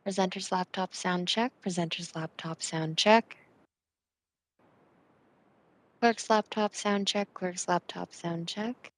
Presenter's laptop sound check. Presenter's laptop sound check. Clerk's laptop sound check. Clerk's laptop sound check.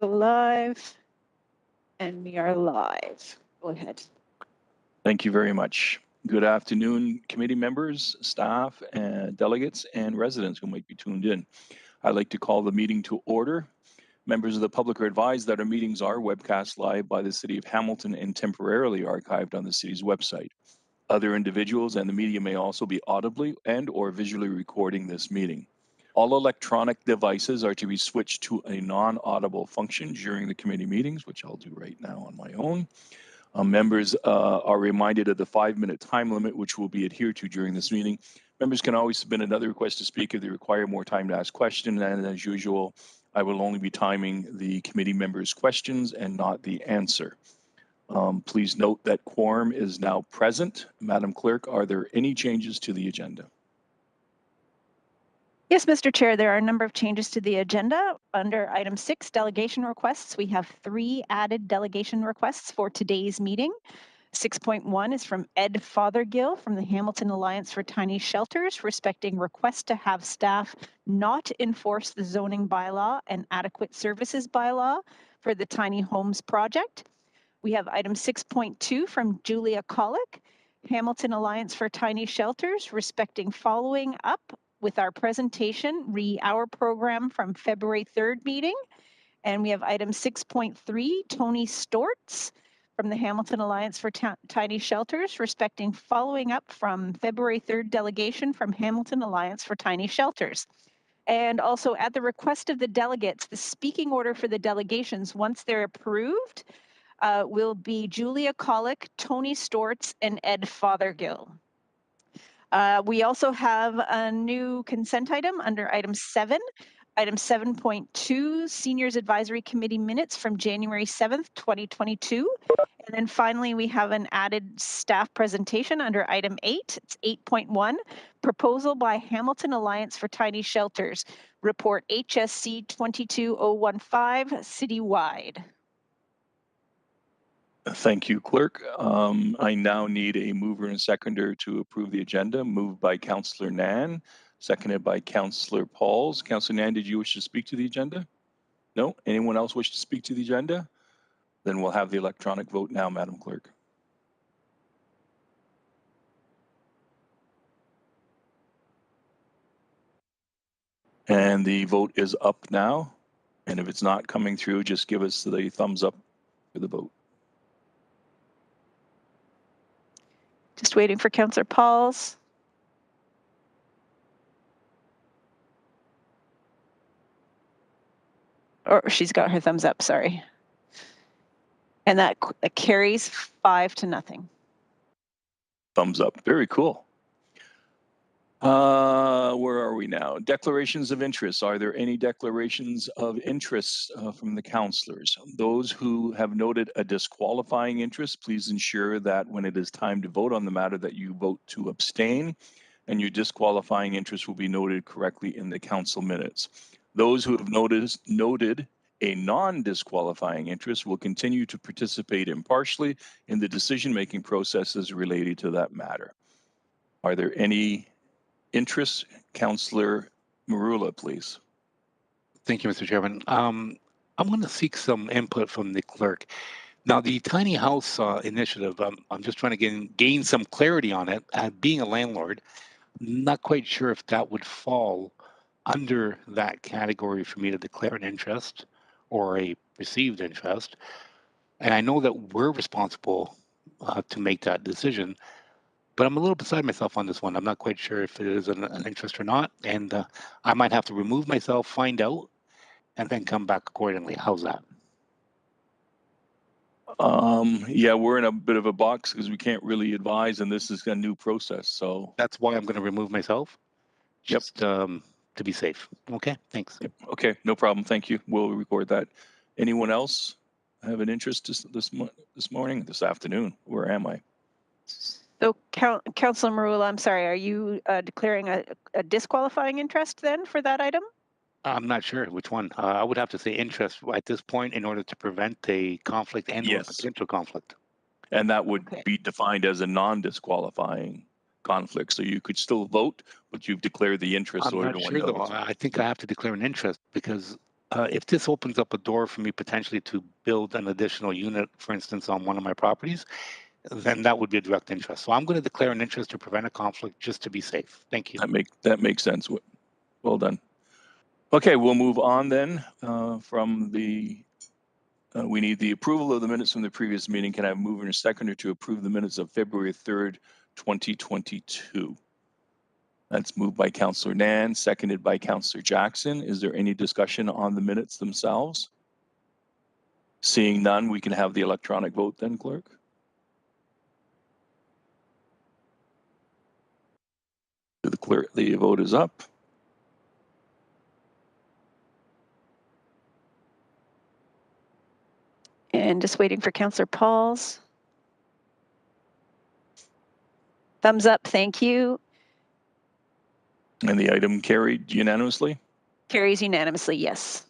Live, and we are live. Go ahead. Thank you very much. Good afternoon, committee members, staff, and delegates, and residents who might be tuned in. I'd like to call the meeting to order. Members of the public are advised that our meetings are webcast live by the City of Hamilton and temporarily archived on the city's website. Other individuals and the media may also be audibly and/or visually recording this meeting. All electronic devices are to be switched to a non-audible function during the committee meetings, which I'll do right now on my own. Members are reminded of the 5-minute time limit, which will be adhered to during this meeting. Members can always submit another request to speak if they require more time to ask questions. And as usual, I will only be timing the committee members' questions and not the answer. Please note that quorum is now present. Madam Clerk, are there any changes to the agenda? Yes, Mr. Chair, there are a number of changes to the agenda. Under item 6, delegation requests, we have 3 added delegation requests for today's meeting. 6.1 is from Ed Fothergill from the Hamilton Alliance for Tiny Shelters, respecting request to have staff not enforce the zoning bylaw and adequate services bylaw for the tiny homes project. We have item 6.2 from Julia Colick, Hamilton Alliance for Tiny Shelters, respecting following up with our presentation, our program from February 3rd meeting. And we have item 6.3, Tony Storts from the Hamilton Alliance for Tiny Shelters, respecting following up from February 3rd delegation from Hamilton Alliance for Tiny Shelters. And also at the request of the delegates, the speaking order for the delegations, once they're approved, will be Julia Colick, Tony Storts, and Ed Fothergill. We also have a new consent item under item 7. Item 7.2, Seniors Advisory Committee minutes from January 7th, 2022. And then finally, we have an added staff presentation under item 8. It's 8.1, proposal by Hamilton Alliance for Tiny Shelters, report HSC 22015 citywide. Thank you, Clerk. I now need a mover and seconder to approve the agenda. Moved by Councillor Nan, seconded by Councillor Pauls. Councillor Nan, did you wish to speak to the agenda? No? Anyone else wish to speak to the agenda? Then we'll have the electronic vote now, Madam Clerk. And the vote is up now. And if it's not coming through, just give us the thumbs up for the vote. Just waiting for Councillor Pauls. Or she's got her thumbs up, sorry. And that carries 5-0. Thumbs up, very cool. Where are we now? Declarations of interest. Are there any declarations of interest from the councillors? Those who have noted a disqualifying interest, please ensure that when it is time to vote on the matter that you vote to abstain, and your disqualifying interest will be noted correctly in the council minutes. Those who have noted a non-disqualifying interest will continue to participate impartially in the decision-making processes related to that matter. Are there any interests? Councillor Marula, please. Thank you, Mr. Chairman. I'm going to seek some input from the clerk. Now, the tiny house initiative, I'm just trying to gain some clarity on it. Being a landlord, not quite sure if that would fall under that category for me to declare an interest or a perceived interest. And I know that we're responsible to make that decision, but I'm a little beside myself on this one. I'm not quite sure if it is an interest or not. And I might have to remove myself, find out, and then come back accordingly. How's that? Yeah, we're in a bit of a box because we can't really advise, and this is a new process. So that's why I'm going to remove myself. Just yep. To be safe. Okay, thanks. Yep. Okay, no problem. Thank you. We'll record that. Anyone else have an interest this morning, this afternoon? Where am I? So, Councillor Marula, I'm sorry, are you declaring a disqualifying interest then for that item? I'm not sure which one. I would have to say interest at this point in order to prevent a conflict and or potential conflict. And that would be defined as a non-disqualifying conflict. So you could still vote, but you've declared the interest. I'm not sure though. I think I have to declare an interest because if this opens up a door for me potentially to build an additional unit, for instance, on one of my properties, then that would be a direct interest. So I'm going to declare an interest to prevent a conflict just to be safe. Thank you. That makes sense. Well done. Okay, we'll move on then from the. We need the approval of the minutes from the previous meeting. Can I move in a seconder to approve the minutes of February 3rd, 2022? That's moved by Councillor Nan, seconded by Councillor Jackson. Is there any discussion on the minutes themselves? Seeing none, we can have the electronic vote then, clerk. The vote is up. And just waiting for Councillor Paul's thumbs up. Thank you. And the item carried unanimously. Carries unanimously, yes.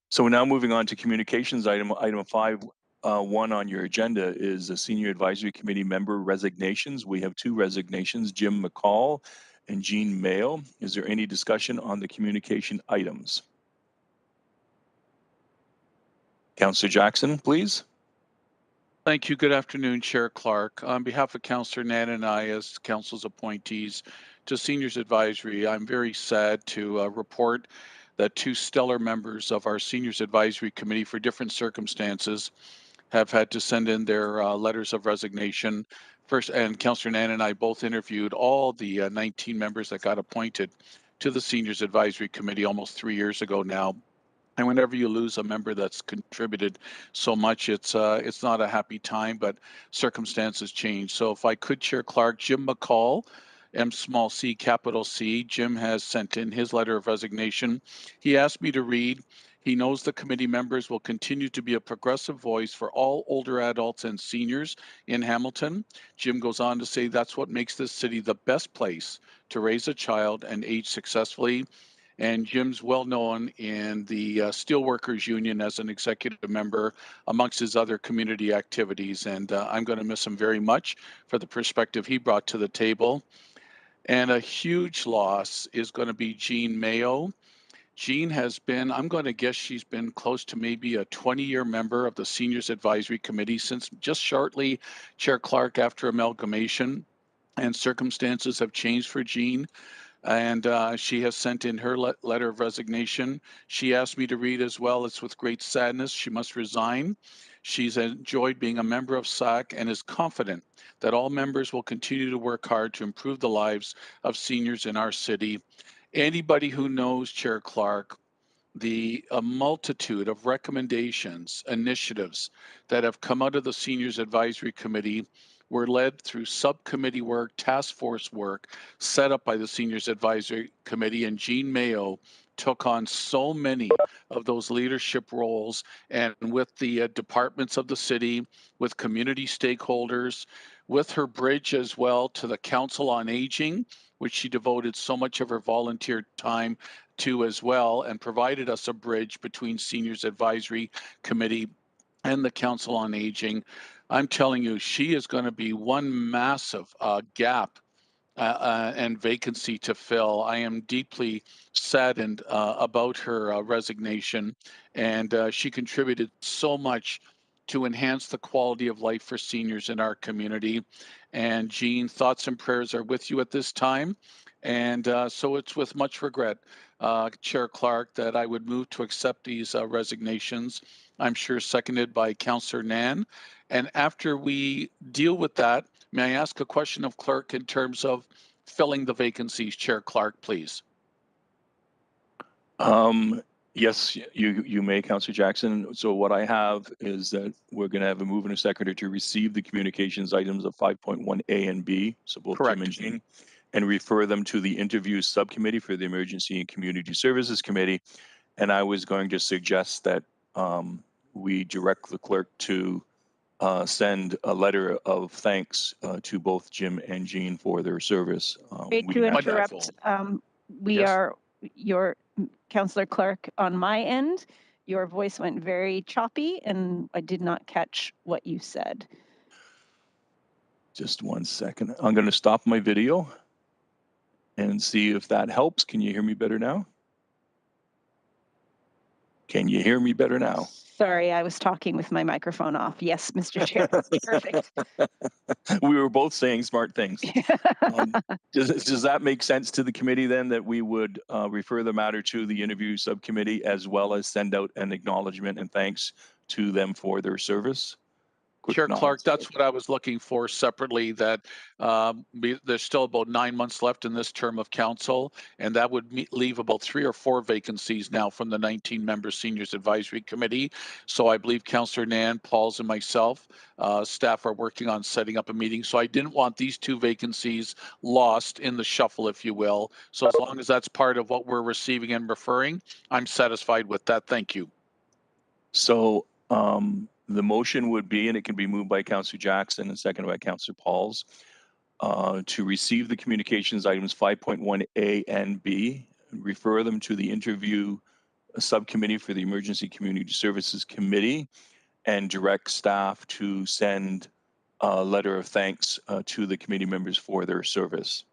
So we're now moving on to communications. Item 5.1 on your agenda is a Senior Advisory Committee member resignations. We have 2 resignations, Jim McCall and Jean Mayo. Is there any discussion on the communication items? Councillor Jackson, please. Thank you. Good afternoon, Chair Clark. On behalf of Councillor Nan and I, as Council's appointees to Seniors Advisory, I'm very sad to report that 2 stellar members of our Seniors Advisory Committee, for different circumstances, have had to send in their letters of resignation. First, and Councillor Nan and I both interviewed all the 19 members that got appointed to the Seniors Advisory Committee almost 3 years ago now. And whenever you lose a member that's contributed so much, it's not a happy time, but circumstances change. So if I could, Chair Clark, Jim McCall, M-c, capital C, Jim has sent in his letter of resignation. He asked me to read. He knows the committee members will continue to be a progressive voice for all older adults and seniors in Hamilton. Jim goes on to say that's what makes this city the best place to raise a child and age successfully. And Jim's well known in the Steelworkers Union as an executive member amongst his other community activities. And I'm going to miss him very much for the perspective he brought to the table. And a huge loss is going to be Jean Mayo. Jean has been, I'm going to guess she's been close to maybe a 20-year member of the Seniors Advisory Committee since just shortly, Chair Clark, after amalgamation. And circumstances have changed for Jean. And she has sent in her letter of resignation. She asked me to read as well. It's with great sadness she must resign. She's enjoyed being a member of SAC and is confident that all members will continue to work hard to improve the lives of seniors in our city. Anybody who knows Chair Clark, the multitude of recommendations, initiatives that have come out of the Seniors Advisory Committee were led through subcommittee work, task force work set up by the Seniors Advisory Committee, and Jean Mayo took on so many of those leadership roles, and with the departments of the city, with community stakeholders, with her bridge as well to the Council on Aging, which she devoted so much of her volunteer time to as well, and provided us a bridge between Seniors Advisory Committee and the Council on Aging. I'm telling you, she is going to be one massive gap and vacancy to fill. I am deeply saddened about her resignation, and she contributed so much to enhance the quality of life for seniors in our community. And Jean, thoughts and prayers are with you at this time. And so it's with much regret, Chair Clark, that I would move to accept these resignations. I'm sure seconded by Councillor Nan. And after we deal with that, may I ask a question of Clerk in terms of filling the vacancies, Chair Clark, please? Yes, you may, Councillor Jackson. So what I have is that we're going to have a move and a seconder to receive the communications items of 5.1A and B, so both Correct. Jim and Jean, and refer them to the interviews subcommittee for the Emergency and Community Services Committee. And I was going to suggest that we direct the clerk to send a letter of thanks to both Jim and Jean for their service. Great to interrupt. We Yes. are your Councillor Clark on my end. Your voice went very choppy and I did not catch what you said. Just 1 second. I'm going to stop my video and see if that helps. Can you hear me better now? Can you hear me better now? Sorry, I was talking with my microphone off. Yes, Mr. Chair. Perfect. We were both saying smart things. Does that make sense to the committee then, that we would refer the matter to the interview subcommittee as well as send out an acknowledgement and thanks to them for their service? Quick Chair nod. Clark, that's what I was looking for separately, that there's still about 9 months left in this term of council, and that would leave about 3 or 4 vacancies now from the 19-member Seniors Advisory Committee. So I believe Councillor Nan, Pauls, and myself, staff are working on setting up a meeting. So I didn't want these 2 vacancies lost in the shuffle, if you will. So as long as that's part of what we're receiving and referring, I'm satisfied with that. Thank you. So the motion would be, and it can be moved by Councillor Jackson and seconded by Councillor Pauls, to receive the communications items 5.1A and B, refer them to the interview subcommittee for the Emergency Community Services Committee, and direct staff to send a letter of thanks to the committee members for their service.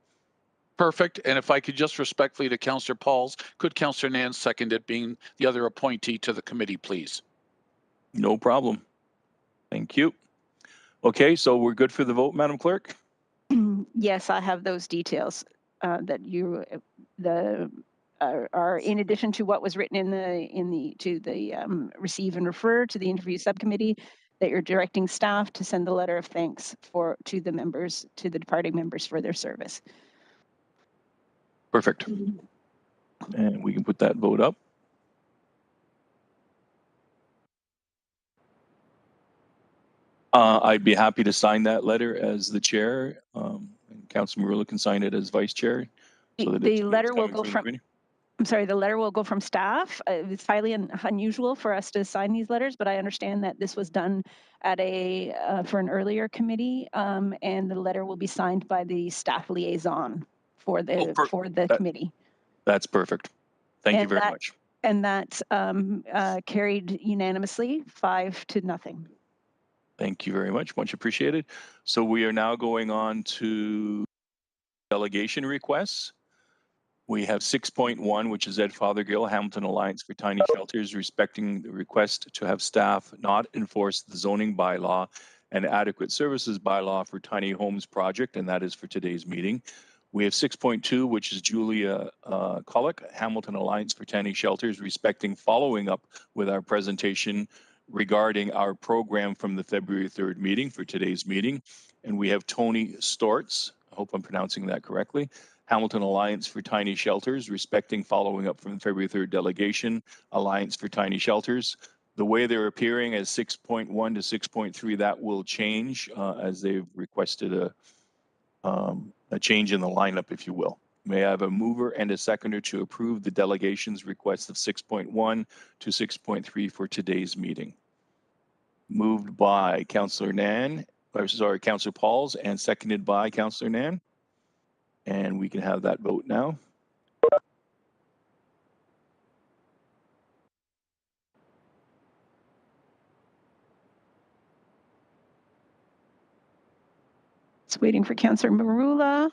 Perfect. And if I could just respectfully to Councillor Pauls, could Councillor Nan second it, being the other appointee to the committee, please? No problem. Thank you. Okay, so we're good for the vote, Madam Clerk? Yes, I have those details that you are in addition to what was written to the receive and refer to the interview subcommittee, that you're directing staff to send the letter of thanks to the members, to the departing members for their service. Perfect. And we can put that vote up. I'd be happy to sign that letter as the chair. And Councilor Marula can sign it as vice chair. So that The letter will go from, the I'm sorry, the letter will go from staff. It's highly unusual for us to sign these letters, but I understand that this was done at for an earlier committee, and the letter will be signed by the staff liaison for the committee. That's perfect. Thank you very much. And that's carried unanimously, 5-0. Thank you very much. Much appreciated. So we are now going on to delegation requests. We have 6.1, which is Ed Fothergill, Hamilton Alliance for Tiny Shelters, respecting the request to have staff not enforce the zoning bylaw and adequate services bylaw for tiny homes project, and that is for today's meeting. We have 6.2, which is Julia Collick, Hamilton Alliance for Tiny Shelters, respecting following up with our presentation regarding our program from the February 3rd meeting for today's meeting. And we have Tony Stortz, I hope I'm pronouncing that correctly, Hamilton Alliance for Tiny Shelters, respecting following up from the February 3rd delegation, Alliance for Tiny Shelters. The way they're appearing as 6.1 to 6.3, that will change as they've requested a change in the lineup, if you will. May I have a mover and a seconder to approve the delegation's request of 6.1 to 6.3 for today's meeting? Moved by Councillor Councillor Pauls, and seconded by Councillor Nan. And we can have that vote now. It's waiting for Councillor Marula.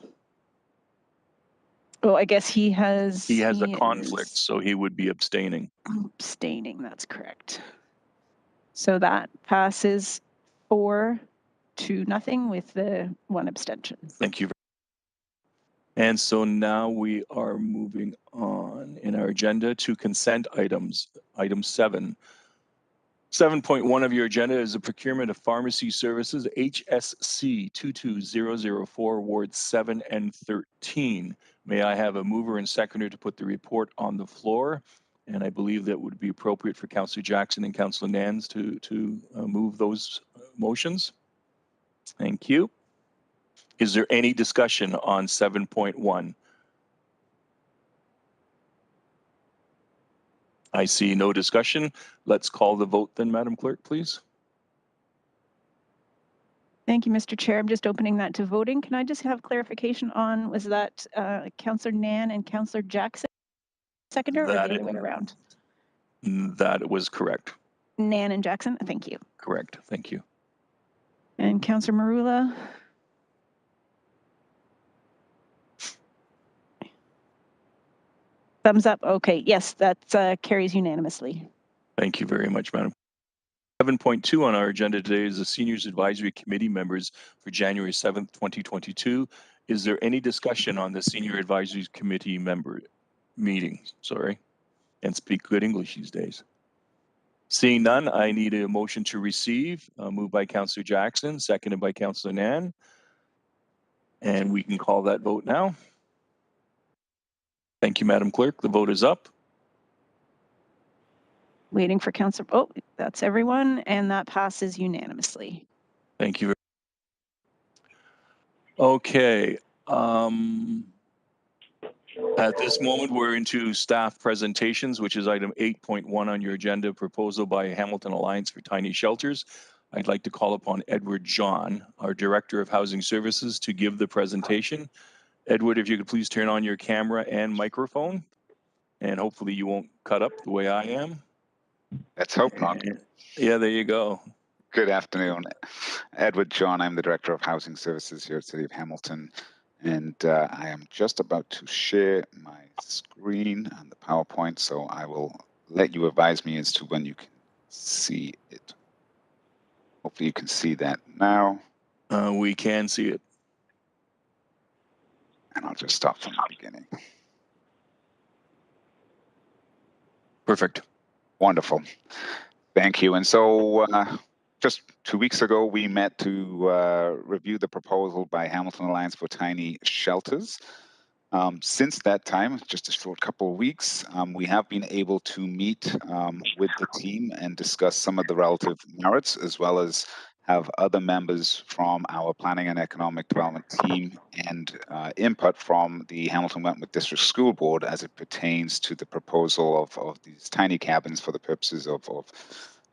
Oh, I guess he has a conflict, so he would be abstaining. Abstaining, that's correct. So that passes 4-0 with the 1 abstention. Thank you. And so now we are moving on in our agenda to consent items. Item 7. 7.1 of your agenda is the procurement of pharmacy services, HSC 22004, Wards 7 and 13. May I have a mover and seconder to put the report on the floor? And I believe that would be appropriate for Councillor Jackson and Councillor Nans to move those motions. Thank you. Is there any discussion on 7.1? I see no discussion. Let's call the vote then, Madam Clerk, please. Thank you, Mr. Chair. I'm just opening that to voting. Can I just have clarification on, was that Councillor Nan and Councillor Jackson seconder, or the other way around? That was correct. Nan and Jackson, thank you. Correct, thank you. And Councillor Marula? Thumbs up, okay, yes, that carries unanimously. Thank you very much, Madam. 7.2 on our agenda today is the Seniors Advisory Committee members for January 7th, 2022. Is there any discussion on the Senior Advisory Committee member meeting? Sorry, and speak good English these days. Seeing none, I need a motion to receive. Moved by Councillor Jackson, seconded by Councillor Nan. And we can call that vote now. Thank you, Madam Clerk. The vote is up. Waiting for Councillor. Oh, that's everyone, and that passes unanimously. Thank you. Okay. At this moment, we're into staff presentations, which is item 8.1 on your agenda, proposal by Hamilton Alliance for Tiny Shelters. I'd like to call upon Edward John, our Director of Housing Services, to give the presentation. Edward, if you could please turn on your camera and microphone, and hopefully you won't cut up the way I am. Let's hope not. Yeah, there you go. Good afternoon. Edward John, I'm the Director of Housing Services here at City of Hamilton, and I am just about to share my screen and the PowerPoint, so I will let you advise me as to when you can see it. Hopefully you can see that now. We can see it. And I'll just start from the beginning. Perfect. Wonderful. Thank you. And so just 2 weeks ago, we met to review the proposal by Hamilton Alliance for Tiny Shelters. Since that time, just a short couple of weeks, we have been able to meet with the team and discuss some of the relative merits, as well as have other members from our Planning and Economic Development team and input from the Hamilton Wentworth District School Board as it pertains to the proposal of these tiny cabins for the purposes of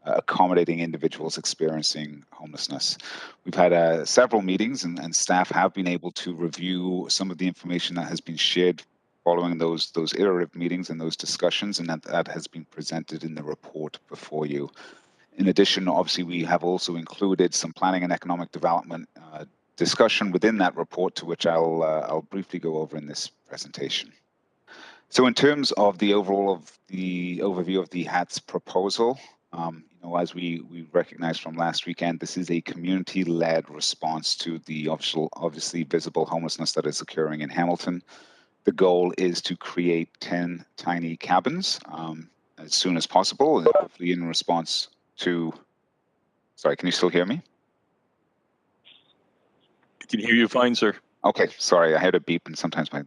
accommodating individuals experiencing homelessness. We've had several meetings, and staff have been able to review some of the information that has been shared following those iterative meetings and those discussions, and that has been presented in the report before you. In addition, obviously, we have also included some planning and economic development discussion within that report, to which I'll briefly go over in this presentation. So in terms of the overall of the overview of the HATS proposal, as we recognized from last weekend, this is a community-led response to the obviously visible homelessness that is occurring in Hamilton. The goal is to create 10 tiny cabins as soon as possible, and hopefully in response to, sorry, can you still hear me? I can hear you fine, sir. Okay, sorry, I had a beep and sometimes my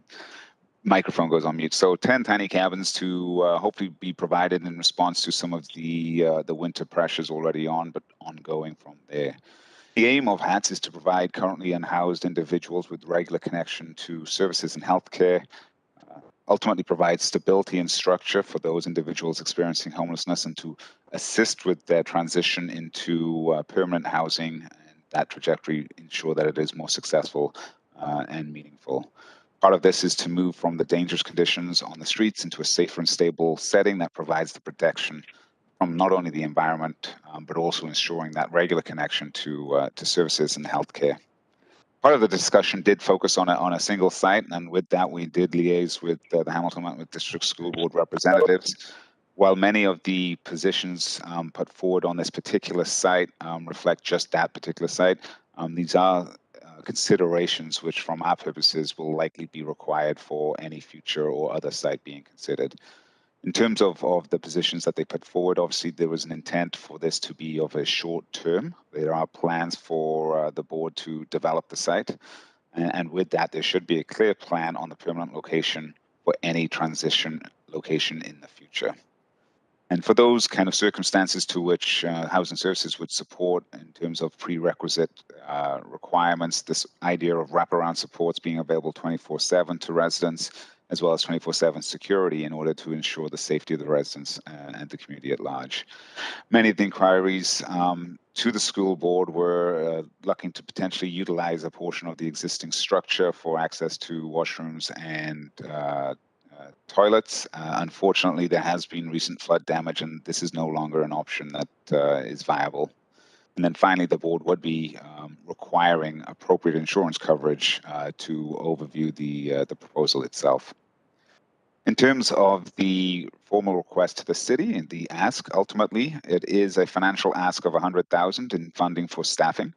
microphone goes on mute. So 10 tiny cabins to hopefully be provided in response to some of the winter pressures already on, but ongoing from there. The aim of HATS is to provide currently unhoused individuals with regular connection to services and healthcare, ultimately provide stability and structure for those individuals experiencing homelessness, and to assist with their transition into permanent housing, and that trajectory ensure that it is more successful and meaningful. Part of this is to move from the dangerous conditions on the streets into a safer and stable setting that provides the protection from not only the environment, but also ensuring that regular connection to services and healthcare. Part of the discussion did focus on a single site, and with that, we did liaise with the Hamilton Wentworth District School Board representatives. While many of the positions put forward on this particular site reflect just that particular site, these are considerations which, from our purposes, will likely be required for any future or other site being considered. In terms of the positions that they put forward, obviously there was an intent for this to be of a short term. There are plans for the board to develop the site, and with that, there should be a clear plan on the permanent location for any transition location in the future. And for those kind of circumstances to which Housing Services would support in terms of prerequisite requirements, this idea of wraparound supports being available 24/7 to residents, as well as 24/7 security in order to ensure the safety of the residents and the community at large. Many of the inquiries to the school board were looking to potentially utilize a portion of the existing structure for access to washrooms and toilets. Unfortunately, there has been recent flood damage, and this is no longer an option that is viable. And then finally, the board would be requiring appropriate insurance coverage to overview the proposal itself. In terms of the formal request to the city and the ask, ultimately, it is a financial ask of $100,000 in funding for staffing.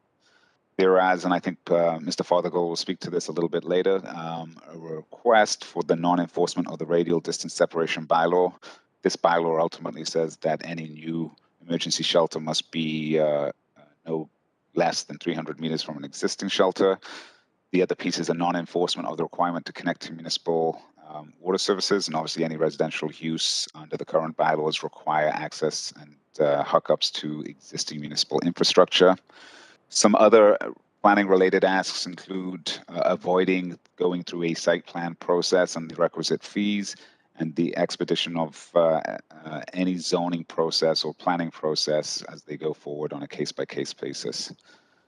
Whereas, and I think Mr. Fothergill will speak to this a little bit later, a request for the non-enforcement of the radial distance separation bylaw. This bylaw ultimately says that any new emergency shelter must be no less than 300 meters from an existing shelter. The other piece is a non-enforcement of the requirement to connect to municipal water services, and obviously any residential use under the current bylaws require access and hookups to existing municipal infrastructure. Some other planning related asks include avoiding going through a site plan process and the requisite fees, and the expedition of any zoning process or planning process as they go forward on a case-by-case basis.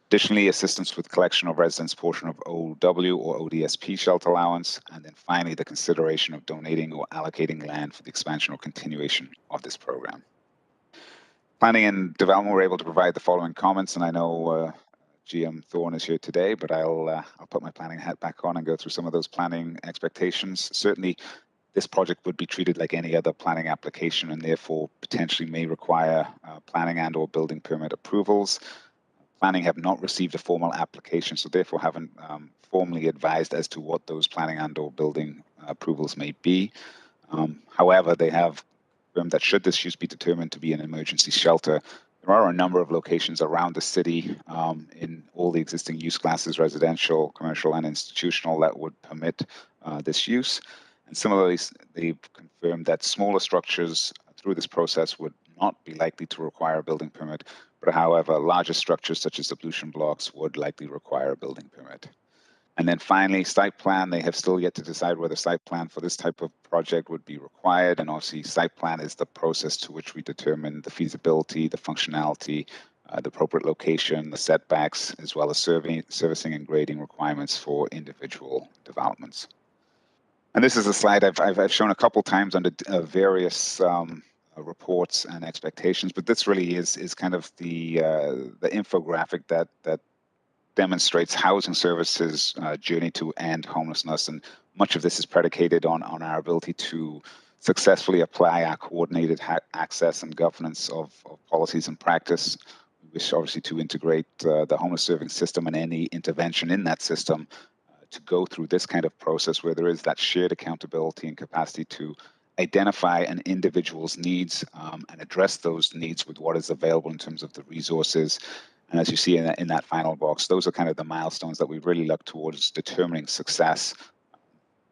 Additionally, assistance with collection of residents' portion of OW or ODSP shelter allowance, and then finally the consideration of donating or allocating land for the expansion or continuation of this program. Planning and development were able to provide the following comments, and I know GM Thorne is here today, but I'll put my planning hat back on and go through some of those planning expectations. Certainly, this project would be treated like any other planning application and therefore potentially may require planning and/or building permit approvals. Planning have not received a formal application, so therefore haven't formally advised as to what those planning and/or building approvals may be. However, they have confirmed that should this use be determined to be an emergency shelter, there are a number of locations around the city in all the existing use classes, residential, commercial, and institutional, that would permit this use. And similarly, they've confirmed that smaller structures through this process would not be likely to require a building permit, but however, larger structures such as ablution blocks would likely require a building permit. And then finally, site plan, they have still yet to decide whether site plan for this type of project would be required. And obviously, site plan is the process to which we determine the feasibility, the functionality, the appropriate location, the setbacks, as well as servicing and grading requirements for individual developments. And this is a slide I've shown a couple times under various reports and expectations, but this really is kind of the infographic that demonstrates housing services journey to end homelessness, and much of this is predicated on our ability to successfully apply our coordinated access and governance of policies and practice. We wish obviously to integrate the homeless serving system and any intervention in that system to go through this kind of process where there is that shared accountability and capacity to identify an individual's needs and address those needs with what is available in terms of the resources. And as you see in that final box, those are kind of the milestones that we really look towards determining success.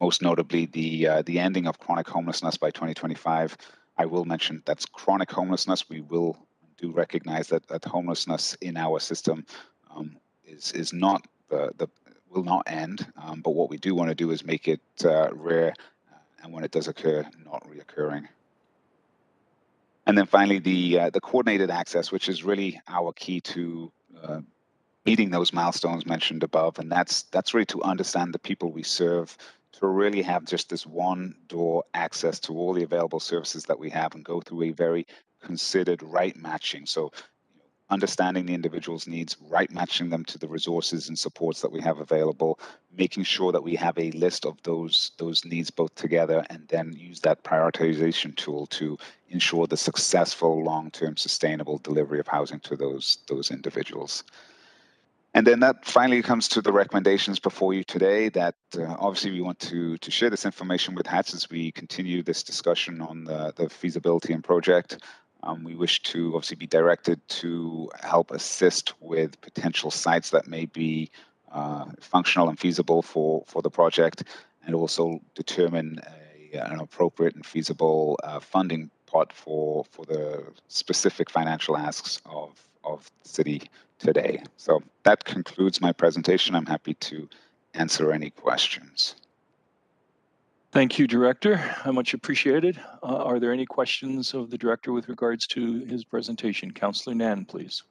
Most notably, the ending of chronic homelessness by 2025. I will mention that's chronic homelessness. We do recognize that homelessness in our system is not will not end. But what we do want to do is make it rare, and when it does occur, not reoccurring. And then finally, the coordinated access, which is really our key to meeting those milestones mentioned above, and that's really to understand the people we serve, to really have just this one door access to all the available services that we have and go through a very considered right matching. So understanding the individual's needs, right matching them to the resources and supports that we have available, making sure that we have a list of those needs both together, and then use that prioritization tool to ensure the successful long-term sustainable delivery of housing to those individuals. And then that finally comes to the recommendations before you today that obviously we want to share this information with HATS as we continue this discussion on the feasibility and project. We wish to obviously be directed to help assist with potential sites that may be functional and feasible for the project, and also determine an appropriate and feasible funding pot for the specific financial asks of the city today. So that concludes my presentation. I'm happy to answer any questions. Thank you, Director. Much appreciated. Are there any questions of the Director with regards to his presentation? Councillor Nan, please.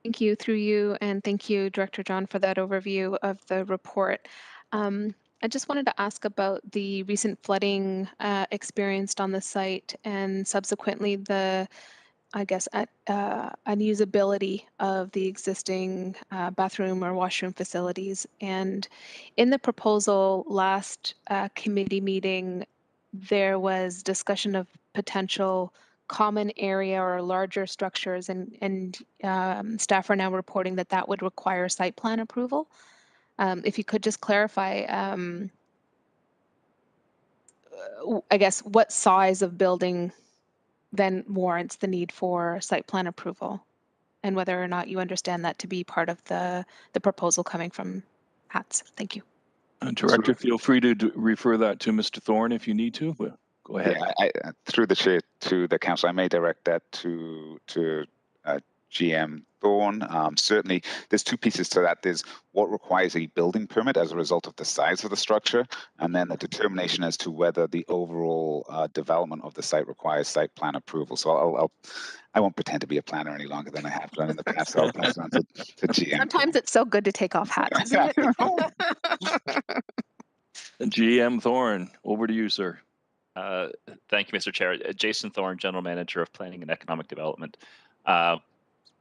Thank you, through you, and thank you, Director John, for that overview of the report. I just wanted to ask about the recent flooding experienced on the site, and subsequently the I guess, unusability of the existing bathroom or washroom facilities. And in the proposal last committee meeting, there was discussion of potential common area or larger structures, and staff are now reporting that that would require site plan approval. If you could just clarify, I guess, what size of building then warrants the need for site plan approval, and whether or not you understand that to be part of the proposal coming from HATS. Thank you. Director, feel free to refer that to Mr. Thorne if you need to. But go ahead. Yeah, through the chair to the council, I may direct that to GM Thorne. Certainly, there's two pieces to that. There's what requires a building permit as a result of the size of the structure, and then the determination as to whether the overall development of the site requires site plan approval. So I won't pretend to be a planner any longer than I have done in the past. So I'll pass it on to GM. Sometimes it's so good to take off hats, isn't it? GM Thorne, over to you, sir. Thank you, Mr. Chair. Jason Thorne, General Manager of Planning and Economic Development.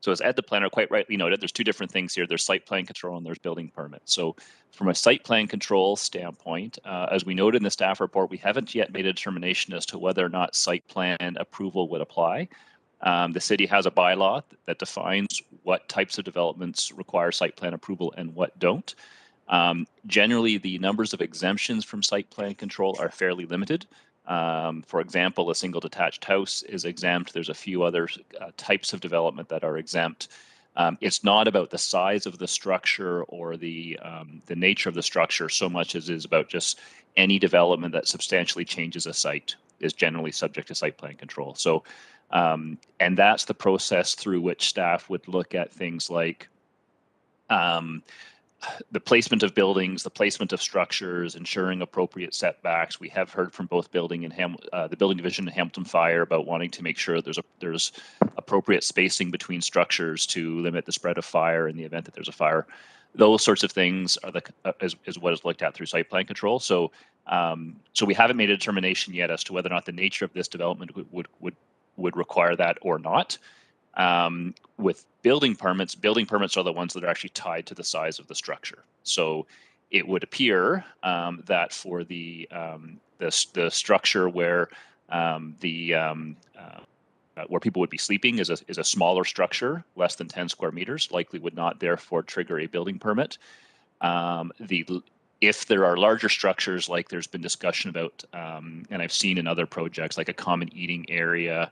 So as Ed the planner quite rightly noted, there's two different things here. There's site plan control and there's building permit. So from a site plan control standpoint, as we noted in the staff report, we haven't yet made a determination as to whether or not site plan approval would apply. The city has a bylaw that defines what types of developments require site plan approval and what don't. Generally, the numbers of exemptions from site plan control are fairly limited. For example, a single detached house is exempt. There's a few other types of development that are exempt. It's not about the size of the structure or the nature of the structure so much as it is about just any development that substantially changes a site is generally subject to site plan control. So, and that's the process through which staff would look at things like the placement of buildings, the placement of structures, ensuring appropriate setbacks. We have heard from both building and the building division in Hamilton Fire about wanting to make sure there's appropriate spacing between structures to limit the spread of fire in the event that there's a fire. Those sorts of things are is what is looked at through site plan control. So so we haven't made a determination yet as to whether or not the nature of this development would require that or not. With building permits are the ones that are actually tied to the size of the structure. So it would appear that for the structure where where people would be sleeping is a smaller structure, less than 10 square meters, likely would not therefore trigger a building permit. If there are larger structures, like there's been discussion about, and I've seen in other projects, like a common eating area,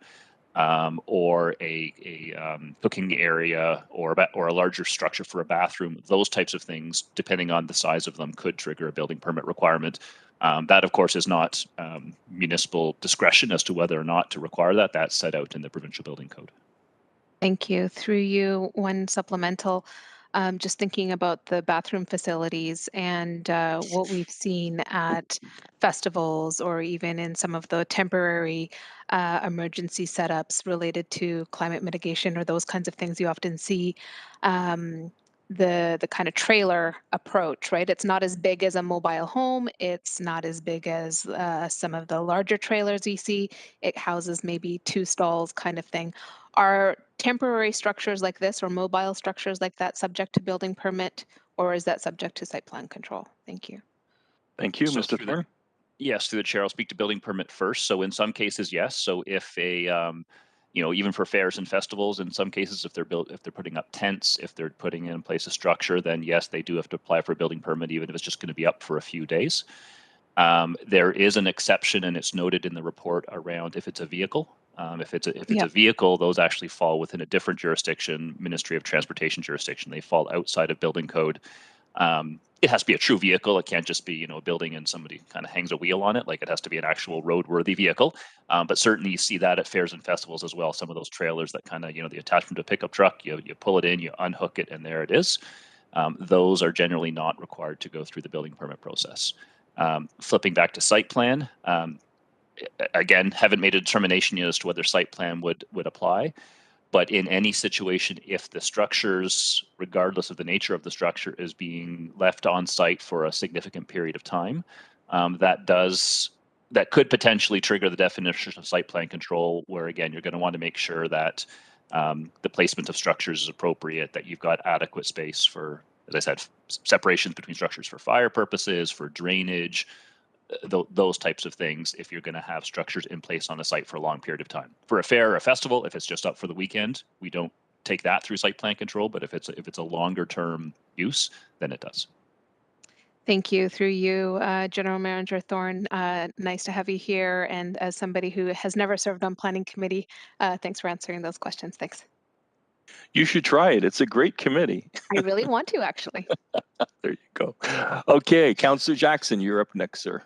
or a cooking area, or a larger structure for a bathroom, those types of things, depending on the size of them, could trigger a building permit requirement. That, of course, is not municipal discretion as to whether or not to require that. That's set out in the provincial building code. Thank you. Through you, one supplemental. Just thinking about the bathroom facilities and what we've seen at festivals or even in some of the temporary emergency setups related to climate mitigation or those kinds of things you often see. The kind of trailer approach, right? It's not as big as a mobile home. It's not as big as some of the larger trailers you see. It houses maybe 2 stalls kind of thing. Are temporary structures like this or mobile structures like that subject to building permit, or is that subject to site plan control? Thank you. Thank you, So Mr. Thorne. Yes, through the chair, I'll speak to building permit first. So in some cases, yes. So if even for fairs and festivals, in some cases, if they're putting up tents, if they're putting in place a structure, then yes, they do have to apply for a building permit, even if it's just going to be up for a few days. There is an exception, and it's noted in the report around if it's a vehicle. If it's a vehicle, those actually fall within a different jurisdiction, Ministry of Transportation jurisdiction. They fall outside of building code. It has to be a true vehicle. It can't just be, a building and somebody kind of hangs a wheel on it. Like, it has to be an actual roadworthy vehicle. But certainly you see that at fairs and festivals as well. Some of those trailers that kind of, the attachment to a pickup truck, you pull it in, you unhook it, and there it is. Those are generally not required to go through the building permit process. Flipping back to site plan, again, haven't made a determination yet as to whether site plan would apply. But in any situation, if the structures, regardless of the nature of the structure, is being left on site for a significant period of time, that does that could potentially trigger the definition of site plan control, where again, you're going to want to make sure that the placement of structures is appropriate, that you've got adequate space for, as I said, separations between structures for fire purposes, for drainage, those types of things, if you're going to have structures in place on a site for a long period of time. For a fair or a festival, if it's just up for the weekend, we don't take that through site plan control, but if it's a longer term use, then it does. Thank you. Through you, General Manager Thorne, nice to have you here. And as somebody who has never served on planning committee, thanks for answering those questions. Thanks. You should try it. It's a great committee. I really want to, actually. There you go. Okay, Councillor Jackson, you're up next, sir.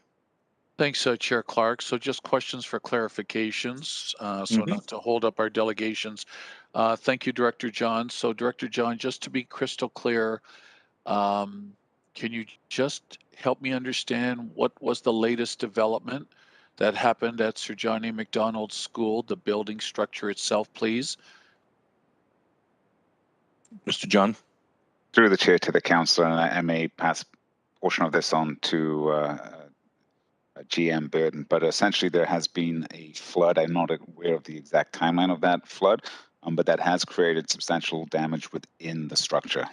Thanks, Chair Clark. So just questions for clarifications, so not to hold up our delegations. Thank you, Director John. So Director John, just to be crystal clear, can you just help me understand what was the latest development that happened at Sir John A. Macdonald School, the building structure itself, please? Mr. John. Through the chair to the councillor, and I may pass a portion of this on to GM Burden, but essentially there has been a flood. I'm not aware of the exact timeline of that flood, but that has created substantial damage within the structure.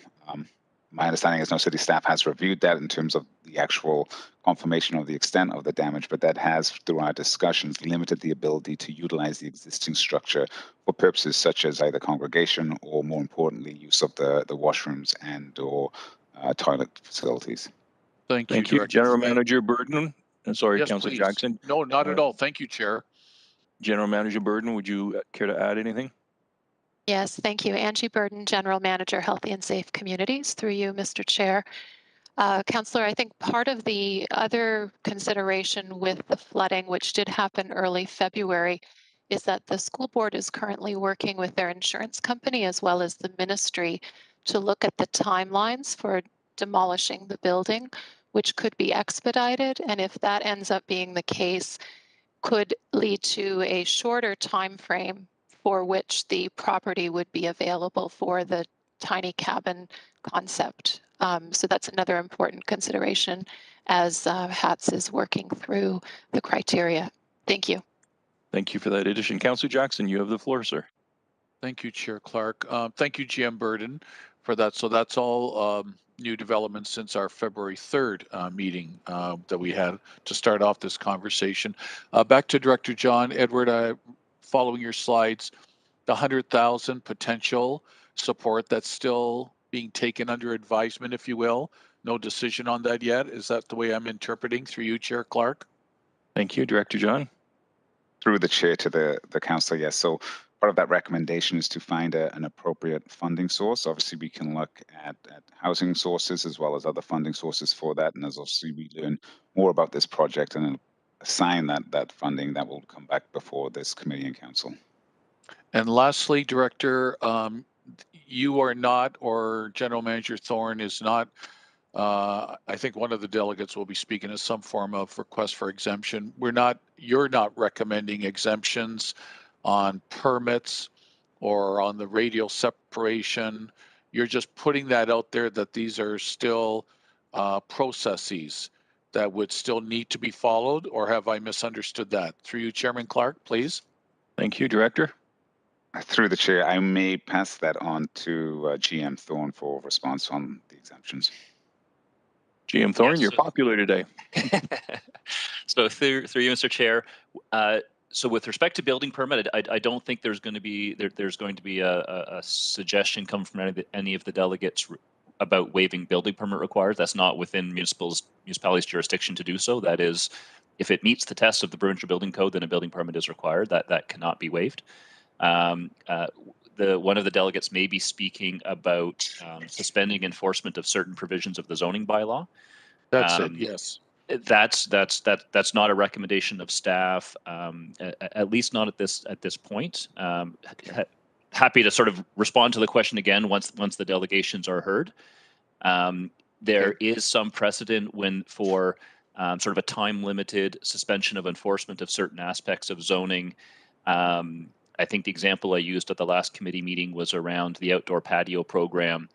My understanding is no city staff has reviewed that in terms of the actual confirmation of the extent of the damage, but that has, through our discussions, limited the ability to utilize the existing structure for purposes such as either congregation or, more importantly, use of the washrooms and or toilet facilities. Thank you, Director. General Manager Burden. Sorry, yes, Councillor please. Jackson. No, not at all. Thank you, Chair. General Manager Burden, would you care to add anything? Yes, thank you. Angie Burden, General Manager, Healthy and Safe Communities, through you, Mr. Chair. Councillor, I think part of the other consideration with the flooding, which did happen early February, is that the school board is currently working with their insurance company as well as the ministry to look at the timelines for demolishing the building, which could be expedited. And if that ends up being the case, could lead to a shorter time frame for which the property would be available for the tiny cabin concept. So that's another important consideration as HATS is working through the criteria. Thank you. Thank you for that addition. Councillor Jackson, you have the floor, sir. Thank you, Chair Clark. Thank you, GM Burden, for that. So that's all new developments since our February 3rd meeting that we had to start off this conversation. Back to Director John. Edward, following your slides, the 100,000 potential support that's still being taken under advisement, if you will. No decision on that yet. Is that the way I'm interpreting through you, Chair Clark? Thank you, Director John. Through the chair to the councillor, yes. So part of that recommendation is to find an appropriate funding source. Obviously, we can look at housing sources as well as other funding sources for that. And as obviously we learn more about this project and assign that funding, that will come back before this committee and council. And lastly, Director, you are not, or General Manager Thorne is not, I think one of the delegates will be speaking as some form of request for exemption. You're not recommending exemptions on permits or on the radial separation. You're just putting that out there that these are still processes that would still need to be followed, or have I misunderstood that? Through you, Chairman Clark, please. Thank you, Director. Through the chair, I may pass that on to GM Thorne for response on the exemptions. GM Thorne, Yes. you're popular today. So through you, Mr. Chair. So with respect to building permit, I don't think there's going to be a suggestion come from any of the delegates about waiving building permit required. That's not within municipalities' jurisdiction to do so. That is, if it meets the test of the provincial building code, then a building permit is required. That cannot be waived. One of the delegates may be speaking about suspending enforcement of certain provisions of the zoning bylaw. That's it. Yes. That's not a recommendation of staff, at least not at this point. Happy to sort of respond to the question again once the delegations are heard. There is some precedent for sort of a time-limited suspension of enforcement of certain aspects of zoning. I think the example I used at the last committee meeting was around the outdoor patio program,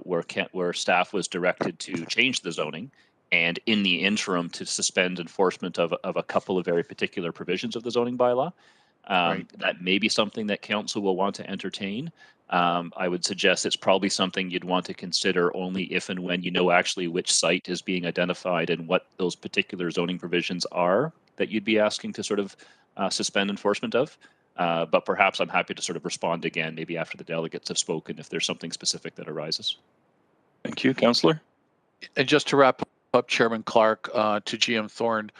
where staff was directed to change the zoning. and in the interim to suspend enforcement of a couple of very particular provisions of the zoning bylaw. Right. That may be something that council will want to entertain. I would suggest it's probably something you'd want to consider only if and when you know actually which site is being identified and what those particular zoning provisions are that you'd be asking to sort of suspend enforcement of. But perhaps I'm happy to sort of respond again, maybe after the delegates have spoken, if there's something specific that arises. Thank you, Councillor. And just to wrap up, Chairman Clark, to GM Thorne,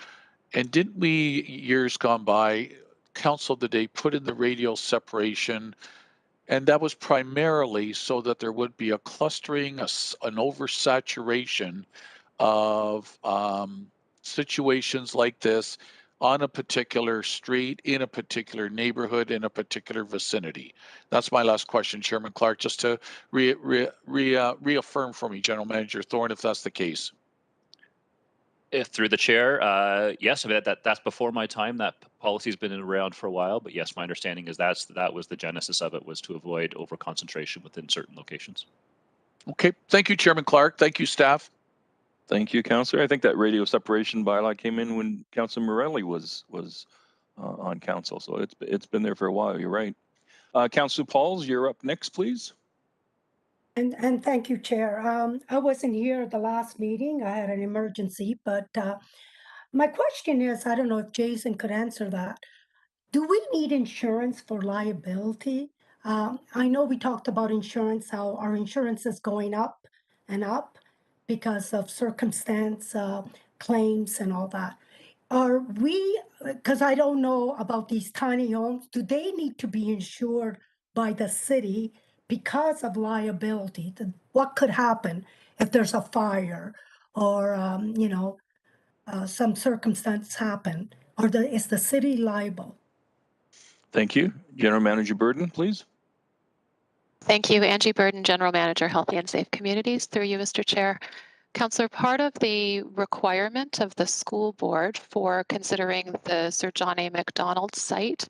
and didn't we, years gone by, council today put in the radial separation, and that was primarily so that there would be a clustering, an oversaturation of situations like this on a particular street, in a particular neighborhood, in a particular vicinity. That's my last question, Chairman Clark, just to reaffirm for me, General Manager Thorne, if that's the case. If through the chair, yes, I mean, that's before my time. That policy's been around for a while, but yes, my understanding is that was the genesis of it, was to avoid over concentration within certain locations. Okay, thank you, Chairman Clark. Thank you, staff. Thank you, Councillor. I think that radio separation bylaw came in when Councillor Morelli was on council, so it's been there for a while. You're right. Councillor Pauls, you're up next, please. And thank you, Chair. I wasn't here at the last meeting. I had an emergency, but my question is, I don't know if Jason could answer that. Do we need insurance for liability? I know we talked about insurance, how our insurance is going up and up because of circumstance, claims and all that. Are we, because I don't know about these tiny homes, do they need to be insured by the city because of liability? What could happen if there's a fire or, some circumstance happen? Or is the city liable? Thank you. General Manager Burden, please. Thank you. Angie Burden, General Manager, Healthy and Safe Communities. Through you, Mr. Chair. Councillor, part of the requirement of the school board for considering the Sir John A. Macdonald site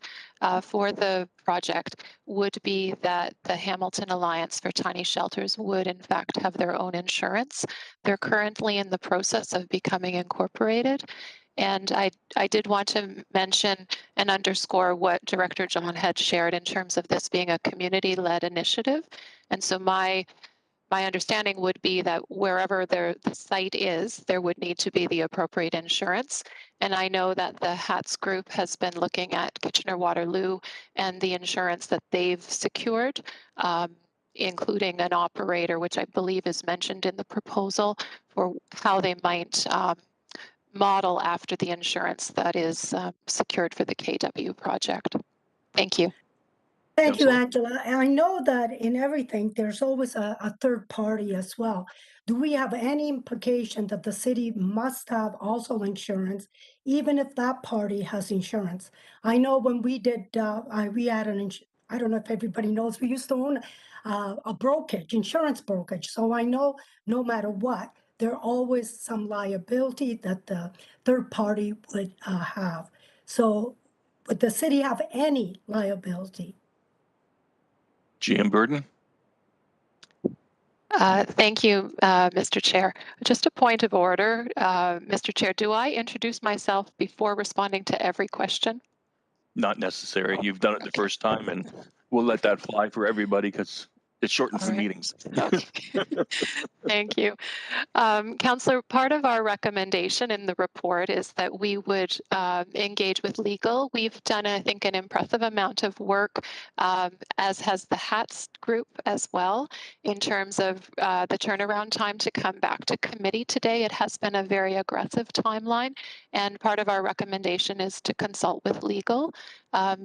for the project would be that the Hamilton Alliance for Tiny Shelters would in fact have their own insurance. They're currently in the process of becoming incorporated. And I did want to mention and underscore what Director John had shared in terms of this being a community-led initiative. And so my understanding would be that wherever the site is, there would need to be the appropriate insurance. And I know that the HATS group has been looking at Kitchener-Waterloo and the insurance that they've secured, including an operator, which I believe is mentioned in the proposal, for how they might model after the insurance that is secured for the KW project. Thank you. Thank you, Councillor. Angela. And I know that in everything, there's always a third party as well. Do we have any implication that the city must have also insurance, even if that party has insurance? I know when we did, we had I don't know if everybody knows, we used to own a brokerage, insurance brokerage. So I know no matter what, there always some liability that the third party would have. So would the city have any liability? GM Burden. Thank you, Mr. Chair. Just a point of order, Mr. Chair, do I introduce myself before responding to every question? Not necessary. You've done it the first time, and we'll let that fly for everybody because it shortens All the right. meetings. Okay. Thank you. Councillor, part of our recommendation in the report is that we would engage with legal. We've done, I think, an impressive amount of work, as has the HATS group as well, in terms of the turnaround time to come back to committee today. It has been a very aggressive timeline, and part of our recommendation is to consult with legal.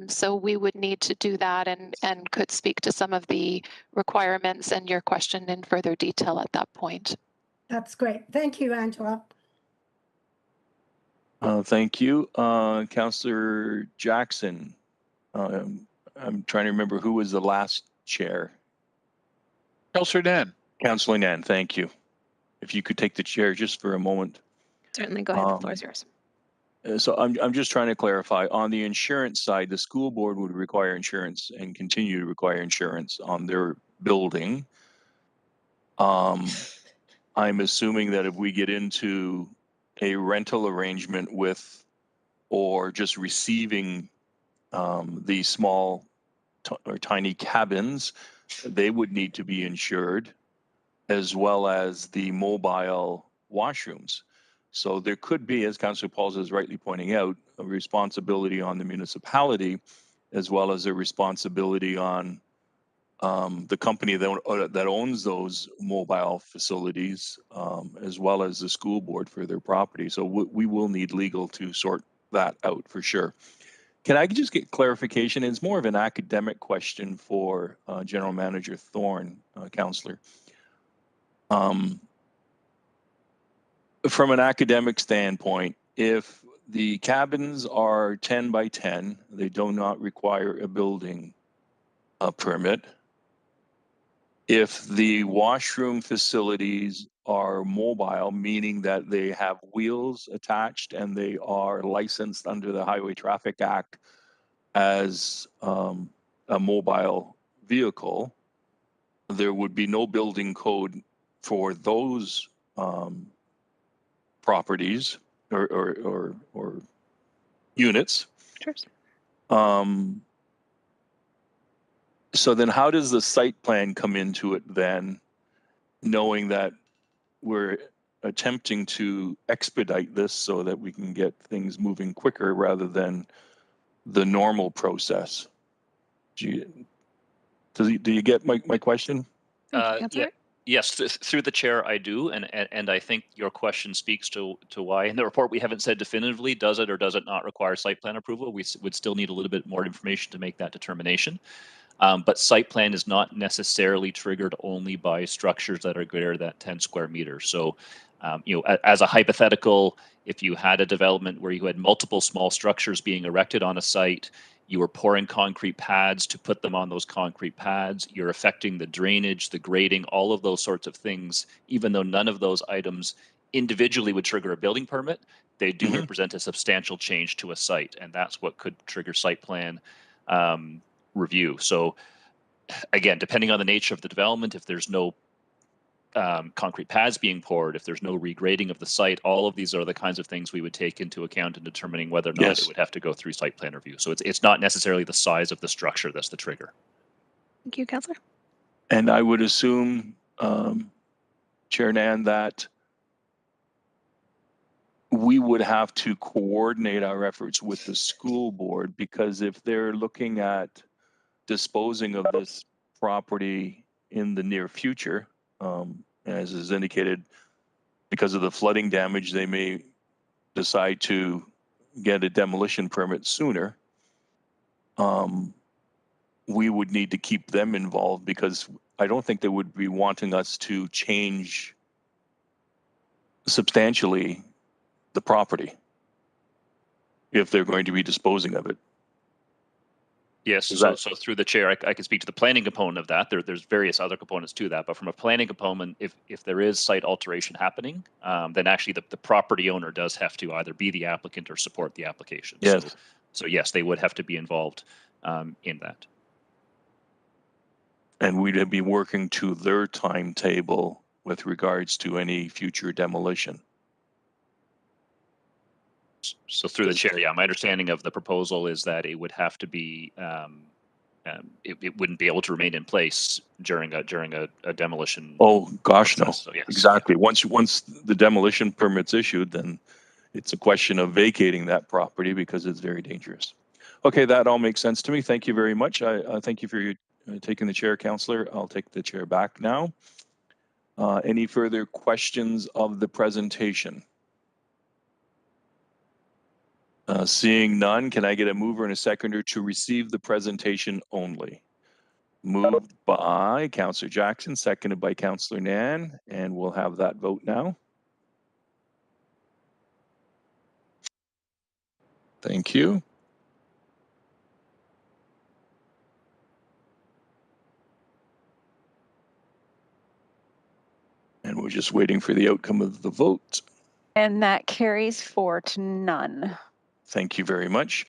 So we would need to do that and could speak to some of the requirements and your question in further detail at that point. That's great. Thank you, Angela. Thank you. Councillor Jackson. I'm trying to remember who was the last chair. Councillor Nan. Councillor Nan, thank you. If you could take the chair just for a moment. Certainly, go ahead. The floor is yours. So I'm just trying to clarify, on the insurance side, the school board would require insurance and continue to require insurance on their building. On I'm assuming that if we get into a rental arrangement with, or just receiving these small or tiny cabins, they would need to be insured, as well as the mobile washrooms. So there could be, as Councillor Pauls is rightly pointing out, a responsibility on the municipality, as well as a responsibility on the company that owns those mobile facilities, as well as the school board for their property. So we will need legal to sort that out for sure. Can I just get clarification? It's more of an academic question for General Manager Thorne, Councillor. From an academic standpoint, if the cabins are 10 by 10, they do not require a building permit. If the washroom facilities are mobile, meaning that they have wheels attached and they are licensed under the Highway Traffic Act as a mobile vehicle, there would be no building code for those properties or units. Sure. So then how does the site plan come into it then, knowing that we're attempting to expedite this so that we can get things moving quicker rather than the normal process? Do you get my question? Yeah. Yes, through the chair, I do, and I think your question speaks to why. In the report, we haven't said definitively, does it or does it not require site plan approval? We would still need a little bit more information to make that determination. But site plan is not necessarily triggered only by structures that are greater than 10 square meters. So, as a hypothetical, if you had a development where you had multiple small structures being erected on a site, you were pouring concrete pads to put them on those concrete pads, you're affecting the drainage, the grading, all of those sorts of things, even though none of those items individually would trigger a building permit, they do represent a substantial change to a site, and that's what could trigger site plan review. So again, depending on the nature of the development, if there's no concrete pads being poured, if there's no regrading of the site, all of these are the kinds of things we would take into account in determining whether or not it would have to go through site plan review. So it's not necessarily the size of the structure that's the trigger. Thank you, Councillor. And I would assume, Chair Nan, that we would have to coordinate our efforts with the school board, because if they're looking at disposing of this property in the near future, as is indicated, because of the flooding damage, they may decide to get a demolition permit sooner. We would need to keep them involved, because I don't think they would be wanting us to change substantially the property if they're going to be disposing of it. Yes, so through the chair, I can speak to the planning component of that. There's various other components to that, but from a planning component, if there is site alteration happening, then actually the property owner does have to either be the applicant or support the application. Yes. So yes, they would have to be involved in that. And we'd be working to their timetable with regards to any future demolition. So through the chair, yeah, my understanding of the proposal is that it would have to be, it wouldn't be able to remain in place during a demolition. Oh gosh, process. no. So, yes, exactly. Yeah. Once the demolition permit's issued, then it's a question of vacating that property because it's very dangerous. Okay, that all makes sense to me. Thank you very much. I thank you for your taking the chair, Councillor. I'll take the chair back now. Any further questions of the presentation? Seeing none, can I get a mover and a seconder to receive the presentation only? Moved by Councillor Jackson, seconded by Councillor Nan, and we'll have that vote now. Thank you. And we're just waiting for the outcome of the vote. And that carries 4-0. Thank you very much.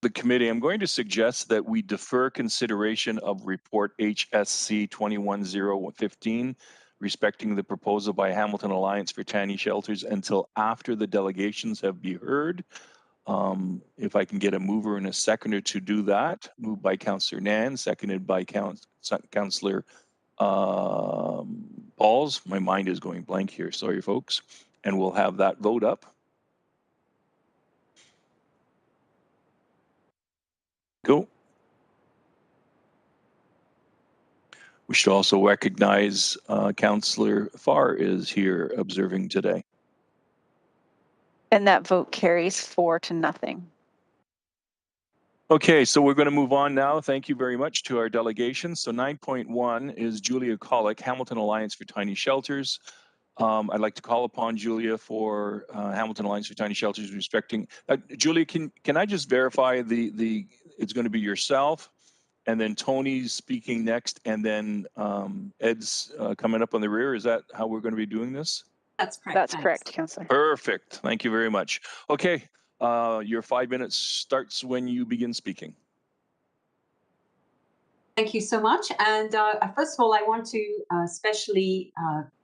The committee, I'm going to suggest that we defer consideration of report HSC 21015 respecting the proposal by Hamilton Alliance for Tiny Shelters until after the delegations have been heard. If I can get a mover and a seconder to do that. Moved by Councillor Nan, seconded by Councillor Pauls. My mind is going blank here. Sorry, folks. And we'll have that vote up. Go. We should also recognize Councillor Farr is here observing today. And that vote carries 4-0. Okay, so we're going to move on now. Thank you very much to our delegation. So 9.1 is Julia Colick, Hamilton Alliance for Tiny Shelters. I'd like to call upon Julia for Hamilton Alliance for Tiny Shelters respecting. Julia, can I just verify it's going to be yourself, and then Tony's speaking next, and then Ed's coming up on the rear. Is that how we're going to be doing this? That's correct. That's thanks. correct, Councillor. Perfect. Thank you very much. Okay, your 5 minutes starts when you begin speaking. Thank you so much. And first of all, I want to especially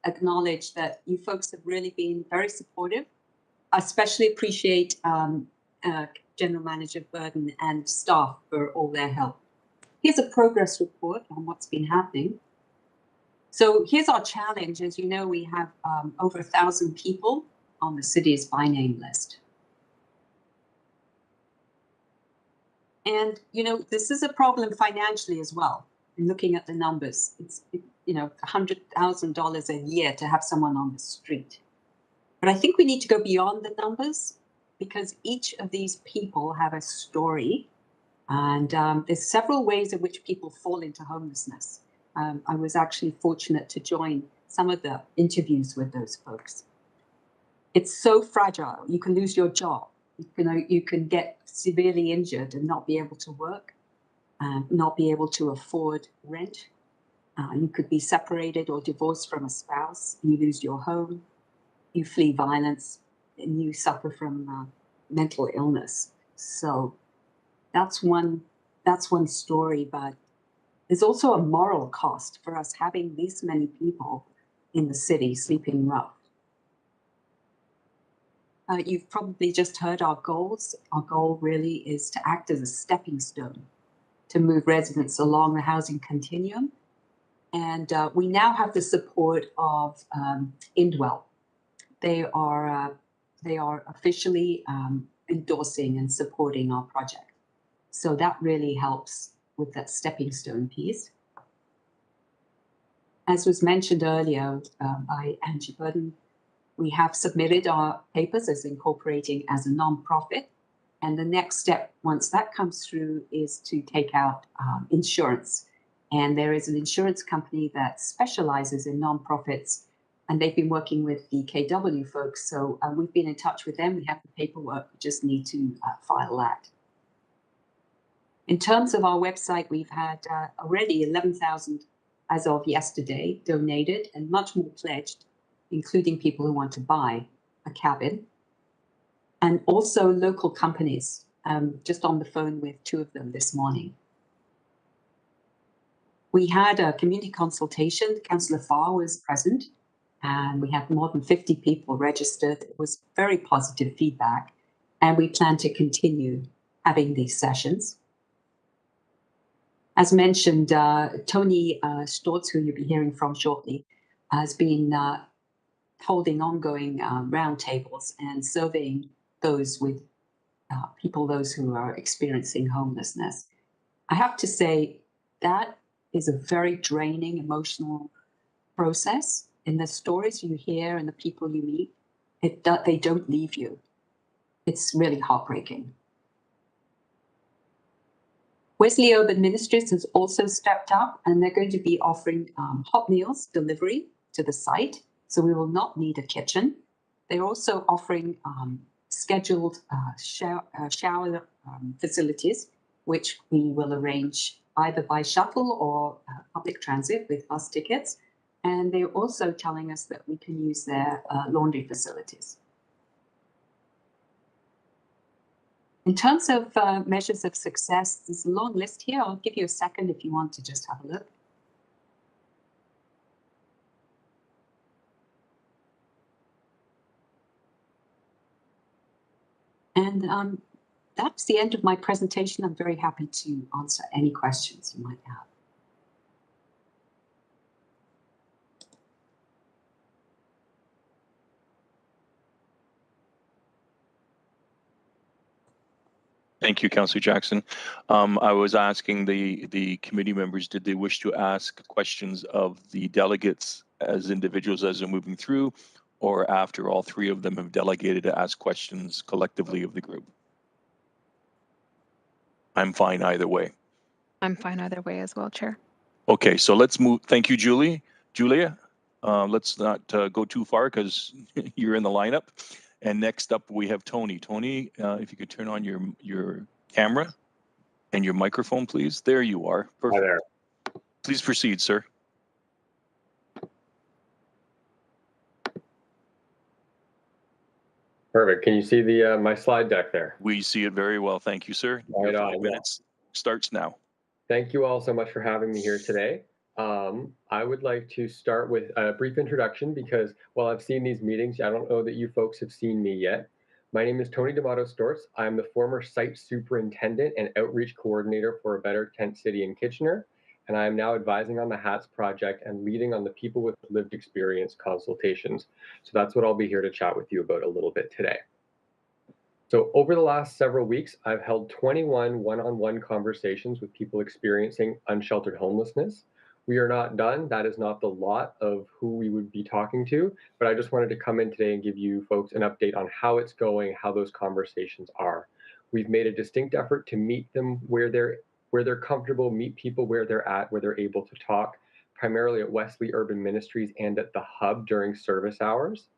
acknowledge that you folks have really been very supportive. I especially appreciate General Manager Burden and staff for all their help. Here's a progress report on what's been happening. So here's our challenge. As you know, we have over 1,000 people on the city's by name list. And, you know, this is a problem financially as well. In looking at the numbers, it's, you know, $100,000 a year to have someone on the street. But I think we need to go beyond the numbers, because each of these people have a story. And there's several ways in which people fall into homelessness. I was actually fortunate to join some of the interviews with those folks. It's so fragile. You can lose your job. You can get severely injured and not be able to work, not be able to afford rent. You could be separated or divorced from a spouse. You lose your home. You flee violence, and you suffer from mental illness. So that's one story. But there's also a moral cost for us having these many people in the city sleeping rough. You've probably just heard our goals. Our goal really is to act as a stepping stone to move residents along the housing continuum. And we now have the support of Indwell. They are officially endorsing and supporting our project. So that really helps with that stepping stone piece. As was mentioned earlier by Angie Burden, we have submitted our papers as incorporating as a non-profit. And the next step, once that comes through, is to take out insurance. And there is an insurance company that specializes in non-profits, and they've been working with the KW folks. So we've been in touch with them. We have the paperwork. We just need to file that. In terms of our website, we've had already 11,000 as of yesterday donated, and much more pledged, including people who want to buy a cabin, and also local companies. Just on the phone with 2 of them this morning. We had a community consultation. Councillor Farr was present, and we had more than 50 people registered. It was very positive feedback, and we plan to continue having these sessions. As mentioned, Tony Stortz, who you'll be hearing from shortly, has been holding ongoing roundtables and surveying those with those who are experiencing homelessness. I have to say that is a very draining emotional process. In the stories you hear and the people you meet, they don't leave you. It's really heartbreaking. Wesley Urban Ministries has also stepped up, and they're going to be offering hot meals delivery to the site, so we will not need a kitchen. They're also offering scheduled shower facilities, which we will arrange either by shuttle or public transit with bus tickets. And they're also telling us that we can use their laundry facilities. In terms of measures of success, there's a long list here. I'll give you a second if you want to just have a look. And that's the end of my presentation. I'm very happy to answer any questions you might have. Thank you, Councillor Jackson. I was asking the committee members, did they wish to ask questions of the delegates as individuals as they're moving through, or after all three of them have delegated to ask questions collectively of the group? I'm fine either way. I'm fine either way as well, Chair. Okay, so let's move. Thank you, Julia. Let's not go too far because you're in the lineup. And next up, we have Tony. Tony, if you could turn on your camera and your microphone, please. There you are. Perfect. Hi there. Please proceed, sir. Perfect. Can you see the my slide deck there? We see it very well. Thank you, sir. Right Your on, 5 minutes starts now. Thank you all so much for having me here today. I would like to start with a brief introduction because while I've seen these meetings, I don't know that you folks have seen me yet. My name is Tony D'Amato Storts. I'm the former site superintendent and outreach coordinator for a Better Tent City in Kitchener, and I am now advising on the HATS project and leading on the People with Lived Experience consultations. So that's what I'll be here to chat with you about a little bit today. So over the last several weeks, I've held 21 one-on-one conversations with people experiencing unsheltered homelessness. We are not done. That is not the lot of who we would be talking to, but I just wanted to come in today and give you folks an update on how it's going, how those conversations are. We've made a distinct effort to meet them where they're comfortable, meet people where they're at, where they're able to talk, primarily at Wesley Urban Ministries and at the Hub during service hours.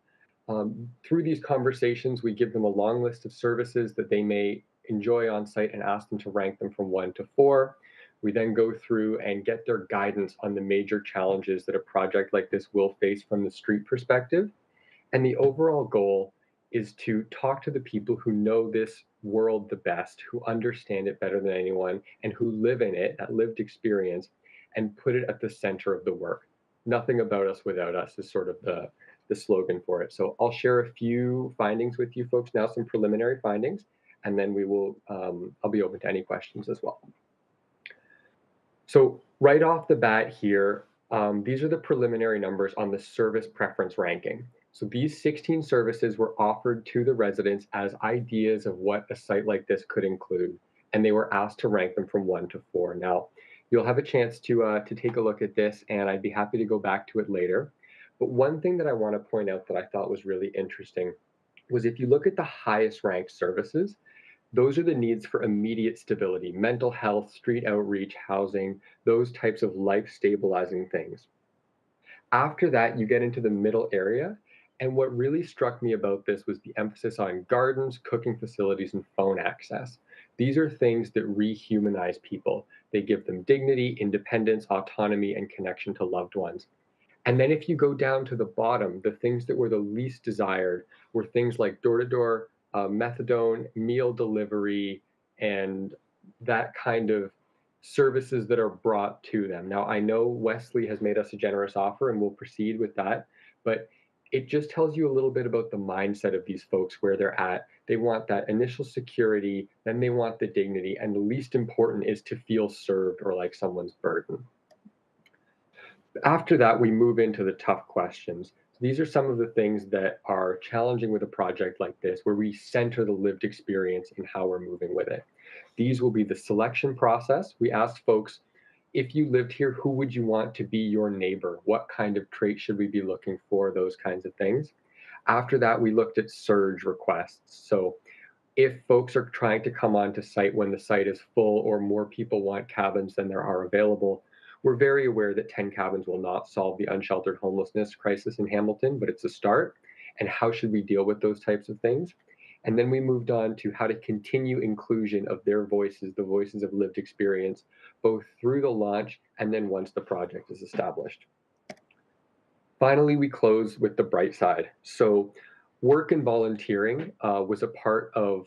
Through these conversations, we give them a long list of services that they may enjoy on site and ask them to rank them from 1 to 4. We then go through and get their guidance on the major challenges that a project like this will face from the street perspective. And the overall goal is to talk to the people who know this world the best, who understand it better than anyone, and who live in it, that lived experience, and put it at the center of the work. Nothing about us without us is sort of the slogan for it. So I'll share a few findings with you folks now, some preliminary findings, and then we will, I'll be open to any questions as well. So right off the bat here, these are the preliminary numbers on the service preference ranking. So these 16 services were offered to the residents as ideas of what a site like this could include, and they were asked to rank them from 1 to 4. Now, you'll have a chance to take a look at this, and I'd be happy to go back to it later. But one thing that I want to point out that I thought was really interesting was if you look at the highest ranked services, those are the needs for immediate stability, mental health, street outreach, housing, those types of life stabilizing things. After that, you get into the middle area. And what really struck me about this was the emphasis on gardens, cooking facilities, and phone access. These are things that rehumanize people. They give them dignity, independence, autonomy, and connection to loved ones. And then if you go down to the bottom, the things that were the least desired were things like door-to-door methadone, meal delivery, and that kind of services that are brought to them. Now, I know Wesley has made us a generous offer and we'll proceed with that, but it just tells you a little bit about the mindset of these folks, where they're at. They want that initial security, then they want the dignity, and the least important is to feel served or like someone's burden. After that, we move into the tough questions. These are some of the things that are challenging with a project like this, where we center the lived experience in how we're moving with it. These will be the selection process. We asked folks, if you lived here, who would you want to be your neighbor? What kind of trait should we be looking for? Those kinds of things. After that, we looked at surge requests. So if folks are trying to come onto site when the site is full or more people want cabins than there are available, we're very aware that 10 cabins will not solve the unsheltered homelessness crisis in Hamilton, but it's a start. And how should we deal with those types of things? And then we moved on to how to continue inclusion of their voices, the voices of lived experience, both through the launch and then once the project is established. Finally, we close with the bright side. So work and volunteering was a part of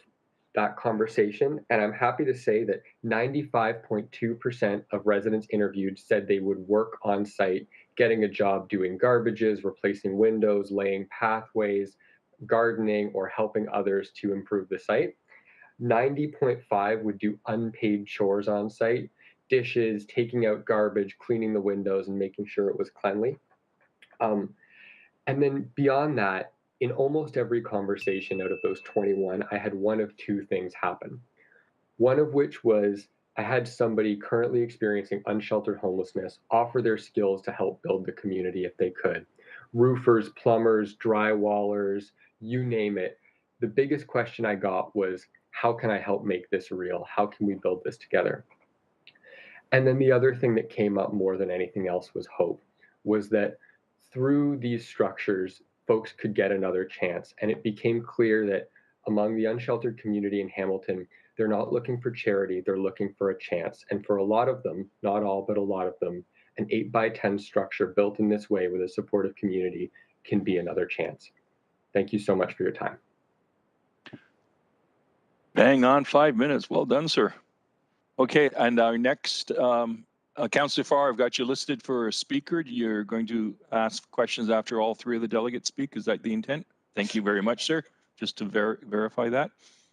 that conversation. And I'm happy to say that 95.2% of residents interviewed said they would work on site, getting a job doing garbages, replacing windows, laying pathways, gardening, or helping others to improve the site. 90.5 would do unpaid chores on site, dishes, taking out garbage, cleaning the windows, and making sure it was cleanly. And then beyond that, in almost every conversation out of those 21, I had one of two things happen. One of which was I had somebody currently experiencing unsheltered homelessness offer their skills to help build the community if they could. Roofers, plumbers, drywallers, you name it. The biggest question I got was, how can I help make this real? How can we build this together? And then the other thing that came up more than anything else was hope, was that through these structures, folks could get another chance. And it became clear that among the unsheltered community in Hamilton, they're not looking for charity, they're looking for a chance. And for a lot of them, not all, but a lot of them, an 8x10 structure built in this way with a supportive community can be another chance. Thank you so much for your time. Bang on 5 minutes. Well done, sir. Okay, and our next, Councillor Farr, I've got you listed for a speaker. You're going to ask questions after all three of the delegates speak. Is that the intent? Thank you very much, sir. Just to verify that.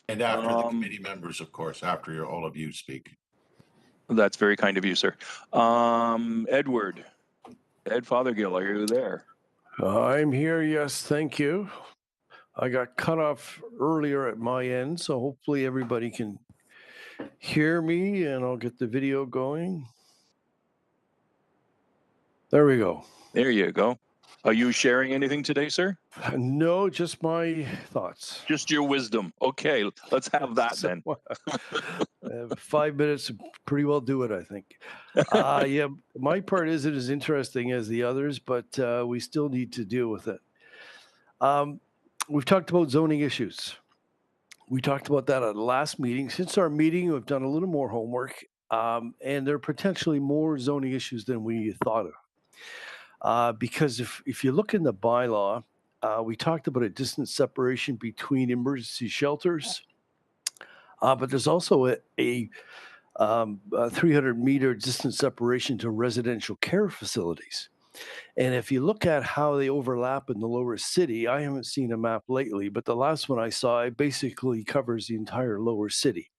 And after the committee members, of course, after all of you speak. That's very kind of you, sir. Edward, Ed Fothergill, are you there? I'm here, yes, thank you. I got cut off earlier at my end, so hopefully everybody can hear me and I'll get the video going. There we go. There you go. Are you sharing anything today, sir? No, just my thoughts. Just your wisdom. Okay, let's have that then. 5 minutes pretty well do it, I think. Yeah, my part isn't as interesting as the others, but we still need to deal with it. We've talked about zoning issues. We talked about that at the last meeting. Since our meeting, we've done a little more homework, and there are potentially more zoning issues than we thought of. Because if you look in the bylaw, we talked about a distance separation between emergency shelters, but there's also a 300-meter distance separation to residential care facilities. And if you look at how they overlap in the lower city, I haven't seen a map lately, but the last one I saw, it basically covers the entire lower city.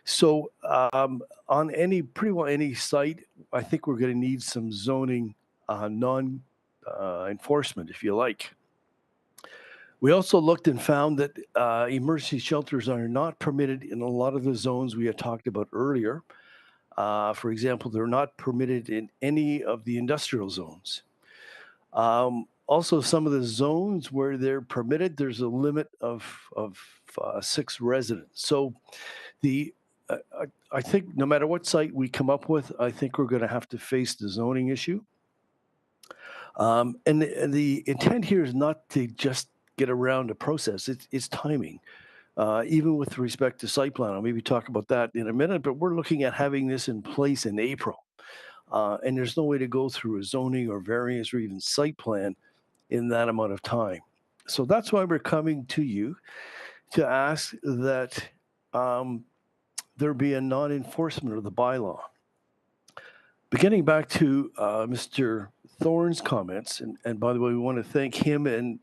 So on pretty well any site, I think we're going to need some zoning non-enforcement, if you like. We also looked and found that emergency shelters are not permitted in a lot of the zones we had talked about earlier. For example, they're not permitted in any of the industrial zones. Also, some of the zones where they're permitted, there's a limit of 6 residents. So I think no matter what site we come up with, I think we're going to have to face the zoning issue. And the intent here is not to just get around a process. It's timing. Even with respect to site plan, I'll maybe talk about that in a minute, but we're looking at having this in place in April. And there's no way to go through a zoning or variance or even site plan in that amount of time. So that's why we're coming to you to ask that there be a non-enforcement of the bylaw. Beginning back to Mr. Thorne's comments, and by the way, we want to thank him and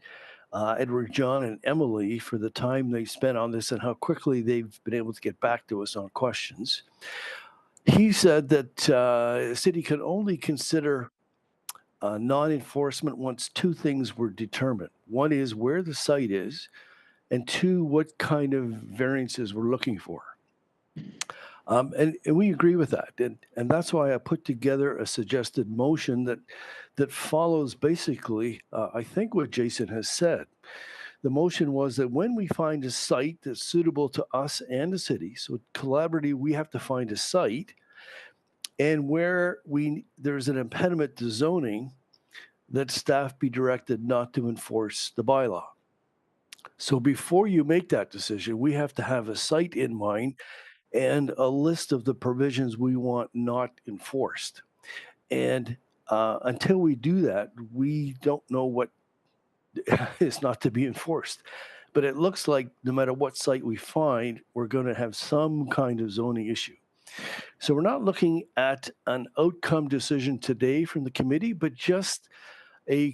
Edward, John, and Emily for the time they spent on this and how quickly they've been able to get back to us on questions. He said that the city can only consider non-enforcement once 2 things were determined. One is where the site is, and 2, what kind of variances we're looking for. And we agree with that. And that's why I put together a suggested motion that follows basically, I think, what Jason has said. The motion was that when we find a site that's suitable to us and the city, so collaboratively, we have to find a site, and where there's an impediment to zoning, that staff be directed not to enforce the bylaw. So before you make that decision, we have to have a site in mind and a list of the provisions we want not enforced. And until we do that, we don't know what is not to be enforced. But it looks like no matter what site we find, we're going to have some kind of zoning issue. So we're not looking at an outcome decision today from the committee, but just an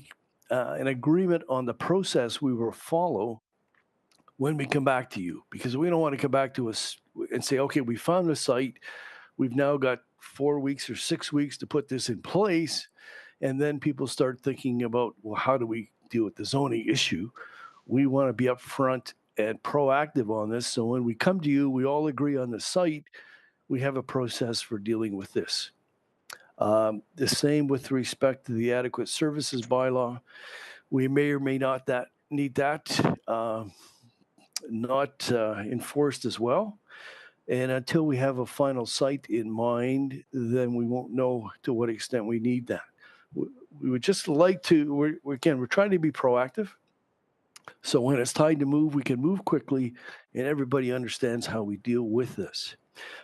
agreement on the process we will follow when we come back to you, because we don't want to come back to us and say, okay, we found a site. We've now got 4 weeks or 6 weeks to put this in place. And then people start thinking about, well, how do we deal with the zoning issue? We want to be upfront and proactive on this. So when we come to you, we all agree on the site. We have a process for dealing with this. The same with respect to the adequate services bylaw. We may or may not need that not enforced as well. And until we have a final site in mind, then we won't know to what extent we need that. We would just like to, we're trying to be proactive. So when it's time to move, we can move quickly and everybody understands how we deal with this.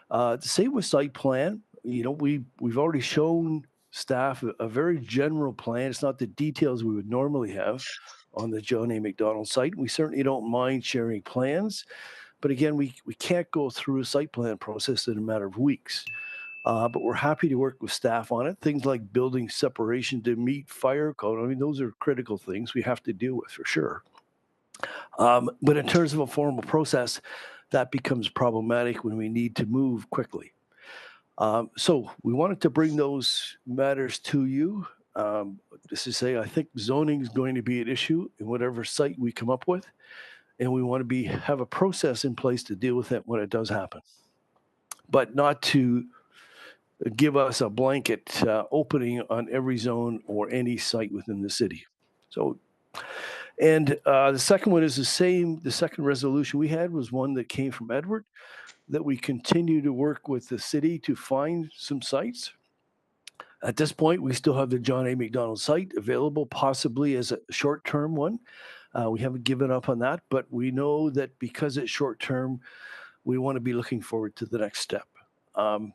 The same with site plan. You know, we've already shown staff a very general plan. It's not the details we would normally have on the John A. Macdonald site. We certainly don't mind sharing plans. But again, we can't go through a site plan process in a matter of weeks. But we're happy to work with staff on it. Things like building separation to meet fire code. I mean, those are critical things we have to deal with for sure. But in terms of a formal process, that becomes problematic when we need to move quickly. So we wanted to bring those matters to you. Just to say, I think zoning is going to be an issue in whatever site we come up with. And we want to have a process in place to deal with it when it does happen. But not to give us a blanket opening on every zone or any site within the city. So, and the second one is the same. The second resolution we had was one that came from Edward, that we continue to work with the city to find some sites. At this point, we still have the John A. Macdonald site available, possibly as a short-term one. We haven't given up on that, but we know that because it's short-term, we want to be looking forward to the next step. And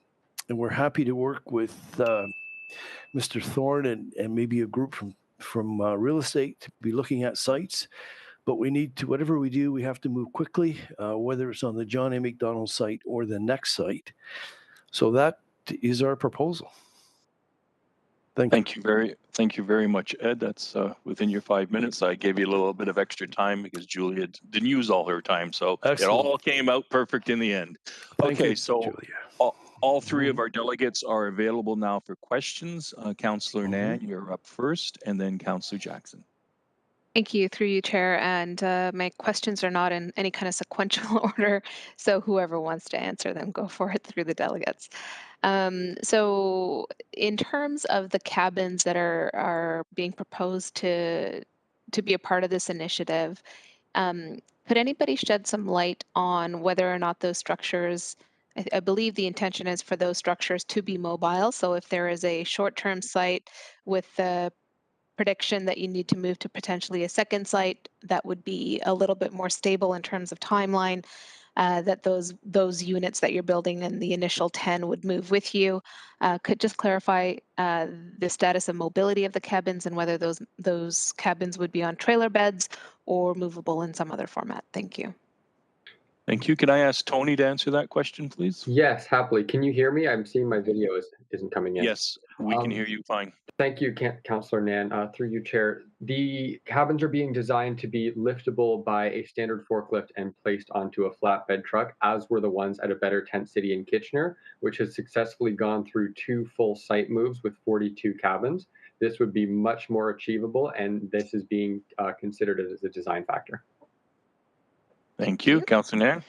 we're happy to work with Mr. Thorne and maybe a group from real estate to be looking at sites. But we need to, whatever we do, we have to move quickly, whether it's on the John A. Macdonald site or the next site. So that is our proposal. Thank you very much, Ed. That's within your 5 minutes. I gave you a little bit of extra time because Julia didn't use all her time. So Excellent. It all came out perfect in the end. Thank you, so Julia. all three of our delegates are available now for questions. Councillor Nan, you're up first, and then Councillor Jackson. Thank you, through you, Chair. And my questions are not in any kind of sequential order, so whoever wants to answer them, go for it through the delegates. So in terms of the cabins that are being proposed to be a part of this initiative, could anybody shed some light on whether or not those structures, I believe the intention is for those structures to be mobile. So if there is a short-term site with the prediction that you need to move to potentially a second site that would be a little bit more stable in terms of timeline, that those units that you're building in the initial 10 would move with you. Could just clarify the status of mobility of the cabins and whether those cabins would be on trailer beds or movable in some other format. Thank you. Thank you. Can I ask Tony to answer that question, please? Yes, happily. Can you hear me? I'm seeing my video isn't coming in. Yes, we can hear you fine. Thank you, Councillor Nan. Through you, Chair. The cabins are being designed to be liftable by a standard forklift and placed onto a flatbed truck, as were the ones at a Better Tent City in Kitchener, which has successfully gone through 2 full site moves with 42 cabins. This would be much more achievable, and this is being considered as a design factor. Thank you. Councillor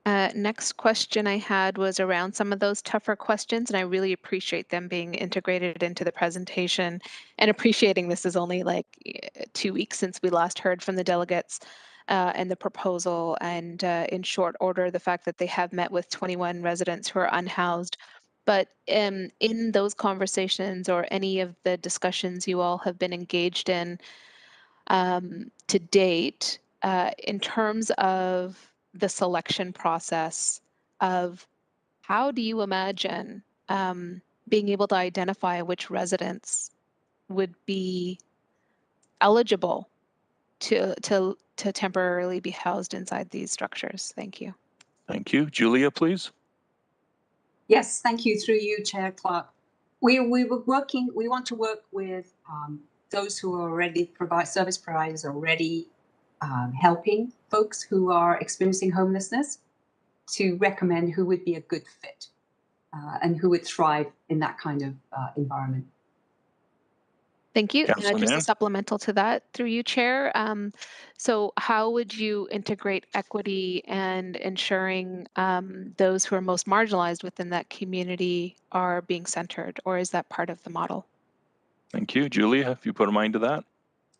Nan. Next question I had was around some of those tougher questions, and I really appreciate them being integrated into the presentation, and appreciating this is only like 2 weeks since we last heard from the delegates and the proposal, and in short order, the fact that they have met with 21 residents who are unhoused. But in those conversations or any of the discussions you all have been engaged in to date, in terms of the selection process of how do you imagine being able to identify which residents would be eligible to temporarily be housed inside these structures? Thank you. Thank you. Julia, please. Yes, thank you, through you, Chair Clark. We want to work with those who are already service providers already helping folks who are experiencing homelessness to recommend who would be a good fit and who would thrive in that kind of environment. Thank you. Councillor Just a Mann? supplemental to that through you, Chair. So how would you integrate equity and ensuring those who are most marginalized within that community are being centered, or is that part of the model? Thank you. Julia, have you put a mind to that?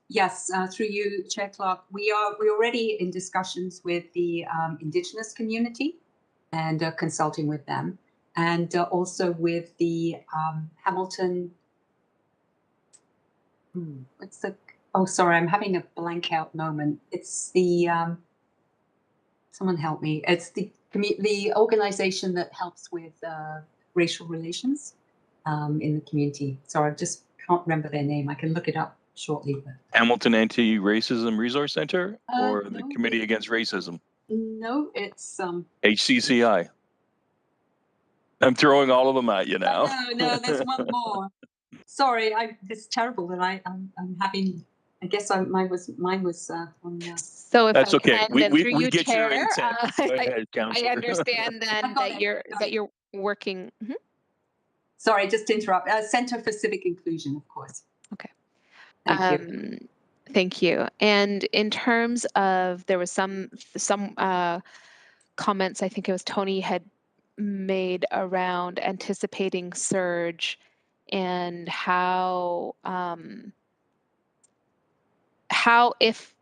Yes, through you, Chair Clark. We're already in discussions with the Indigenous community and consulting with them, and also with the Hamilton. What's the? Oh, sorry, I'm having a blank out moment. It's the. Someone help me. It's the organization that helps with racial relations in the community. Sorry, I just can't remember their name. I can look it up shortly. But Hamilton Anti-Racism Resource Center or the no, Committee Against Racism? No, it's HCCI. I'm throwing all of them at you now. No, there's one more. Sorry, it's terrible that I'm having. I guess mine was on. So if That's I okay. can, then through We you, get your Chair, intent. Go ahead, I Councillor. understand then that you're working. Sorry, just to interrupt. Center for Civic Inclusion, of course. Okay. Thank you. Thank you. And in terms of, there was some comments, I think it was Tony had made around anticipating surge and how if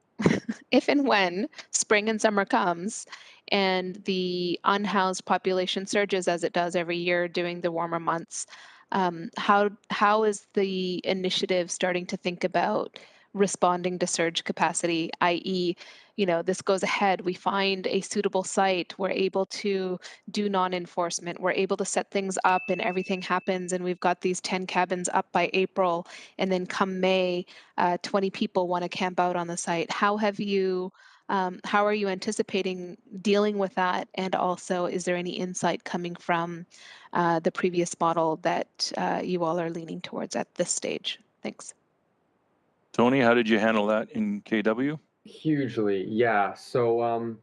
if and when spring and summer comes and the unhoused population surges as it does every year during the warmer months, how is the initiative starting to think about responding to surge capacity, i.e., this goes ahead, we find a suitable site, we're able to do non-enforcement, we're able to set things up and everything happens and we've got these 10 cabins up by April, and then come May, 20 people want to camp out on the site. How are you anticipating dealing with that? And also, is there any insight coming from the previous model that you all are leaning towards at this stage? Thanks. Tony, how did you handle that in KW? Hugely, yeah. So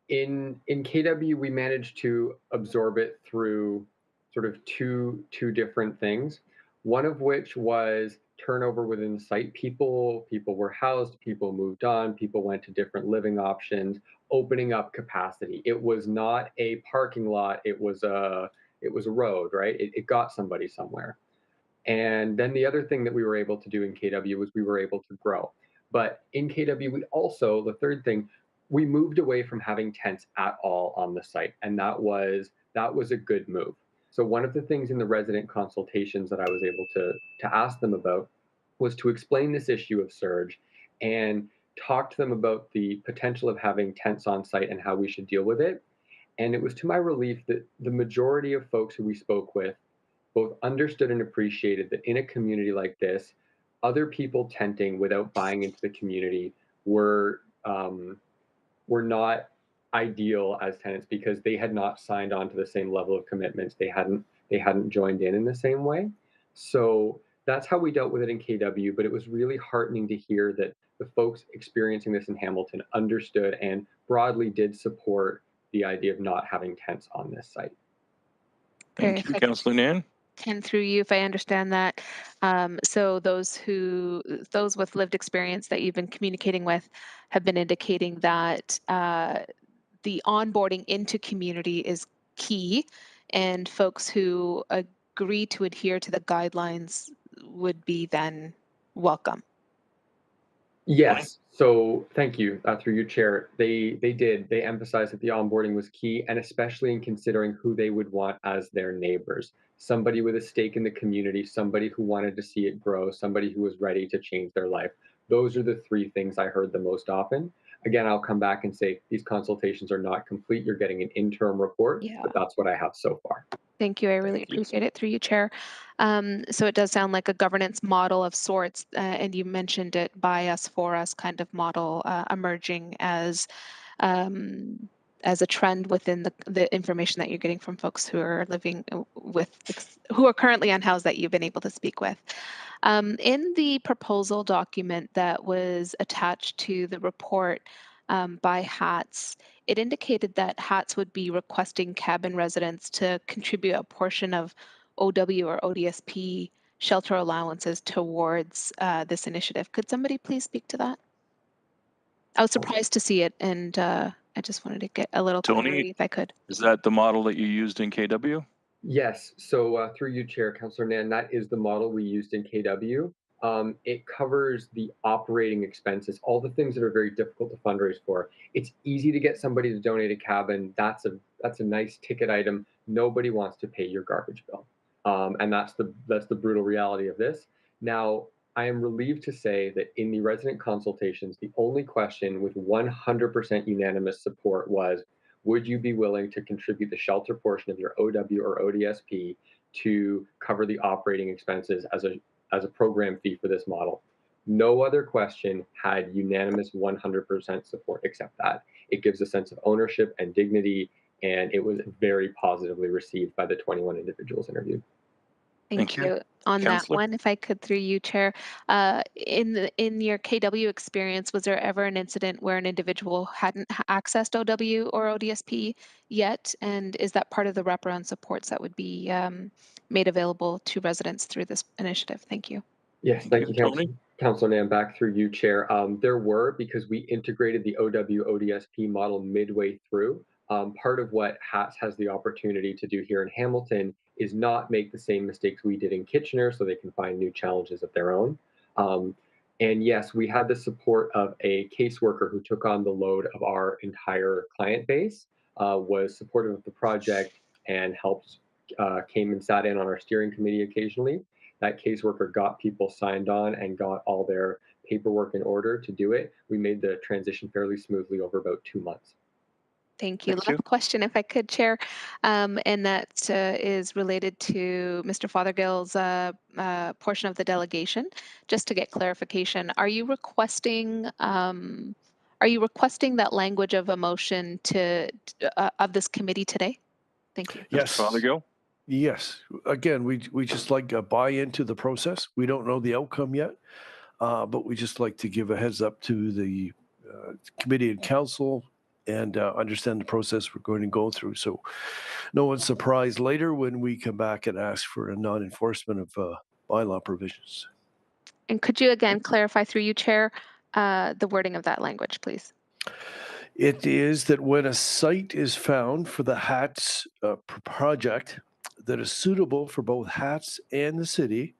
in KW, we managed to absorb it through sort of two different things. One of which was turnover within the site. People were housed, people moved on, people went to different living options, opening up capacity. It was not a parking lot, it was a road, right? It got somebody somewhere. And then the other thing that we were able to do in KW was we were able to grow. But in KW, we also, the third thing, we moved away from having tents at all on the site. And that was a good move. So one of the things in the resident consultations that I was able to ask them about was to explain this issue of surge and talk to them about the potential of having tents on site and how we should deal with it. And it was to my relief that the majority of folks who we spoke with both understood and appreciated that in a community like this, other people tenting without buying into the community were not ideal as tenants because they had not signed on to the same level of commitments. They hadn't joined in the same way. So that's how we dealt with it in KW. But it was really heartening to hear that the folks experiencing this in Hamilton understood and broadly did support the idea of not having tents on this site. Thank you, Councillor Nan. And through you, if I understand that, so those with lived experience that you've been communicating with have been indicating that the onboarding into community is key, and folks who agree to adhere to the guidelines would be then welcome. Yes. So thank you through your chair. They emphasized that the onboarding was key, and especially in considering who they would want as their neighbors. Somebody with a stake in the community, somebody who wanted to see it grow, somebody who was ready to change their life. Those are the three things I heard the most often. Again, I'll come back and say these consultations are not complete. You're getting an interim report, but that's what I have so far. Thank you. I really appreciate it through you, Chair. So it does sound like a governance model of sorts, and you mentioned it, by us, for us kind of model emerging as as a trend within the information that you're getting from folks who are living who are currently unhoused that you've been able to speak with. In the proposal document that was attached to the report by HATS, it indicated that HATS would be requesting cabin residents to contribute a portion of OW or ODSP shelter allowances towards this initiative. Could somebody please speak to that? I was surprised to see it, and I just wanted to get a little clarity if I could. Is that the model that you used in KW? Yes. So through you, Chair, Councillor Nan, that is the model we used in KW. It covers the operating expenses, all the things that are very difficult to fundraise for. It's easy to get somebody to donate a cabin. That's a nice ticket item. Nobody wants to pay your garbage bill, and that's the brutal reality of this. Now, I am relieved to say that in the resident consultations, the only question with 100% unanimous support was, would you be willing to contribute the shelter portion of your OW or ODSP to cover the operating expenses as a program fee for this model? No other question had unanimous 100% support except that. It gives a sense of ownership and dignity, and it was very positively received by the 21 individuals interviewed. Thank you. On that one, if I could, through you, Chair, in your KW experience, was there ever an incident where an individual hadn't accessed OW or ODSP yet? And is that part of the wraparound supports that would be made available to residents through this initiative? Thank you. Yes, thank you, Councillor Nam. Back through you, Chair. There were, because we integrated the OW ODSP model midway through. Part of what HATS has the opportunity to do here in Hamilton is not make the same mistakes we did in Kitchener, so they can find new challenges of their own. And yes, we had the support of a caseworker who took on the load of our entire client base, was supportive of the project, and helped, came and sat in on our steering committee occasionally. That caseworker got people signed on and got all their paperwork in order to do it. We made the transition fairly smoothly over about 2 months. Thank you. Last question, if I could, Chair, and that is related to Mr. Fothergill's portion of the delegation. Just to get clarification, are you requesting that language of a motion of this committee today? Thank you. Yes, Fothergill. Yes. Again, we just like a buy-in to the process. We don't know the outcome yet, but we just like to give a heads up to the committee and council and understand the process we're going to go through. So no one's surprised later when we come back and ask for a non-enforcement of bylaw provisions. And could you again clarify through you, Chair, the wording of that language, please? It is that when a site is found for the HATS project that is suitable for both HATS and the city,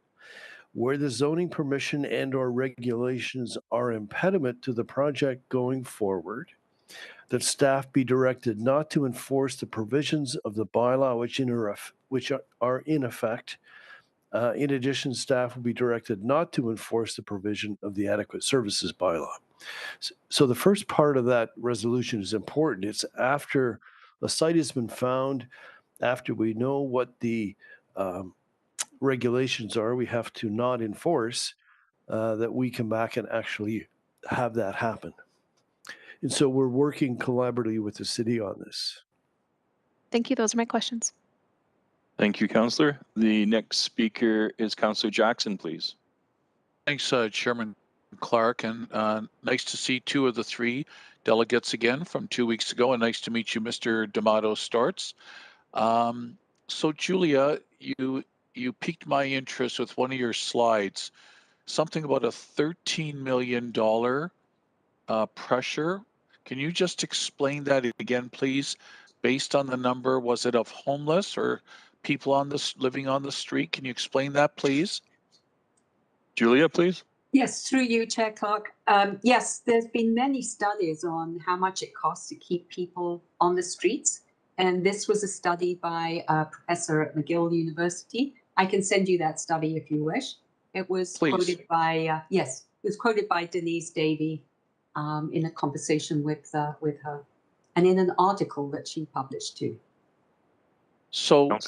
where the zoning permission and or regulations are impediment to the project going forward, that staff be directed not to enforce the provisions of the bylaw which are in effect. In addition, staff will be directed not to enforce the provision of the adequate services bylaw. So the first part of that resolution is important. It's after the site has been found, after we know what the regulations are, we have to not enforce, that we come back and actually have that happen. And so we're working collaboratively with the city on this. Thank you. Those are my questions. Thank you, Councillor. The next speaker is Councillor Jackson, please. Thanks, Chairman Clark, and nice to see 2 of the 3 delegates again from 2 weeks ago, and nice to meet you, Mr. D'Amato Starts. So Julia, you piqued my interest with one of your slides, something about a $13 million pressure. Can you just explain that again, please? Based on the number, was it of homeless or people living on the street? Can you explain that, please? Julia, please. Yes, through you, Chair Clark. Yes, there's been many studies on how much it costs to keep people on the streets. And this was a study by a professor at McGill University. I can send you that study if you wish. It was quoted by, it was quoted by Denise Davey in a conversation with her and in an article that she published too. So,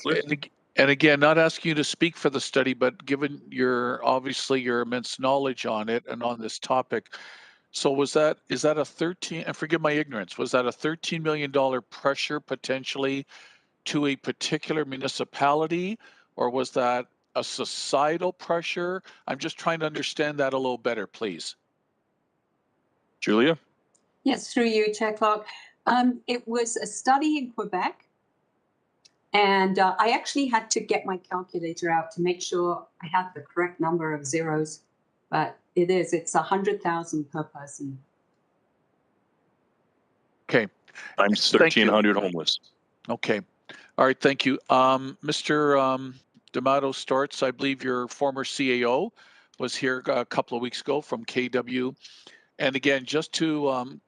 and again, not asking you to speak for the study, but given obviously your immense knowledge on it and on this topic, So is that a 13, and forgive my ignorance, was that a $13 million pressure potentially to a particular municipality, or was that a societal pressure? I'm just trying to understand that a little better, please. Julia? Yes, through you, Chair Clark. It was a study in Quebec, and I actually had to get my calculator out to make sure I had the correct number of zeros, but it's 100,000 per person. Okay. Times Thank you. 1,300 homeless. Okay. All right. Thank you. Mr. D'Amato Storts, I believe your former CAO was here a couple of weeks ago from KW. And again, just to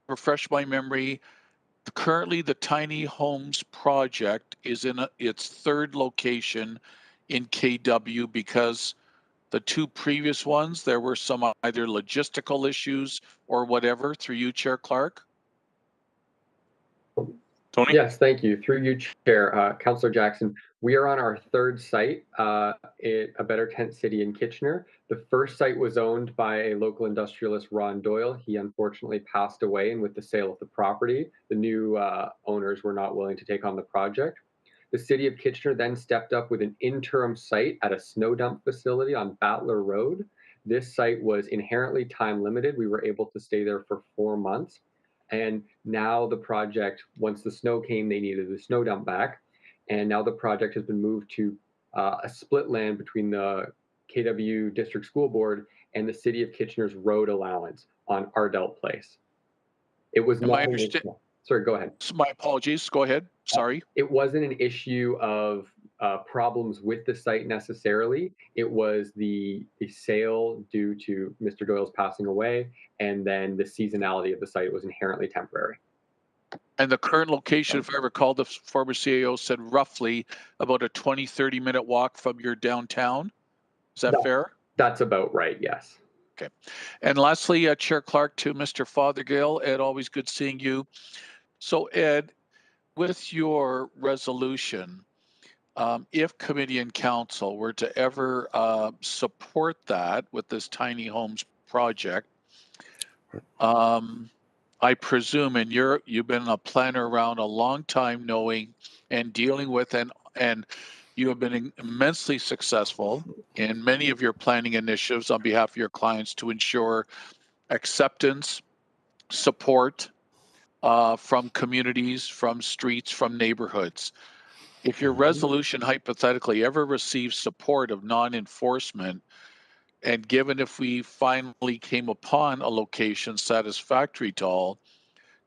refresh my memory, currently the Tiny Homes project is in its third location in KW because the two previous ones, there were some either logistical issues or whatever. Through you, Chair Clark. Tony? Yes, thank you. Through you, Chair. Councillor Jackson, we are on our third site at A Better Tent City in Kitchener. The first site was owned by a local industrialist, Ron Doyle. He unfortunately passed away, and with the sale of the property, the new owners were not willing to take on the project. The City of Kitchener then stepped up with an interim site at a snow dump facility on Battler Road. This site was inherently time limited. We were able to stay there for 4 months. And now the project, once the snow came, they needed the snow dump back. And now the project has been moved to a split land between the KW District School Board and the City of Kitchener's road allowance on Ardelt Place. It was not. Sorry, go ahead. So my apologies. Go ahead. Sorry. It wasn't an issue of problems with the site necessarily. It was the sale due to Mr. Doyle's passing away, and then the seasonality of the site was inherently temporary. And the current location, if I recall, the former CAO said roughly about a 20, 30-minute walk from your downtown. Is that fair? That's about right, yes. Okay. And lastly, Chair Clark, to Mr. Fothergill, Ed, always good seeing you. So Ed, with your resolution, if committee and council were to ever support that with this tiny homes project, I presume, and you've been a planner around a long time, knowing and dealing with, and you have been immensely successful in many of your planning initiatives on behalf of your clients to ensure acceptance, support from communities, from streets, from neighborhoods. If your resolution hypothetically ever receives support of non-enforcement, and given if we finally came upon a location satisfactory to all,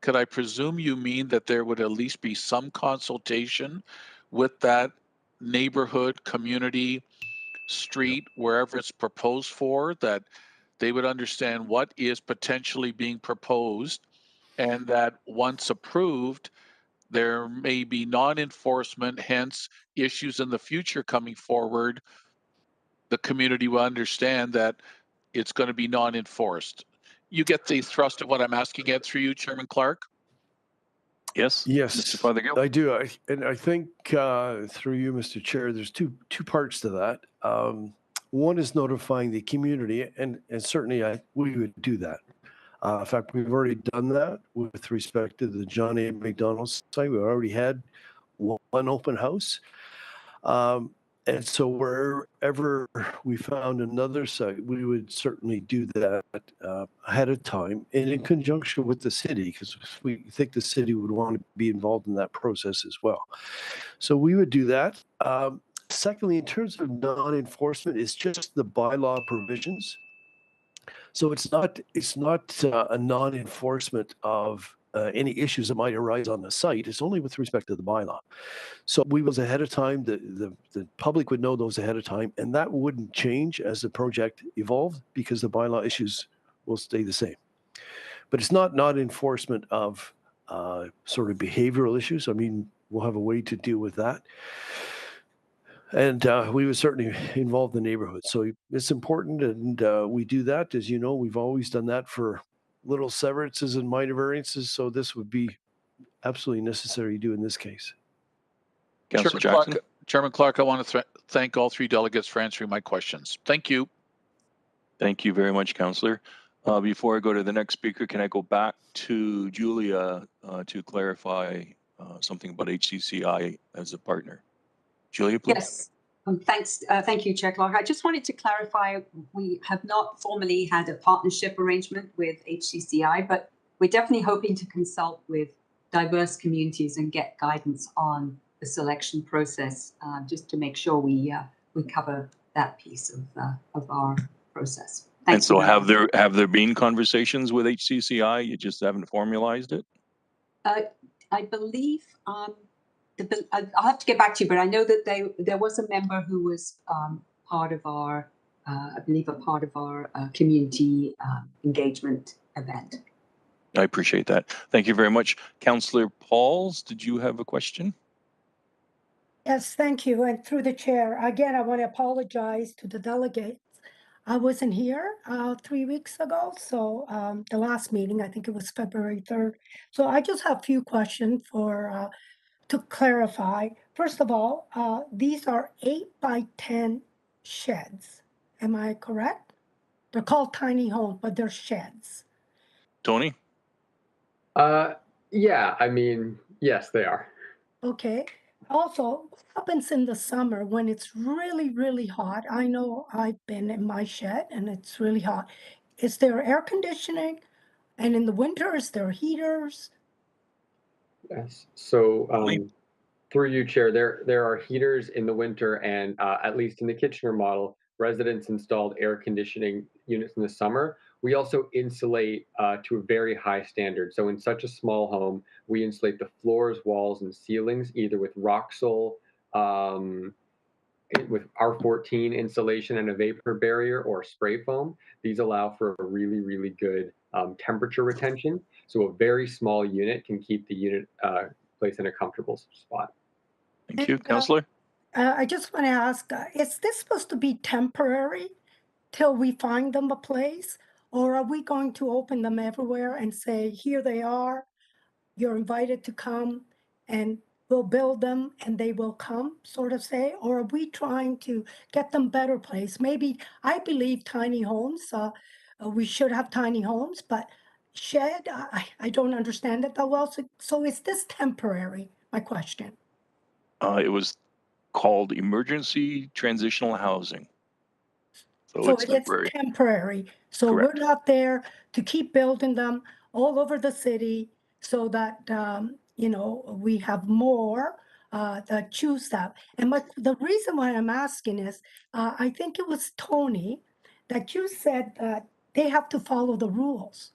could I presume you mean that there would at least be some consultation with that neighborhood, community, street, wherever it's proposed for, that they would understand what is potentially being proposed, and that once approved, there may be non-enforcement, hence issues in the future coming forward. The community will understand that it's going to be non-enforced. You get the thrust of what I'm asking at through you, Chairman Clark? Yes. Yes, Mr. Fothergill? I do. I think through you, Mr. Chair, there's two parts to that. One is notifying the community, and certainly we would do that. In fact, we've already done that with respect to the John A. McDonald's site. We already had one open house. And so wherever we found another site, we would certainly do that ahead of time and in conjunction with the city, because we think the city would want to be involved in that process as well. So we would do that. Secondly, in terms of non-enforcement, it's just the bylaw provisions. So it's not a non-enforcement of any issues that might arise on the site. It's only with respect to the bylaw. So we was ahead of time. The public would know those ahead of time, and that wouldn't change as the project evolved because the bylaw issues will stay the same. But it's not enforcement of sort of behavioral issues. I mean, we'll have a way to deal with that. And we would certainly involve the neighborhood. So it's important, and we do that. As you know, we've always done that for little severances and minor variances. So this would be absolutely necessary to do in this case. Councillor Jackson? Chairman Clark, I want to thank all three delegates for answering my questions. Thank you. Thank you very much, Councillor. Before I go to the next speaker, can I go back to Julia to clarify something about HCCI as a partner? Julia, please. Yes. Thanks. Thank you, Chair Clark. I just wanted to clarify, we have not formally had a partnership arrangement with HCCI, but we're definitely hoping to consult with diverse communities and get guidance on the selection process, just to make sure we cover that piece of our process. And so have there been conversations with HCCI? You just haven't formalized it? I believe I'll have to get back to you, but I know that there was a member who was part of our, I believe, a part of our community engagement event. I appreciate that. Thank you very much. Councillor Pauls, did you have a question? Yes, thank you. And through the chair, again, I want to apologize to the delegates. I wasn't here 3 weeks ago, so the last meeting, I think it was February 3rd. So I just have a few questions for to clarify. First of all, these are 8 by 10 sheds. Am I correct? They're called tiny homes, but they're sheds. Tony? Yeah, I mean, yes, they are. Okay. Also, what happens in the summer when it's really, really hot? I know I've been in my shed and it's really hot. Is there air conditioning? And in the winter, is there heaters? Yes. So through you, Chair, there are heaters in the winter, and at least in the Kitchener model, residents installed air conditioning units in the summer. We also insulate to a very high standard. So in such a small home, we insulate the floors, walls, and ceilings either with Roxol, with R14 insulation and a vapor barrier, or spray foam. These allow for a really, really good temperature retention. So a very small unit can keep the unit placed in a comfortable spot. Thank you. Councillor? I just want to ask, is this supposed to be temporary till we find them a place? Or are we going to open them everywhere and say, here they are, you're invited to come and we'll build them and they will come, sort of say? Or are we trying to get them better place? Maybe, I believe tiny homes, we should have tiny homes, but shed, I don't understand it that well. So is this temporary, my question? It was called emergency transitional housing. So it's temporary. It's temporary. So Correct. we're not there to keep building them all over the city so that, you know, we have more that choose that. And the reason why I'm asking is, I think it was Tony that you said that they have to follow the rules.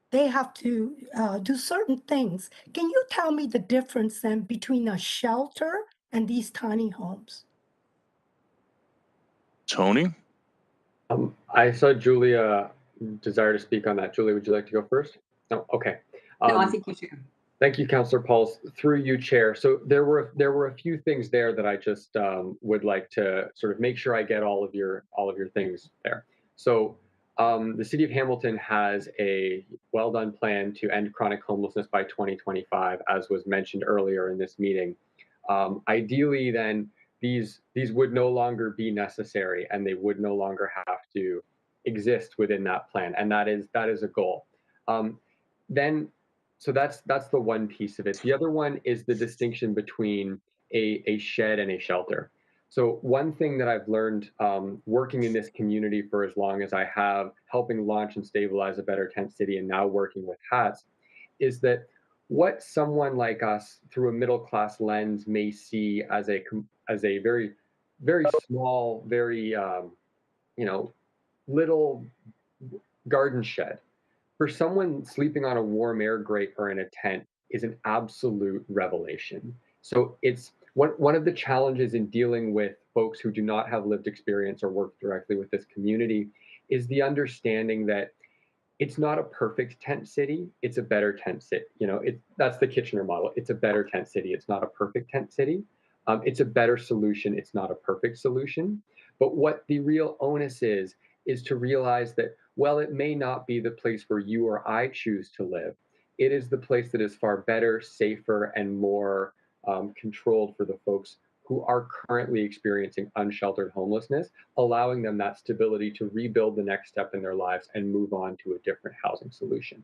They have to do certain things. Can you tell me the difference then between a shelter and these tiny homes? Tony? I saw Julia desire to speak on that. Julia, would you like to go first? No, okay. No, I think you should. Thank you, Councillor Pauls. Through you, Chair. So there were a few things there that I just would like to sort of make sure I get all of your things there. So the City of Hamilton has a well-done plan to end chronic homelessness by 2025, as was mentioned earlier in this meeting. Ideally, then these would no longer be necessary, and they would no longer have to exist within that plan, and that is a goal. So that's the one piece of it. The other one is the distinction between a shed and a shelter. So one thing that I've learned working in this community for as long as I have, helping launch and stabilize a better tent city, and now working with HATS, is that what someone like us through a middle class lens may see as a very, very small, very little garden shed, for someone sleeping on a warm air grate or in a tent is an absolute revelation. So it's one of the challenges in dealing with folks who do not have lived experience or work directly with this community is the understanding that it's not a perfect tent city, it's a better tent city. That's the Kitchener model. It's a better tent city. It's not a perfect tent city. It's a better solution. It's not a perfect solution. But what the real onus is to realize that, well, it may not be the place where you or I choose to live. It is the place that is far better, safer, and more controlled for the folks who are currently experiencing unsheltered homelessness, allowing them that stability to rebuild the next step in their lives and move on to a different housing solution.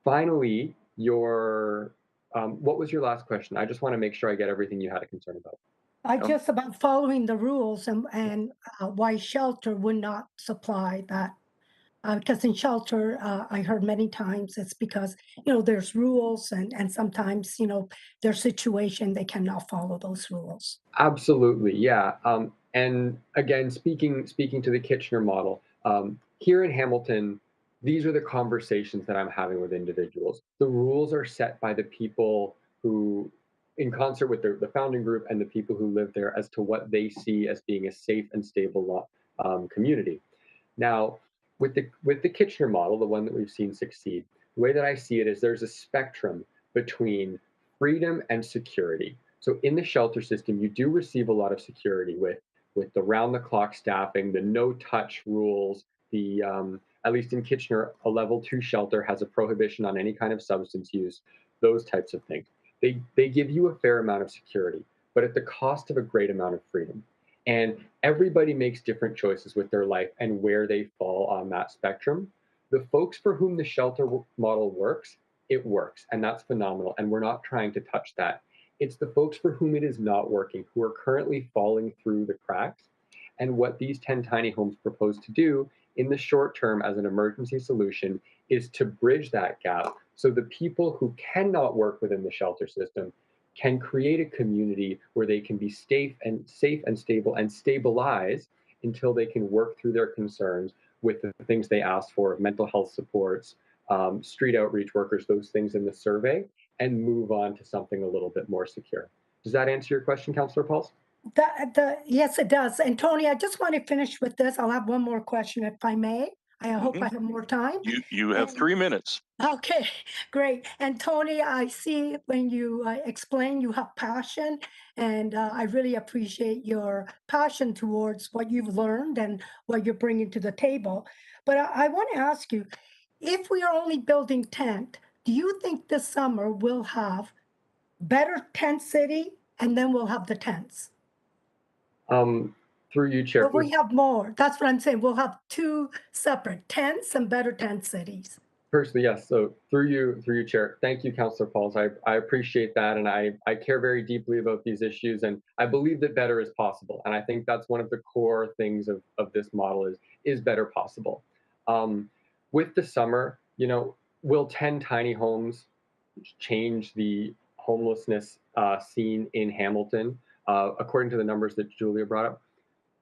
Finally, what was your last question? I just want to make sure I get everything you had a concern about. Just about following the rules and why shelter would not supply that. Because in shelter, I heard many times it's because, there's rules and sometimes, their situation, they cannot follow those rules. Absolutely, yeah. And again, speaking to the Kitchener model, here in Hamilton, these are the conversations that I'm having with individuals. The rules are set by the people who, in concert with the founding group and the people who live there, as to what they see as being a safe and stable community. Now, with the Kitchener model, the one that we've seen succeed, the way that I see it is there's a spectrum between freedom and security. So in the shelter system, you do receive a lot of security with the round-the-clock staffing, the no-touch rules, the at least in Kitchener, a level 2 shelter has a prohibition on any kind of substance use, those types of things. They give you a fair amount of security, but at the cost of a great amount of freedom. And everybody makes different choices with their life and where they fall on that spectrum. The folks for whom the shelter model works, it works, and that's phenomenal. And we're not trying to touch that. It's the folks for whom it is not working, who are currently falling through the cracks. And what these 10 tiny homes propose to do in the short term as an emergency solution is to bridge that gap so the people who cannot work within the shelter system can create a community where they can be safe and stable and stabilize until they can work through their concerns with the things they asked for, mental health supports, street outreach workers, those things in the survey, and move on to something a little bit more secure. Does that answer your question, Councillor Pauls? Yes, it does. And Tony, I just want to finish with this. I'll have one more question if I may. I hope I have more time. You have 3 minutes. Okay, great. And Tony, I see when you explain, you have passion, and I really appreciate your passion towards what you've learned and what you're bringing to the table. But I want to ask you, if we are only building tent, do you think this summer we'll have better tent city and then we'll have the tents? Through you, Chair. But we have more. That's what I'm saying. We'll have 2 separate tents and better tent cities. Personally, yes. So through you, Chair. Thank you, Councillor Pauls. I appreciate that, and I care very deeply about these issues, and I believe that better is possible. And I think that's one of the core things of this model is better possible. With the summer, will 10 tiny homes change the homelessness scene in Hamilton? According to the numbers that Julia brought up,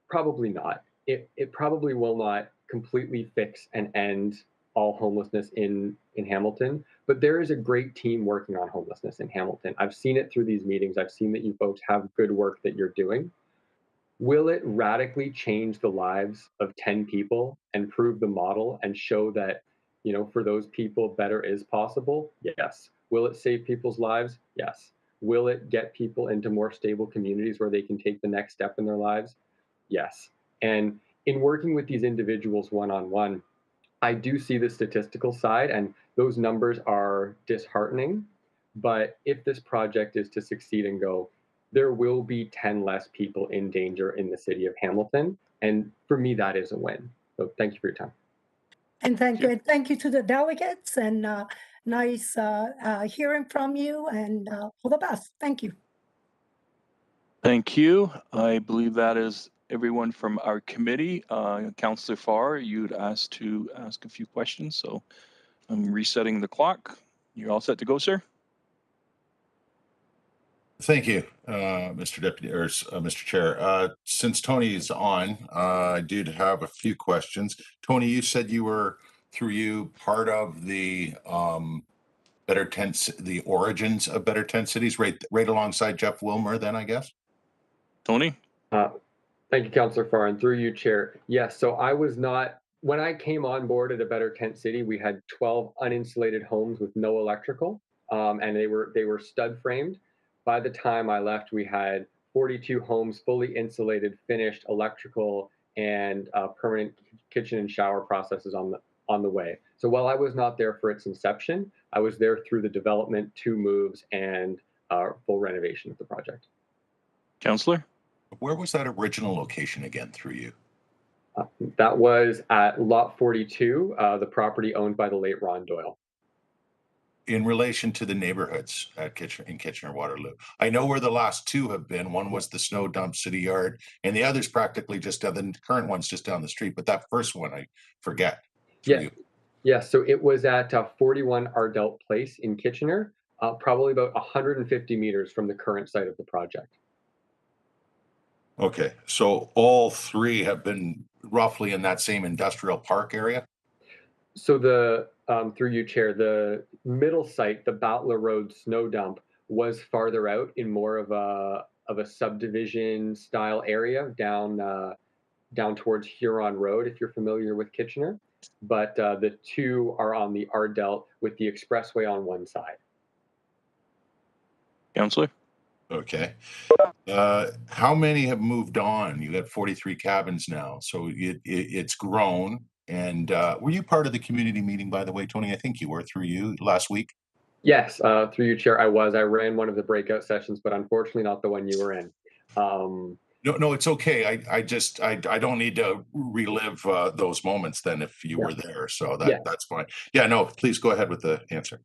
probably not. It probably will not completely fix and end all homelessness in Hamilton, but there is a great team working on homelessness in Hamilton. I've seen it through these meetings. I've seen that you folks have good work that you're doing. Will it radically change the lives of 10 people and prove the model and show that, for those people, better is possible? Yes. Will it save people's lives? Yes. Will it get people into more stable communities where they can take the next step in their lives? Yes. And in working with these individuals one-on-one, I do see the statistical side, and those numbers are disheartening. But if this project is to succeed and go, there will be 10 less people in danger in the city of Hamilton. And for me, that is a win. So thank you for your time. And thank you. And thank you to the delegates, and nice hearing from you, and all the best. Thank you. Thank you. I believe that is everyone from our committee. Councillor Farr, you'd asked to ask a few questions, so I'm resetting the clock. You're all set to go, sir? Thank you, Mr. Deputy or Mr. Chair. Since Tony is on, I did have a few questions. Tony, you said you were, through you, part of the the origins of Better Tent Cities, right alongside Jeff Wilmer, then I guess. Tony? Thank you, Councillor Farr, and through you, Chair. Yes, so I was not, when I came on board at a Better Tent City, we had 12 uninsulated homes with no electrical, and they were stud framed. By the time I left, we had 42 homes fully insulated, finished, electrical, and permanent kitchen and shower processes on the way. So while I was not there for its inception, I was there through the development, 2 moves, and full renovation of the project. Councillor? Where was that original location again through you? That was at Lot 42, the property owned by the late Ron Doyle. In relation to the neighborhoods at Kitchener-Waterloo. I know where the last two have been. One was the snow dump City Yard, and the other's practically just down, the current one's just down the street, but that first one I forget. Yeah, so it was at 41 Ardelt Place in Kitchener, probably about 150 meters from the current site of the project. Okay, so all three have been roughly in that same industrial park area? So the, through you, Chair, the middle site, the Batla Road snow dump, was farther out in more of a subdivision style area down towards Huron Road, if you're familiar with Kitchener. But the two are on the Ardelt with the expressway on one side. Councillor? Okay. How many have moved on? You got 43 cabins now, so it's grown. And were you part of the community meeting, by the way, Tony? I think you were, through you, last week. Yes, through you, Chair, I was. I ran one of the breakout sessions, but unfortunately not the one you were in. No, it's okay. I don't need to relive those moments then if you were there. So that's fine. Yeah, no, please go ahead with the answer.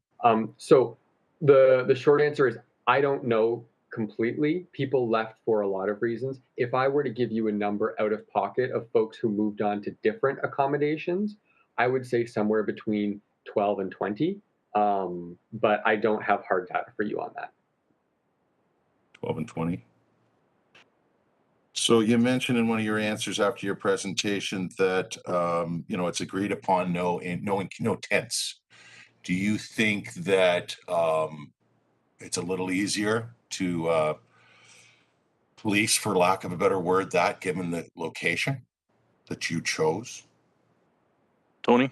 So the short answer is I don't know completely. People left for a lot of reasons. If I were to give you a number out of pocket of folks who moved on to different accommodations, I would say somewhere between 12 and 20. But I don't have hard data for you on that. 12 and 20. So you mentioned in one of your answers after your presentation that it's agreed upon no tents. Do you think that it's a little easier to police, for lack of a better word, that given the location that you chose? Tony?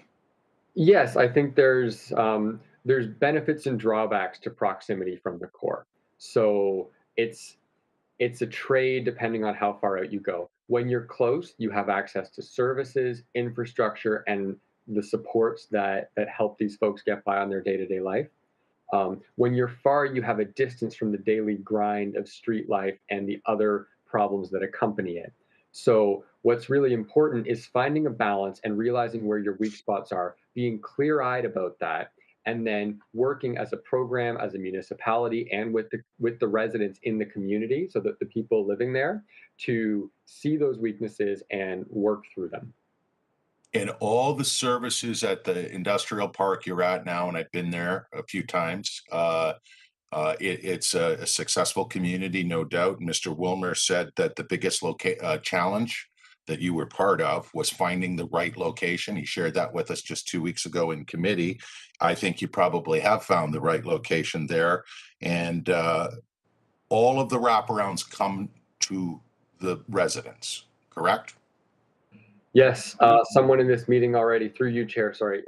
Yes, I think there's benefits and drawbacks to proximity from the core. So it's a trade depending on how far out you go. When you're close, you have access to services, infrastructure, and the supports that help these folks get by on their day-to-day life. When you're far, you have a distance from the daily grind of street life and the other problems that accompany it. So what's really important is finding a balance and realizing where your weak spots are, being clear-eyed about that, and then working as a program, as a municipality, and with the residents in the community, so that the people living there, to see those weaknesses and work through them. And all the services at the industrial park you're at now, and I've been there a few times, it's a successful community, no doubt. Mr. Wilmer said that the biggest challenge that you were part of was finding the right location. He shared that with us just 2 weeks ago in committee. I think you probably have found the right location there. And all of the wraparounds come to the residents, correct? Yes, someone in this meeting already, through you, Chair, sorry,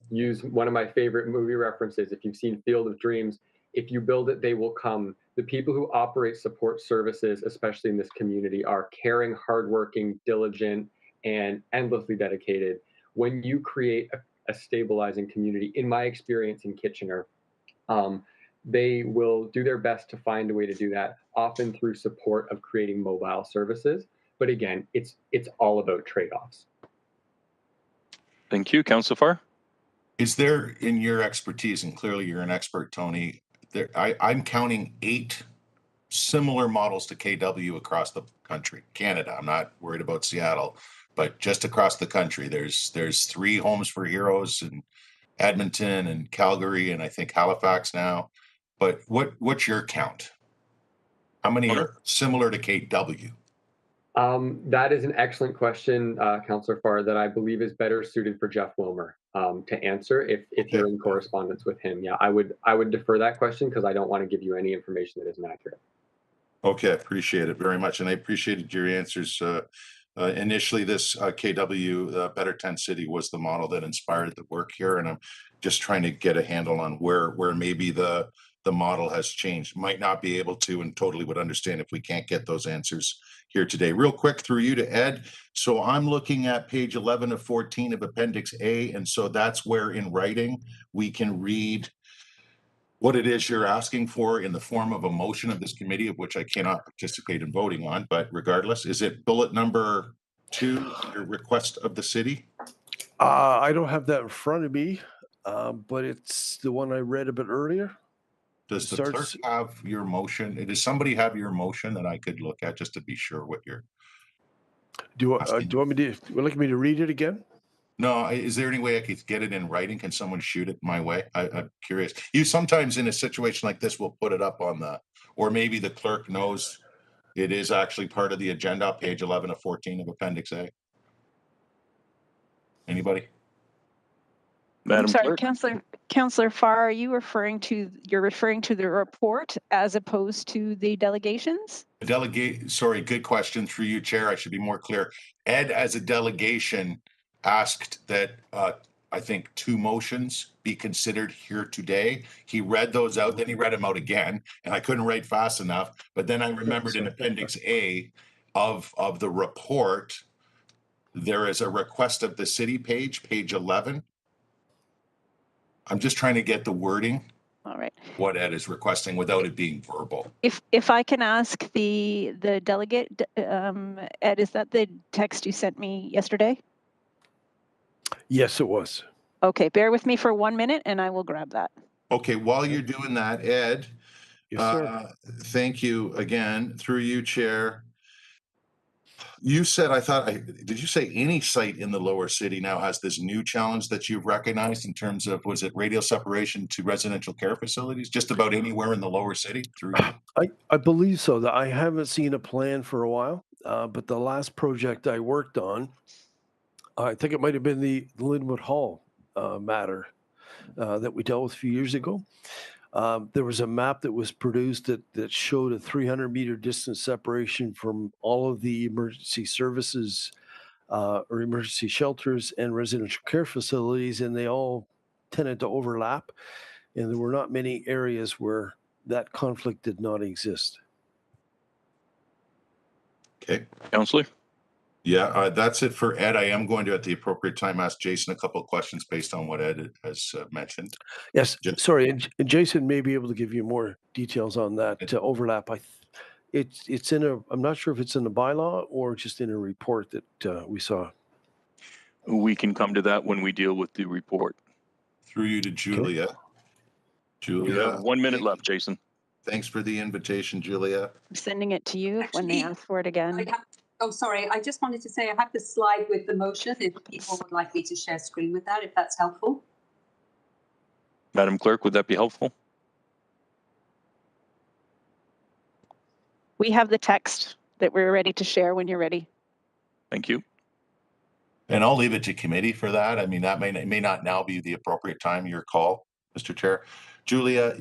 used one of my favorite movie references. If you've seen Field of Dreams, if you build it, they will come. The people who operate support services, especially in this community, are caring, hardworking, diligent, and endlessly dedicated. When you create a stabilizing community, in my experience in Kitchener, they will do their best to find a way to do that, often through support of creating mobile services. But again, it's all about trade-offs. Thank you. Councillor Farr? Is there, in your expertise, and clearly you're an expert, Tony, I'm counting 8 similar models to KW across the country, Canada. I'm not worried about Seattle, but just across the country, there's 3 Homes for Heroes in Edmonton and Calgary, and I think Halifax now. But what's your count? How many are similar to KW? That is an excellent question, Councillor Farr, that I believe is better suited for Jeff Wilmer to answer if you're in correspondence with him. Yeah, I would defer that question because I don't want to give you any information that isn't accurate. Okay, appreciate it very much, and I appreciated your answers. Initially, this KW Better Tent City was the model that inspired the work here, and I'm just trying to get a handle on where maybe the model has changed. Might not be able to, and totally would understand if we can't get those answers here today. Real quick, through you to Ed. So I'm looking at page 11 of 14 of Appendix A, and so that's where in writing we can read what it is you're asking for in the form of a motion of this committee, of which I cannot participate in voting on, but regardless, is it bullet number 2 under request of the city? I don't have that in front of me, but it's the one I read a bit earlier. Does It the clerk starts- have your motion? Does somebody have your motion that I could look at just to be sure what you're Do you asking? want me to? Would you like me to read it again? No, is there any way I could get it in writing? Can someone shoot it my way? I'm curious. You sometimes in a situation like this will put it up on the, or maybe the clerk knows it is actually part of the agenda, page 11 of 14 of Appendix A. Anybody? Madam Sorry, Clerk? Councillor Farr, are you referring to the report as opposed to the delegations? Sorry, good question through you, Chair. I should be more clear. Ed, as a delegation, asked that I think 2 motions be considered here today. He read those out, then he read them out again, and I couldn't write fast enough. But then I remembered in Appendix A of the report, there is a request of the city page 11. I'm just trying to get the wording, All right. what Ed is requesting without it being verbal. If I can ask the delegate, Ed, is that the text you sent me yesterday? Yes, it was. Okay, bear with me for 1 minute and I will grab that. Okay, while you're doing that, Ed, Yes, sir. thank you again, through you, Chair. You said, did you say any site in the lower city now has this new challenge that you've recognized in terms of, was it radial separation to residential care facilities? Just about anywhere in the lower city through you? I believe so. That I haven't seen a plan for a while, but the last project I worked on, I think it might have been the Linwood Hall matter that we dealt with a few years ago. There was a map that was produced that showed a 300-meter distance separation from all of the emergency services or emergency shelters and residential care facilities, and they all tended to overlap. And there were not many areas where that conflict did not exist. Okay. Councillor? Yeah, that's it for Ed. I am going to, at the appropriate time, ask Jason a couple of questions based on what Ed has mentioned. Yes, sorry, and Jason may be able to give you more details on that overlap. It's in a. I'm not sure if it's in the bylaw or just in a report that we saw. We can come to that when we deal with the report. Through you to Julia. Okay. Julia. You have 1 minute left, Jason. Thanks for the invitation, Julia. I'm sending it to you when they ask for it again. Sorry, I just wanted to say I have the slide with the motion if people would like me to share screen with that, if that's helpful. Madam Clerk, would that be helpful? We have the text that we're ready to share when you're ready. Thank you. And I'll leave it to committee for that. I mean, that may not now be the appropriate time, your call, Mr. Chair. Julia,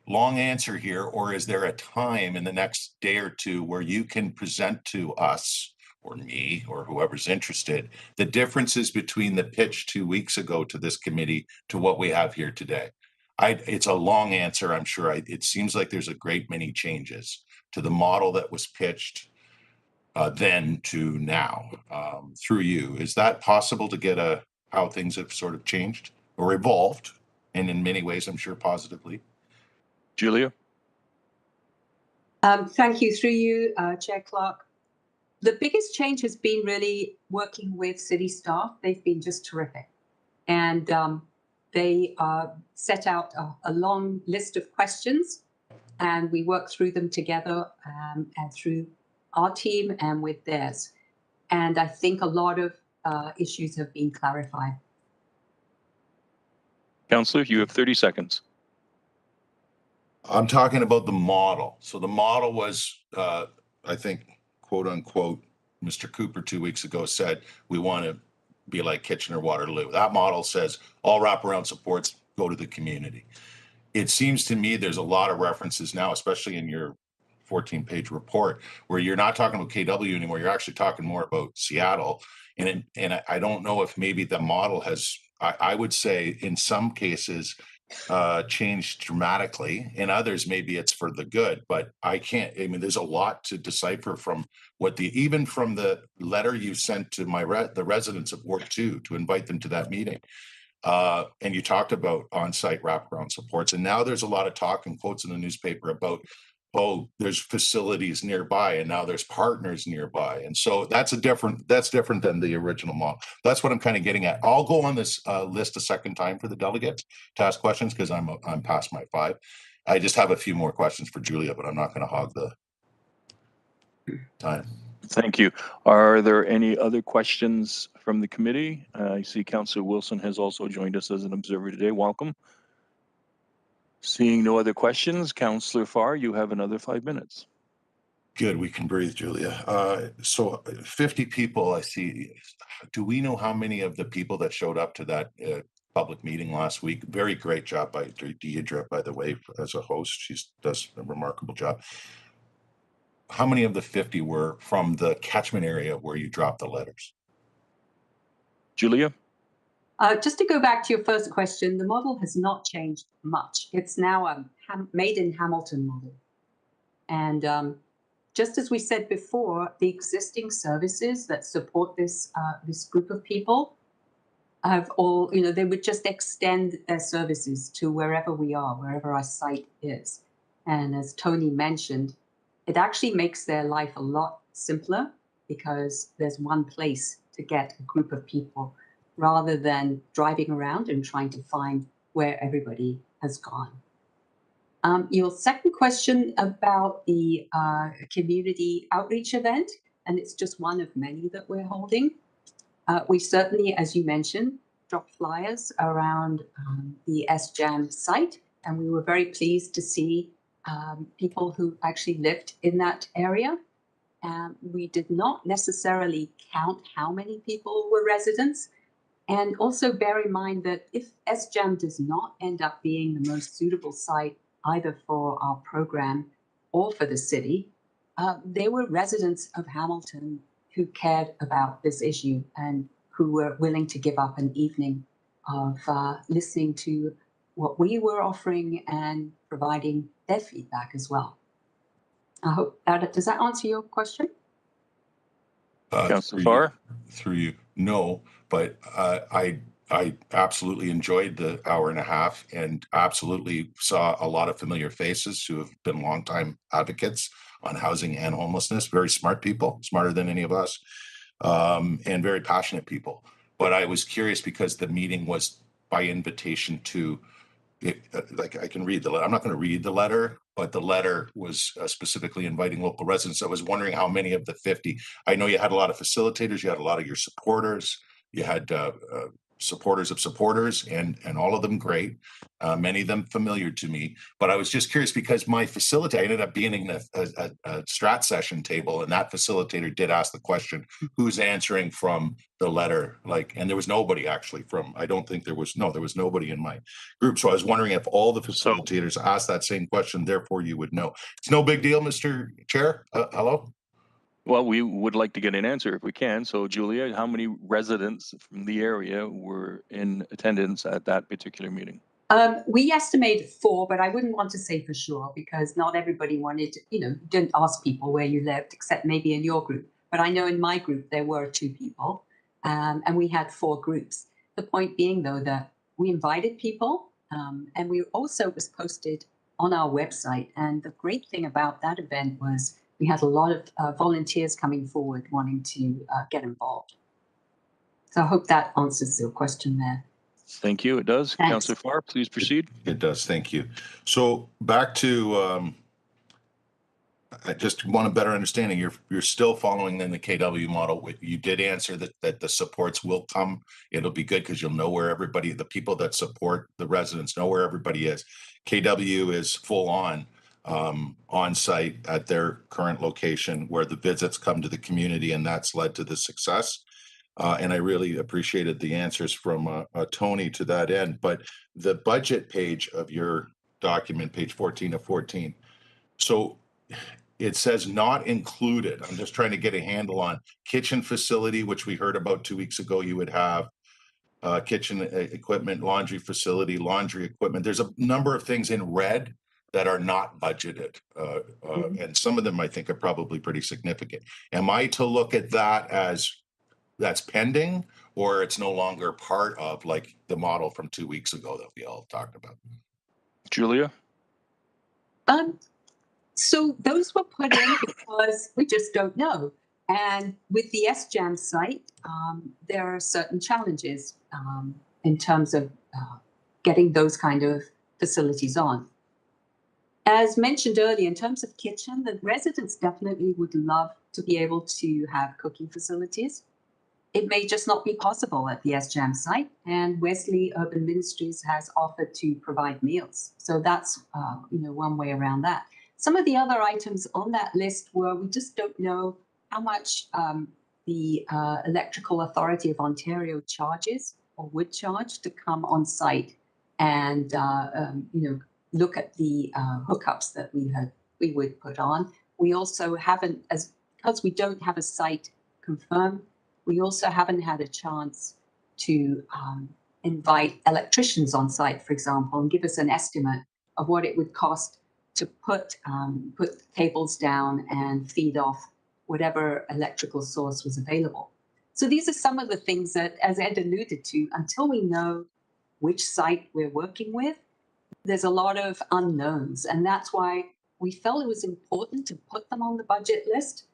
long answer here, or is there a time in the next day or two where you can present to us or me or whoever's interested the differences between the pitch 2 weeks ago to this committee to what we have here today? It's a long answer, I'm sure. It seems like there's a great many changes to the model that was pitched then to now. Through you, is that possible to get how things have sort of changed or evolved, and in many ways, I'm sure positively? Julia? Thank you. Through you, Chair Clark. The biggest change has been really working with city staff. They've been just terrific. And they set out a long list of questions, and we worked through them together and through our team and with theirs. And I think a lot of issues have been clarified. Councillor, you have 30 seconds. I'm talking about the model. So the model was, I think, quote unquote, Mr. Cooper 2 weeks ago said, we want to be like Kitchener-Waterloo. That model says all wraparound supports go to the community. It seems to me there's a lot of references now, especially in your 14-page report, where you're not talking about KW anymore. You're actually talking more about Seattle. And I don't know if maybe the model has, I would say in some cases, changed dramatically. In others, maybe it's for the good, but there's a lot to decipher from even from the letter you sent to the residents of Ward 2 to invite them to that meeting. And you talked about on-site wraparound supports, and now there's a lot of talk and quotes in the newspaper about, oh, there's facilities nearby, and now there's partners nearby, and so that's different than the original model. That's what I'm kind of getting at. I'll go on this list a second time for the delegates to ask questions because I'm past my 5. I just have a few more questions for Julia, but I'm not going to hog the time. Thank you. Are there any other questions from the committee? I see Councillor Wilson has also joined us as an observer today. Welcome. Seeing no other questions, Councillor Farr, you have another 5 minutes. Good, we can breathe, Julia. So 50 people, I see. Do we know how many of the people that showed up to that public meeting last week? Very great job by Deidre, by the way, as a host. She does a remarkable job. How many of the 50 were from the catchment area where you dropped the letters? Julia? Just to go back to your first question, the model has not changed much. It's now a made in Hamilton model. And just as we said before, the existing services that support this group of people have all, they would just extend their services to wherever we are, wherever our site is. And as Tony mentioned, it actually makes their life a lot simpler because there's one place to get a group of people rather than driving around and trying to find where everybody has gone. Your second question about the community outreach event, and it's just one of many that we're holding. We certainly, as you mentioned, dropped flyers around the SJAM site, and we were very pleased to see people who actually lived in that area. We did not necessarily count how many people were residents. And also bear in mind that if SJAM does not end up being the most suitable site either for our program or for the city, there were residents of Hamilton who cared about this issue and who were willing to give up an evening of listening to what we were offering and providing their feedback as well. I hope that, does that answer your question? Councillor Farr? Through you, no, but I absolutely enjoyed the hour and a half and absolutely saw a lot of familiar faces who have been longtime advocates on housing and homelessness. Very smart people, smarter than any of us, and very passionate people. But I was curious because the meeting was by invitation to, like I can read the letter. I'm not going to read the letter, but the letter was specifically inviting local residents. I was wondering how many of the 50. I know you had a lot of facilitators, you had a lot of your supporters, you had supporters of supporters, and all of them great. Many of them familiar to me, but I was just curious because my facilitator ended up being in a strat session table, and that facilitator did ask the question, who's answering from the letter? And there was nobody actually from, I don't think there was nobody in my group. So I was wondering if all the facilitators asked that same question, therefore you would know. It's no big deal, Mr. Chair. Hello? Well, we would like to get an answer if we can. So, Julia, how many residents from the area were in attendance at that particular meeting? We estimated 4, but I wouldn't want to say for sure because not everybody wanted to, didn't ask people where you lived, except maybe in your group. But I know in my group there were 2 people, and we had 4 groups. The point being, though, that we invited people, and we also was posted on our website. And the great thing about that event was we had a lot of volunteers coming forward wanting to get involved. So I hope that answers your question there. Thank you. It does. Thanks. Councillor Farr, please proceed. It does. Thank you. So back to, I just want a better understanding. You're still following then the KW model. You did answer that the supports will come. It'll be good because you'll know where everybody, the people that support the residents know where everybody is. KW is full on site at their current location where the visits come to the community, and that's led to the success. And I really appreciated the answers from Tony to that end. But the budget page of your document, page 14 of 14, so it says not included. I'm just trying to get a handle on kitchen facility, which we heard about 2 weeks ago. You would have kitchen equipment, laundry facility, laundry equipment. There's a number of things in red that are not budgeted. And some of them I think are probably pretty significant. Am I to look at that as that's pending, or it's no longer part of like the model from 2 weeks ago that we all talked about? Julia? So those were put in because we just don't know. And with the SJAM site, there are certain challenges in terms of getting those kind of facilities on. As mentioned earlier, in terms of kitchen, the residents definitely would love to be able to have cooking facilities. It may just not be possible at the SJAM site, and Wesley Urban Ministries has offered to provide meals. So that's one way around that. Some of the other items on that list were we just don't know how much the Electrical Authority of Ontario charges or would charge to come on site and look at the hookups that we would put on. We also haven't, because we don't have a site confirmed, we also haven't had a chance to invite electricians on site, for example, and give us an estimate of what it would cost to put cables down and feed off whatever electrical source was available. So these are some of the things that, as Ed alluded to, until we know which site we're working with, there's a lot of unknowns. And that's why we felt it was important to put them on the budget list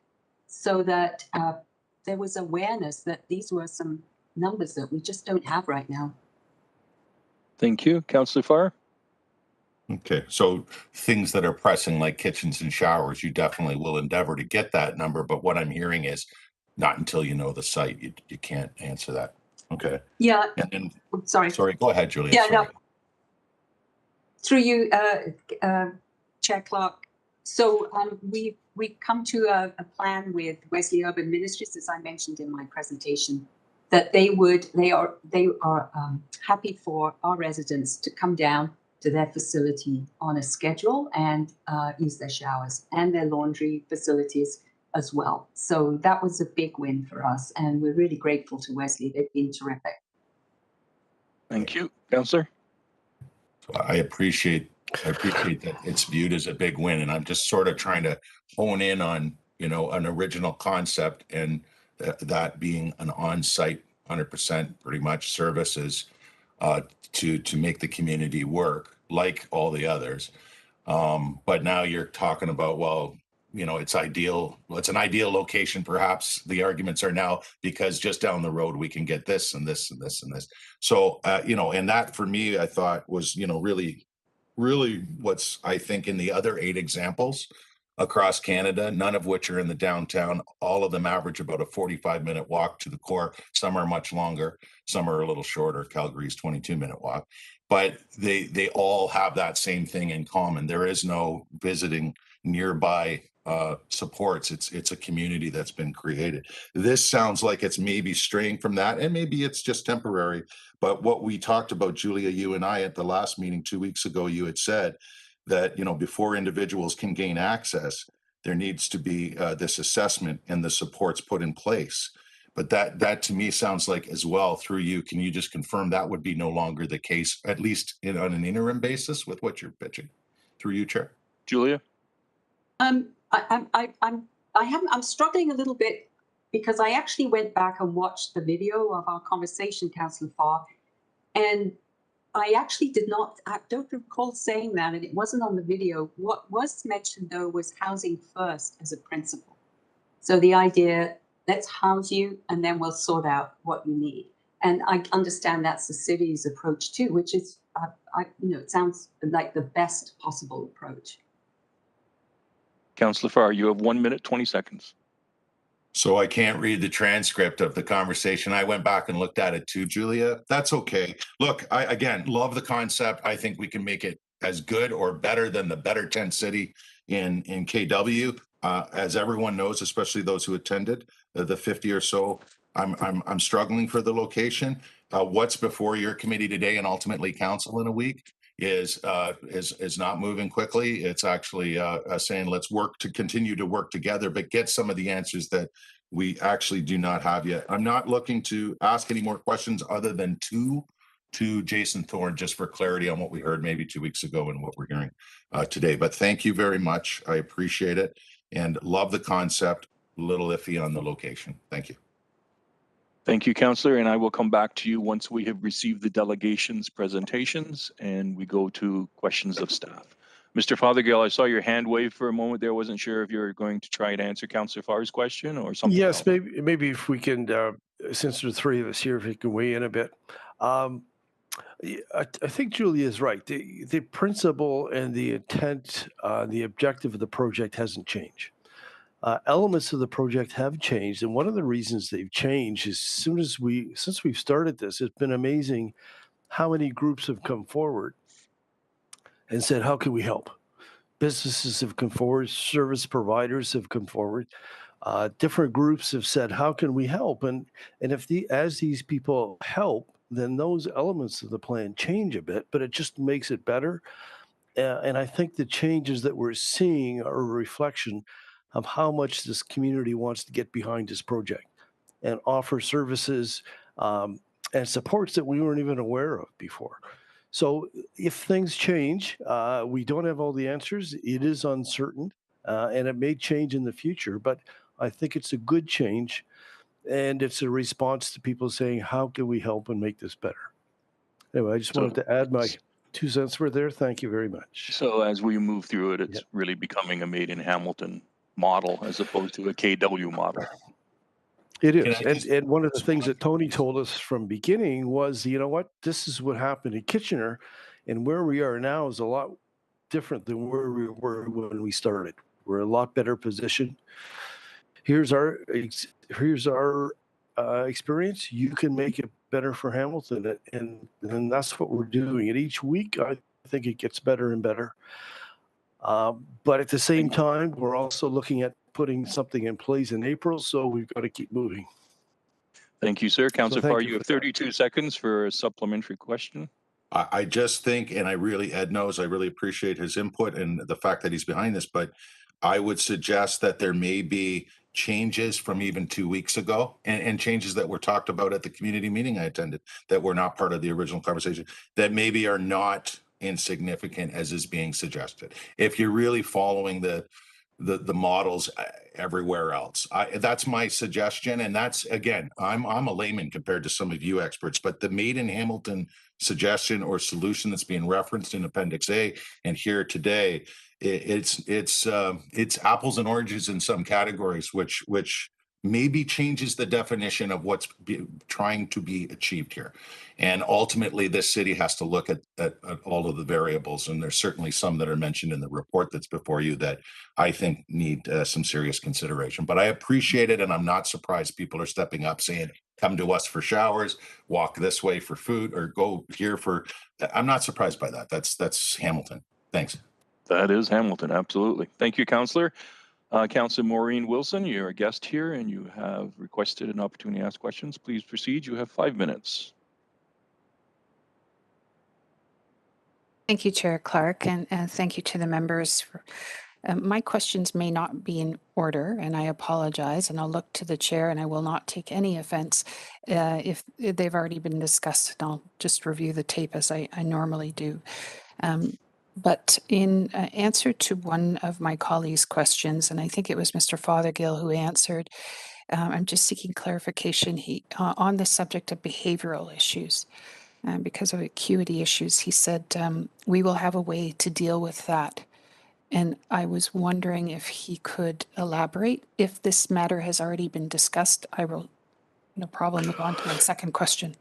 so that there was awareness that these were some numbers that we just don't have right now. Thank you. Councillor Farr? Okay, so things that are pressing like kitchens and showers, you definitely will endeavor to get that number, but what I'm hearing is not until you know the site, you can't answer that. Okay. Yeah. And sorry, go ahead, Julia. Yeah, sorry. no. Through you, Chair Clark. So we've come to a plan with Wesley Urban Ministries, as I mentioned in my presentation, that they are happy for our residents to come down to their facility on a schedule and use their showers and their laundry facilities as well. So that was a big win for us, and we're really grateful to Wesley. They've been terrific. Thank you. Councillor? So I appreciate that it's viewed as a big win, and I'm just sort of trying to hone in on, an original concept, and that being an on-site 100% pretty much services to make the community work like all the others. But now you're talking about, well, it's ideal. Well, it's an ideal location, perhaps. The arguments are now because just down the road we can get this and this and this and this. So, and that for me, I thought was, really, really what's, I think, in the other 8 examples across Canada, none of which are in the downtown. All of them average about a 45-minute walk to the core. Some are much longer. Some are a little shorter. Calgary's 22-minute walk. But they all have that same thing in common. There is no visiting nearby supports. It's a community that's been created. This sounds like it's maybe straying from that, and maybe it's just temporary. But what we talked about, Julia, you and I at the last meeting 2 weeks ago, you had said that before individuals can gain access, there needs to be this assessment and the supports put in place. But that to me sounds like, as well, through you, can you just confirm that would be no longer the case, at least on an interim basis, with what you're pitching? Through you, Chair. Julia? I'm struggling a little bit because I actually went back and watched the video of our conversation, Councillor Farr, and I actually I don't recall saying that, and it wasn't on the video. What was mentioned, though, was housing first as a principle. So the idea, let's house you, and then we'll sort out what you need. And I understand that's the city's approach too, which is, it sounds like the best possible approach. Councillor Farr, you have 1 minute, 20 seconds. So I can't read the transcript of the conversation. I went back and looked at it too, Julia. That's okay. Look, I, again, love the concept. I think we can make it as good or better than the Better Tent City in KW. As everyone knows, especially those who attended the 50 or so, I'm struggling for the location. What's before your committee today and ultimately council in a week is not moving quickly. It's actually saying let's continue to work together, but get some of the answers that we actually do not have yet. I'm not looking to ask any more questions other than to Jason Thorne, just for clarity on what we heard maybe 2 weeks ago and what we're hearing today. But thank you very much. I appreciate it and love the concept. A little iffy on the location. Thank you. Thank you, Councillor, and I will come back to you once we have received the delegation's presentations and we go to questions of staff. Mr. Fothergill, I saw your hand wave for a moment there. Wasn't sure if you were going to try and answer Councillor Farr's question or something Yes, else. maybe if we can, since there's three of us here, if we can weigh in a bit. I think Julia is right. The principle and the intent, the objective of the project hasn't changed. Elements of the project have changed, and one of the reasons they've changed is since we've started this, it's been amazing how many groups have come forward and said, "How can we help?" Businesses have come forward, service providers have come forward, different groups have said, "How can we help?" And if as these people help, then those elements of the plan change a bit, but it just makes it better. And I think the changes that we're seeing are a reflection of how much this community wants to get behind this project and offer services and supports that we weren't even aware of before. So if things change, we don't have all the answers. It is uncertain, and it may change in the future, but I think it's a good change, and it's a response to people saying, how can we help and make this better? Anyway, I just wanted to add my 2 cents worth there. Thank you very much. So as we move through it, it's really becoming a Made in Hamilton model as opposed to a KW model. It is. And one of the things that Tony told us from beginning was, you know what, this is what happened in Kitchener, and where we are now is a lot different than where we were when we started. We're a lot better positioned. Here's our experience. You can make it better for Hamilton, and that's what we're doing. And each week, I think it gets better and better. But at the same time, we're also looking at putting something in place in April, so we've got to keep moving. Thank you, sir. Councillor Farr, you have 32 seconds for a supplementary question. I just think, and Ed knows, I really appreciate his input and the fact that he's behind this, but I would suggest that there may be changes from even 2 weeks ago and changes that were talked about at the community meeting I attended that were not part of the original conversation that maybe are not insignificant as is being suggested. If you're really following the models everywhere else, that's my suggestion. And that's, again, I'm a layman compared to some of you experts, but the Made in Hamilton suggestion or solution that's being referenced in Appendix A and here today, it's apples and oranges in some categories, which maybe changes the definition of what's trying to be achieved here. And ultimately, this city has to look at all of the variables. And there's certainly some that are mentioned in the report that's before you that I think need some serious consideration. But I appreciate it, and I'm not surprised people are stepping up saying, come to us for showers, walk this way for food, or go here for... I'm not surprised by that. That's Hamilton. Thanks. That is Hamilton, absolutely. Thank you, Councillor. Councillor Maureen Wilson, you're a guest here and you have requested an opportunity to ask questions. Please proceed. You have 5 minutes. Thank you, Chair Clark, and thank you to the members. My questions may not be in order, and I apologize, and I'll look to the chair, and I will not take any offense if they've already been discussed, and I'll just review the tape as I normally do. But in answer to one of my colleagues' questions, and I think it was Mr. Fothergill who answered, I'm just seeking clarification on the subject of behavioral issues. Because of acuity issues, he said, we will have a way to deal with that. And I was wondering if he could elaborate. If this matter has already been discussed, I will, no problem, move on to my second question.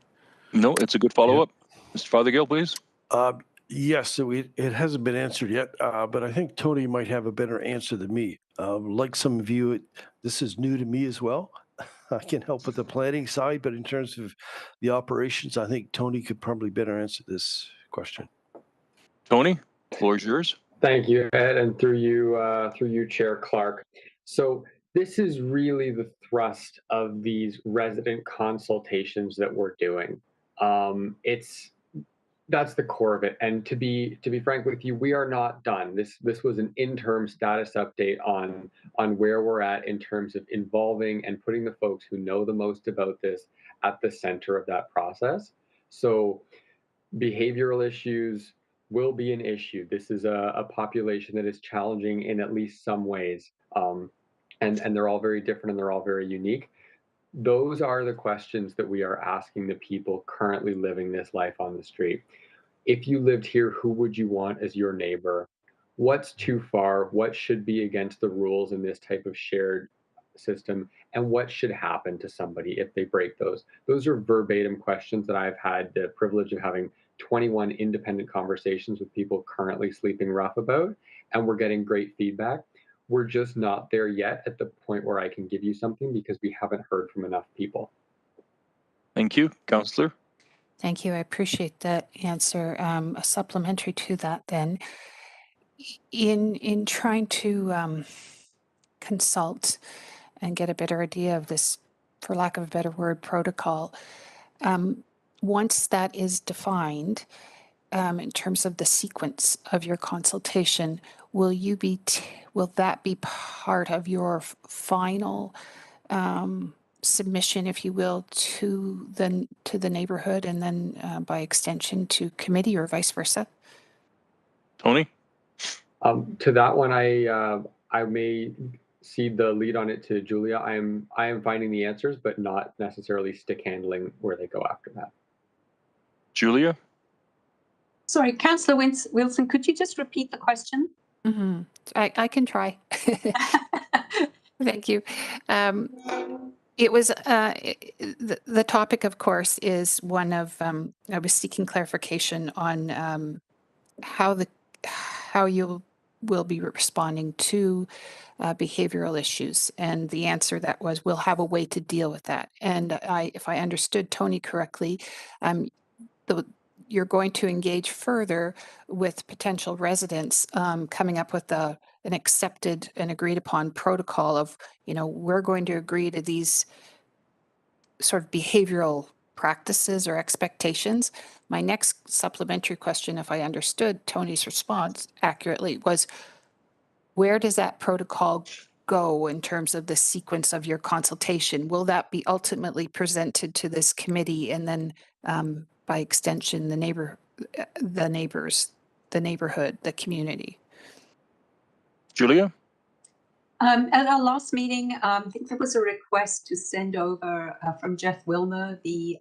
No, it's a good follow-up. Mr. Fothergill, please. Yes, so it hasn't been answered yet, but I think Tony might have a better answer than me. Like some of you, this is new to me as well. I can help with the planning side, but in terms of the operations, I think Tony could probably better answer this question. Tony, floor is yours. Thank you, Ed, and through you, Chair Clark. So this is really the thrust of these resident consultations that we're doing. That's the core of it. And to be frank with you, we are not done. This was an interim status update on where we're at in terms of involving and putting the folks who know the most about this at the center of that process. So behavioral issues will be an issue. This is a population that is challenging in at least some ways. And they're all very different and they're all very unique. Those are the questions that we are asking the people currently living this life on the street. If you lived here, who would you want as your neighbor? What's too far? What should be against the rules in this type of shared system? And what should happen to somebody if they break those? Those are verbatim questions that I've had the privilege of having 21 independent conversations with people currently sleeping rough about, and we're getting great feedback. We're just not there yet at the point where I can give you something because we haven't heard from enough people. Thank you, Councillor. Thank you. I appreciate that answer. A supplementary to that then, in trying to consult and get a better idea of this, for lack of a better word, protocol, once that is defined, in terms of the sequence of your consultation, will that be part of your final submission, if you will, to the neighborhood, and then by extension to committee, or vice versa? Tony? To that one, I may cede the lead on it to Julia. I am finding the answers, but not necessarily stick handling where they go after that. Julia? Sorry, Councillor Wilson, could you just repeat the question? Mm-hmm. I can try. Thank you. It was the topic, of course, is one of I was seeking clarification on how you will be responding to behavioral issues, and the answer that was, we'll have a way to deal with that. And if I understood Tony correctly, you're going to engage further with potential residents, coming up with an accepted and agreed upon protocol of, we're going to agree to these sort of behavioral practices or expectations. My next supplementary question, if I understood Tony's response accurately, was, where does that protocol go in terms of the sequence of your consultation? Will that be ultimately presented to this committee, and then by extension, the neighbors, the neighborhood, the community? Julia? At our last meeting, I think there was a request to send over from Jeff Wilmer the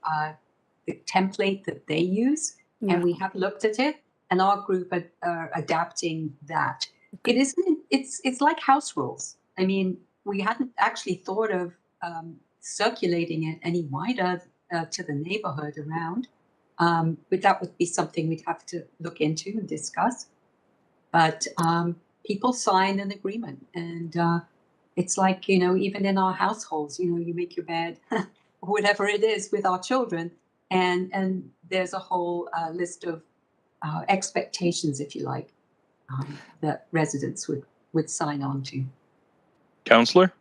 template that they use, and we have looked at it, and our group are adapting that. Okay. It's like house rules. I mean, we hadn't actually thought of circulating it any wider to the neighborhood around, but that would be something we'd have to look into and discuss. But people sign an agreement, and it's like, even in our households, you make your bed, whatever it is, with our children, and there's a whole list of expectations, if you like, that residents would sign on to. Councillor?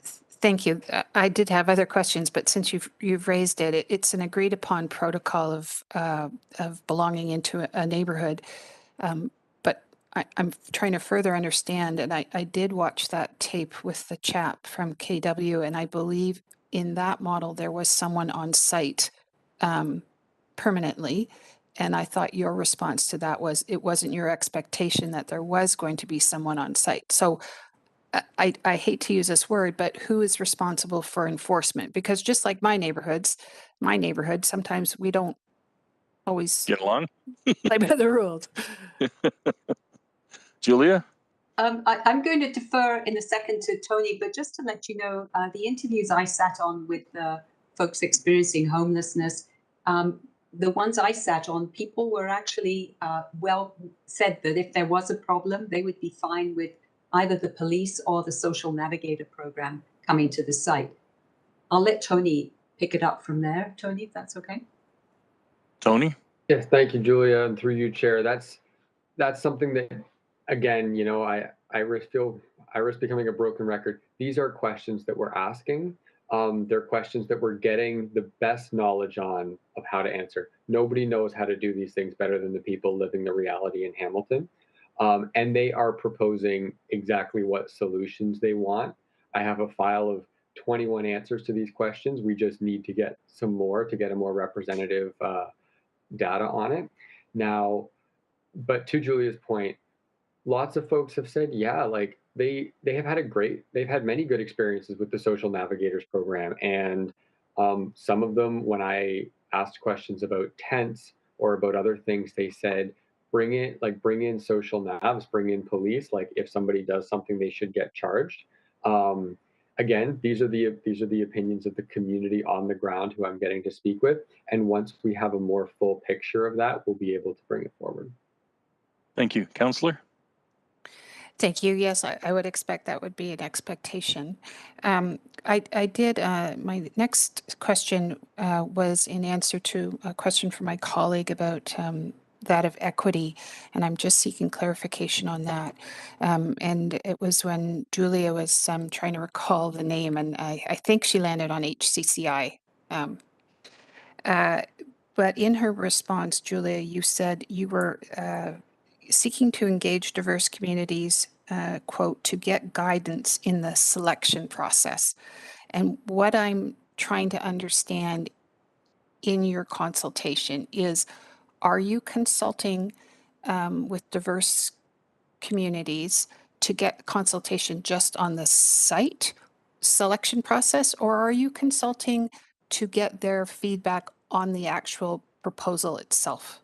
Thank you. I did have other questions, but since you've raised it, it's an agreed upon protocol of belonging into a neighborhood. But I'm trying to further understand, and I did watch that tape with the chap from KW, and I believe in that model there was someone on site permanently. And I thought your response to that was, it wasn't your expectation that there was going to be someone on site. So I hate to use this word, but who is responsible for enforcement? Because just like my neighborhood, sometimes we don't always get along, play by the rules. Julia? I'm going to defer in a second to Tony, but just to let you know, the interviews I sat on with folks experiencing homelessness, the ones I sat on, people were actually said that if there was a problem, they would be fine with either the police or the social navigator program coming to the site. I'll let Tony pick it up from there. Tony, if that's okay. Tony? Yes, thank you, Julia, and through you, Chair. That's something that, again, I risk becoming a broken record. These are questions that we're asking. They're questions that we're getting the best knowledge on of how to answer. Nobody knows how to do these things better than the people living the reality in Hamilton. And they are proposing exactly what solutions they want. I have a file of 21 answers to these questions. We just need to get some more to get a more representative data on it. Now, but to Julia's point, lots of folks have said, yeah, like they have had many good experiences with the Social Navigators program, and some of them, when I asked questions about tents or about other things, they said, bring in social navs, bring in police. Like if somebody does something, they should get charged. Again, these are the opinions of the community on the ground who I'm getting to speak with. And once we have a more full picture of that, we'll be able to bring it forward. Thank you. Councillor? Thank you. Yes, I would expect that would be an expectation. I did, my next question was in answer to a question from my colleague about that of equity, and I'm just seeking clarification on that. And it was when Julia was trying to recall the name, and I think she landed on HCCI. But in her response, Julia, you said you were seeking to engage diverse communities, quote, to get guidance in the selection process. And what I'm trying to understand in your consultation is, are you consulting with diverse communities to get consultation just on the site selection process, or are you consulting to get their feedback on the actual proposal itself?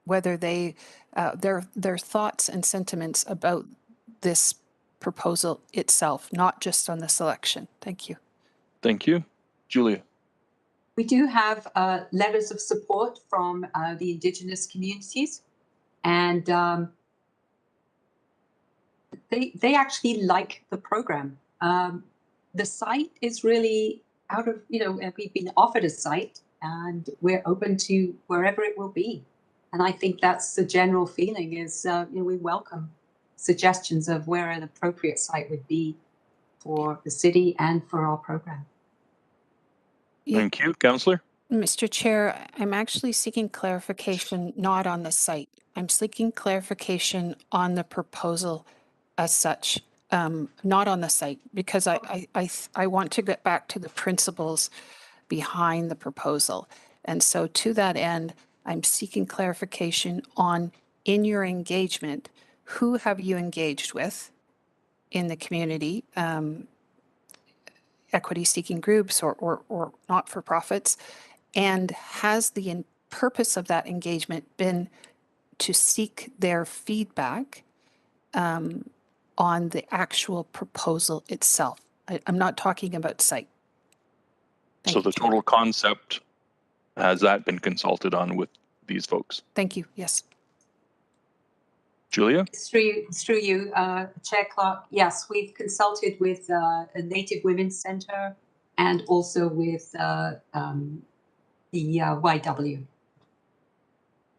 Whether they, their thoughts and sentiments about this proposal itself, not just on the selection. Thank you. Thank you. Julia? We do have letters of support from the Indigenous communities, and they actually like the program. The site is really out of, we've been offered a site, and we're open to wherever it will be. And I think that's the general feeling is, we welcome suggestions of where an appropriate site would be for the city and for our program. Thank you. Councillor? Mr. Chair, I'm actually seeking clarification not on the site. I'm seeking clarification on the proposal as such, not on the site, because I want to get back to the principles behind the proposal. And so to that end, I'm seeking clarification on, in your engagement, who have you engaged with in the community, equity-seeking groups or not-for-profits, and has the purpose of that engagement been to seek their feedback on the actual proposal itself? I'm not talking about site. So the total concept, has that been consulted on with these folks? Thank you. Yes. Julia? Through you, Chair Clark, yes, we've consulted with a Native Women's Centre and also with the YW.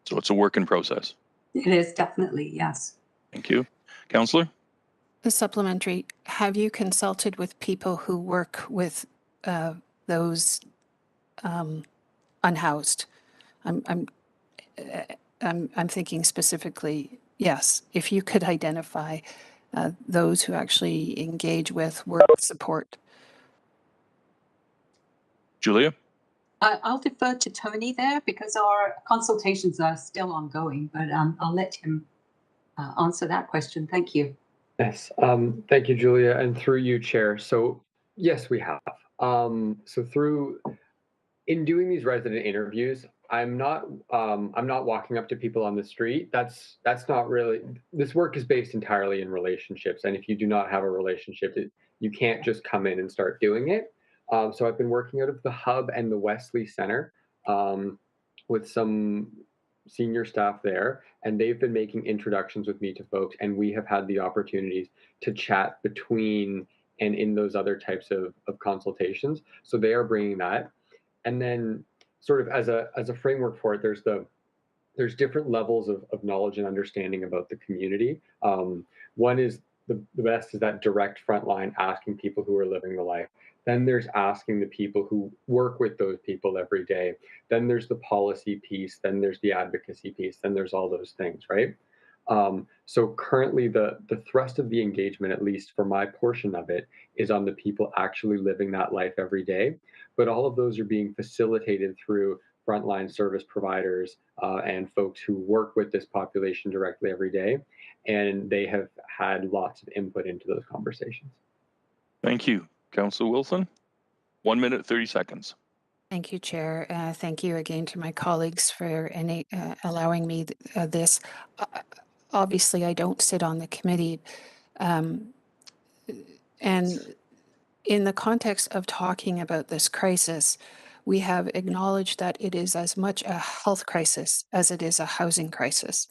So it's a work in process. It is definitely, yes. Thank you. Councillor? The supplementary, have you consulted with people who work with those unhoused? I'm thinking specifically, yes, if you could identify those who actually engage with work support. Julia? I'll defer to Tony there because our consultations are still ongoing, but I'll let him answer that question. Thank you. Yes, thank you, Julia, and through you, Chair. So yes, we have. In doing these resident interviews, I'm not walking up to people on the street. That's not really, this work is based entirely in relationships. And if you do not have a relationship, you can't just come in and start doing it. So I've been working out of the Hub and the Wesley Center with some senior staff there, and they've been making introductions with me to folks, and we have had the opportunities to chat between and in those other types of consultations. So they are bringing that. And then sort of as a framework for it, there's different levels of knowledge and understanding about the community. One is the best is that direct frontline asking people who are living the life. Then there's asking the people who work with those people every day. Then there's the policy piece. Then there's the advocacy piece. Then there's all those things, right? So currently the thrust of the engagement, at least for my portion of it, is on the people actually living that life every day. But all of those are being facilitated through frontline service providers and folks who work with this population directly every day. And they have had lots of input into those conversations. Thank you. Councillor Wilson, 1 minute, 30 seconds. Thank you, Chair. Thank you again to my colleagues for allowing me this. Obviously, I don't sit on the committee. And in the context of talking about this crisis, we have acknowledged that it is as much a health crisis as it is a housing crisis.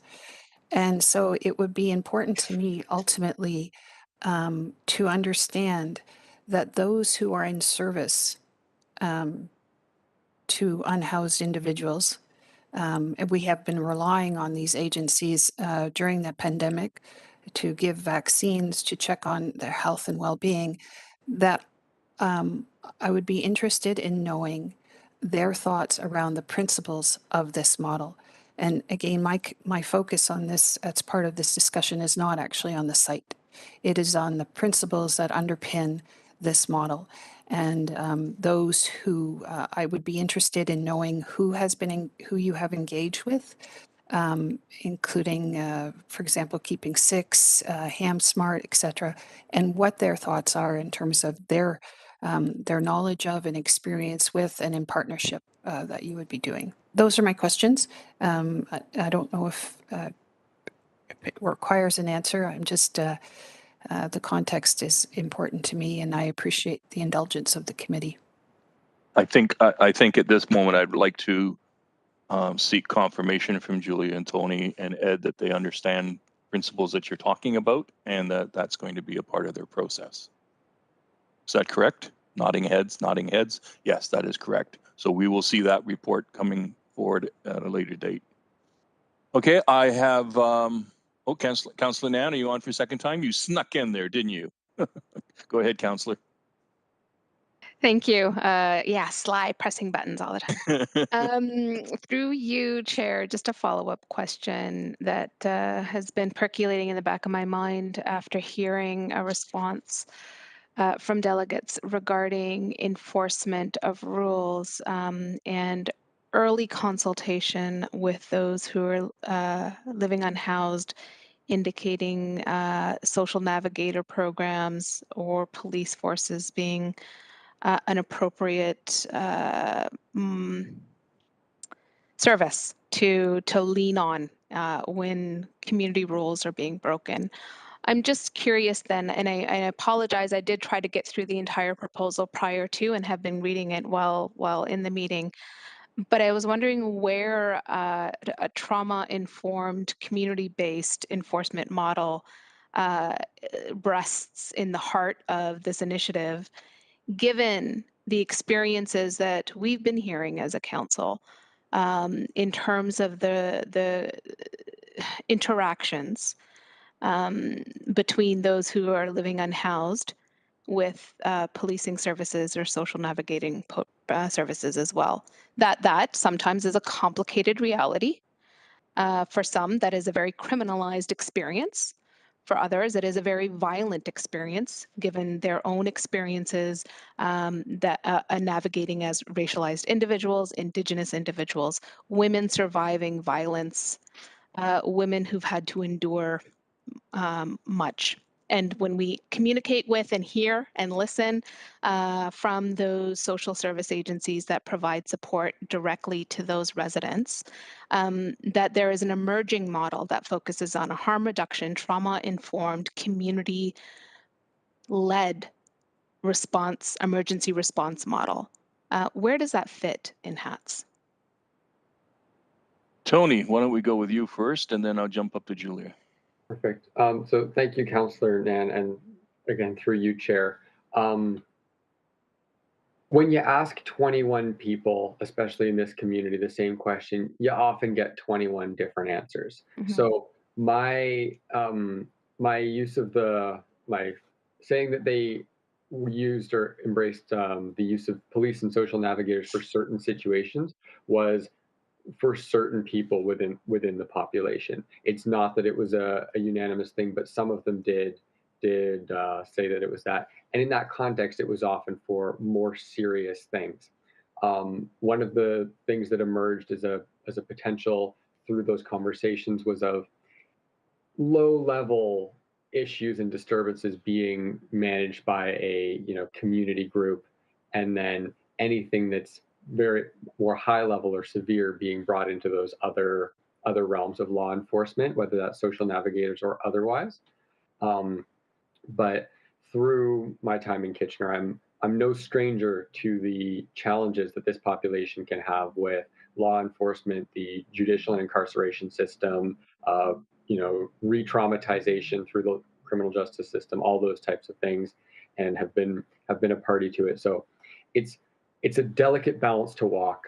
And so it would be important to me ultimately to understand that those who are in service to unhoused individuals, and we have been relying on these agencies during the pandemic to give vaccines, to check on their health and well-being, that I would be interested in knowing their thoughts around the principles of this model. And again, my focus on this as part of this discussion is not actually on the site. It is on the principles that underpin this model. And those who I would be interested in knowing who you have engaged with, including, for example, Keeping Six, HamSmart, etc., and what their thoughts are in terms of their knowledge of and experience with and in partnership that you would be doing. Those are my questions. I don't know if it requires an answer. I'm just, the context is important to me, and I appreciate the indulgence of the committee. I think at this moment I'd like to seek confirmation from Julia and Tony and Ed that they understand principles that you're talking about and that that's going to be a part of their process. Is that correct? Nodding heads, nodding heads. Yes, that is correct. So we will see that report coming forward at a later date. Okay, I have, Councillor Nan, are you on for a second time? You snuck in there, didn't you? Go ahead, Councillor. Thank you. Yeah, sly pressing buttons all the time. Through you, Chair, just a follow-up question that has been percolating in the back of my mind after hearing a response from delegates regarding enforcement of rules and early consultation with those who are living unhoused, indicating social navigator programs or police forces being an appropriate service to lean on when community rules are being broken. I'm just curious then, and I apologize, I did try to get through the entire proposal prior to and have been reading it while in the meeting, but I was wondering where a trauma-informed, community-based enforcement model rests in the heart of this initiative, given the experiences that we've been hearing as a council in terms of the interactions between those who are living unhoused with policing services or social navigating services as well. That sometimes is a complicated reality. For some, that is a very criminalized experience. For others, it is a very violent experience, given their own experiences that navigating as racialized individuals, Indigenous individuals, women surviving violence, women who've had to endure much. And when we communicate with and hear and listen from those social service agencies that provide support directly to those residents, that there is an emerging model that focuses on a harm reduction, trauma-informed, community-led response, emergency response model. Where does that fit in HATS? Tony, why don't we go with you first, and then I'll jump up to Julia. Perfect. So thank you, Councillor Nan, and again, through you, Chair. When you ask 21 people, especially in this community, the same question, you often get 21 different answers. Mm-hmm. So my use of my saying that they used or embraced the use of police and social navigators for certain situations was for certain people within the population. It's not that it was a unanimous thing, but some of them did say that it was that. And in that context, it was often for more serious things. One of the things that emerged as a potential through those conversations was of low-level issues and disturbances being managed by a community group, and then anything that's very more high level or severe being brought into those other realms of law enforcement, whether that's social navigators or otherwise. But through my time in Kitchener, I'm no stranger to the challenges that this population can have with law enforcement, the judicial and incarceration system, re-traumatization through the criminal justice system, all those types of things, and have been a party to it. So it's a delicate balance to walk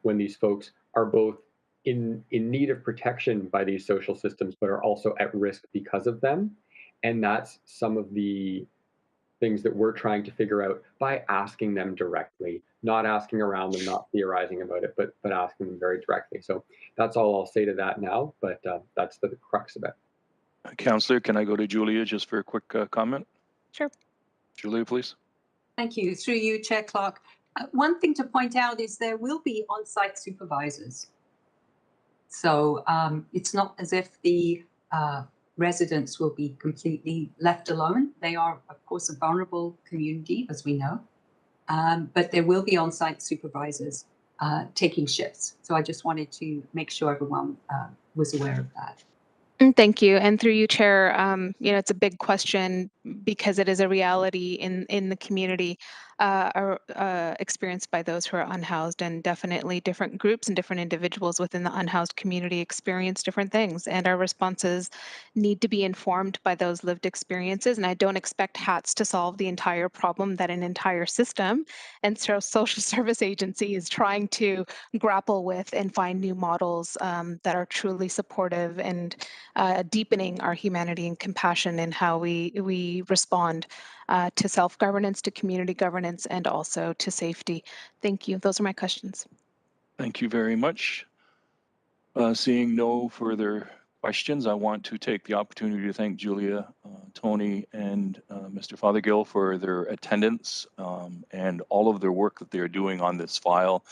when these folks are both in need of protection by these social systems, but are also at risk because of them. And that's some of the things that we're trying to figure out by asking them directly, not asking around them, not theorizing about it, but asking them very directly. So that's all I'll say to that now, but that's the crux of it. Councillor, can I go to Julia just for a quick comment? Sure. Julia, please. Thank you. Through you, Chair Clark. One thing to point out is there will be on-site supervisors. So it's not as if the residents will be completely left alone. They are, of course, a vulnerable community, as we know, but there will be on-site supervisors taking shifts. So I just wanted to make sure everyone was aware of that. Thank you. And through you, Chair, it's a big question because it is a reality in the community experienced by those who are unhoused, and definitely different groups and different individuals within the unhoused community experience different things, and our responses need to be informed by those lived experiences. And I don't expect HATS to solve the entire problem that an entire system and social service agency is trying to grapple with and find new models that are truly supportive and deepening our humanity and compassion in how we respond to self-governance, to community governance, and also to safety. Thank you. Those are my questions. Thank you very much. Seeing no further questions, I want to take the opportunity to thank Julia, Tony, and Mr. Fothergill for their attendance and all of their work that they're doing on this file.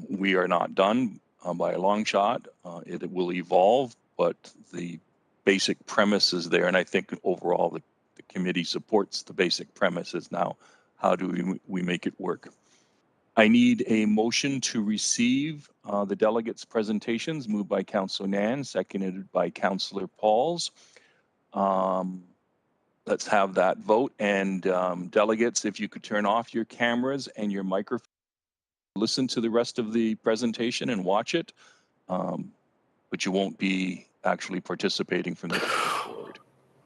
We are not done by a long shot. It will evolve, but the basic premise is there, and I think overall the committee supports the basic premises. Now, how do we make it work? I need a motion to receive the delegates' presentations, moved by Councillor Nan, seconded by Councillor Pauls. Let's have that vote. And delegates, if you could turn off your cameras and your microphone, listen to the rest of the presentation and watch it, but you won't be actually participating from the board.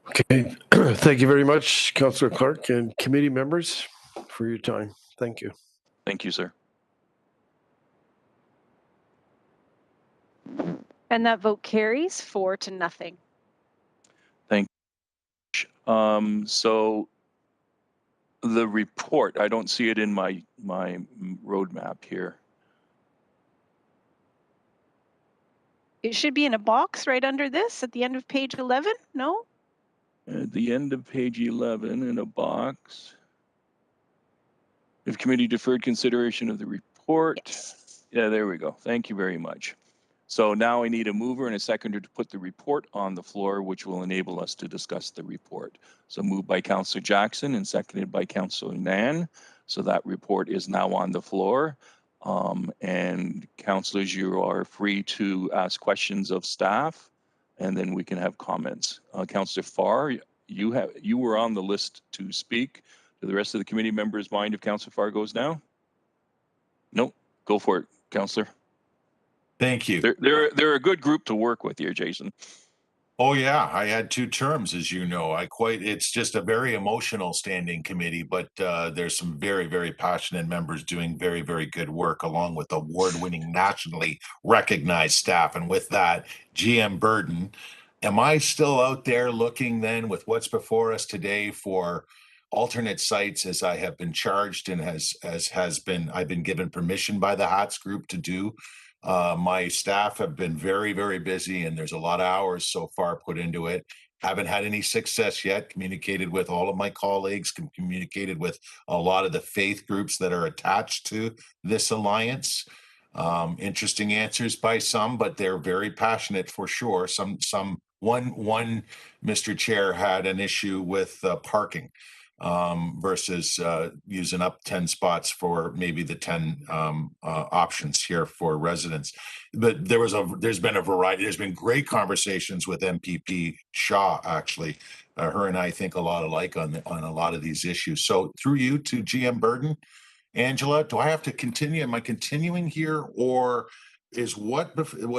Okay, thank you very much, Councillor Clark and committee members, for your time. Thank you. Thank you, sir. And that vote carries 4-0. Thank you. So the report, I don't see it in my roadmap here. It should be in a box right under this at the end of page 11, no? At the end of page 11 in a box. If committee deferred consideration of the report. Yes. Yeah, there we go. Thank you very much. So now I need a mover and a seconder to put the report on the floor, which will enable us to discuss the report. So moved by Councillor Jackson and seconded by Councillor Nan. So that report is now on the floor. And councillors, you are free to ask questions of staff, and then we can have comments. Councillor Farr, you were on the list to speak. Do the rest of the committee members mind if Councillor Farr goes now? Nope. Go for it, Councillor. Thank you. They're a good group to work with here, Jason. Oh yeah, I had 2 terms, as you know. It's just a very emotional standing committee, but there's some very, very passionate members doing very, very good work, along with award-winning, nationally recognized staff. And with that, GM Burden, am I still out there looking then with what's before us today for alternate sites, as I have been charged and I've been given permission by the HATS group to do? My staff have been very, very busy, and there's a lot of hours so far put into it. Haven't had any success yet. Communicated with all of my colleagues, communicated with a lot of the faith groups that are attached to this alliance. Interesting answers by some, but they're very passionate for sure. One, Mr. Chair, had an issue with parking versus using up 10 spots for maybe the 10 options here for residents. But there's been a variety. There's been great conversations with MPP Shaw, actually. Her and I think a lot alike on a lot of these issues. So through you to GM Burden, Angela, do I have to continue? Am I continuing here, or is what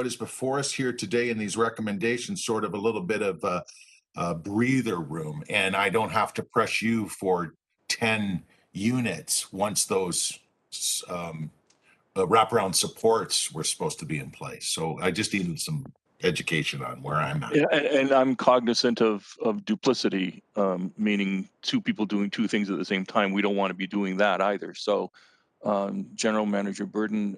is before us here today in these recommendations sort of a little bit of breather room, and I don't have to press you for 10 units once those wraparound supports were supposed to be in place? So I just needed some education on where I'm at. Yeah, and I'm cognizant of duplicity, meaning two people doing two things at the same time. We don't want to be doing that either. So, General Manager Burden,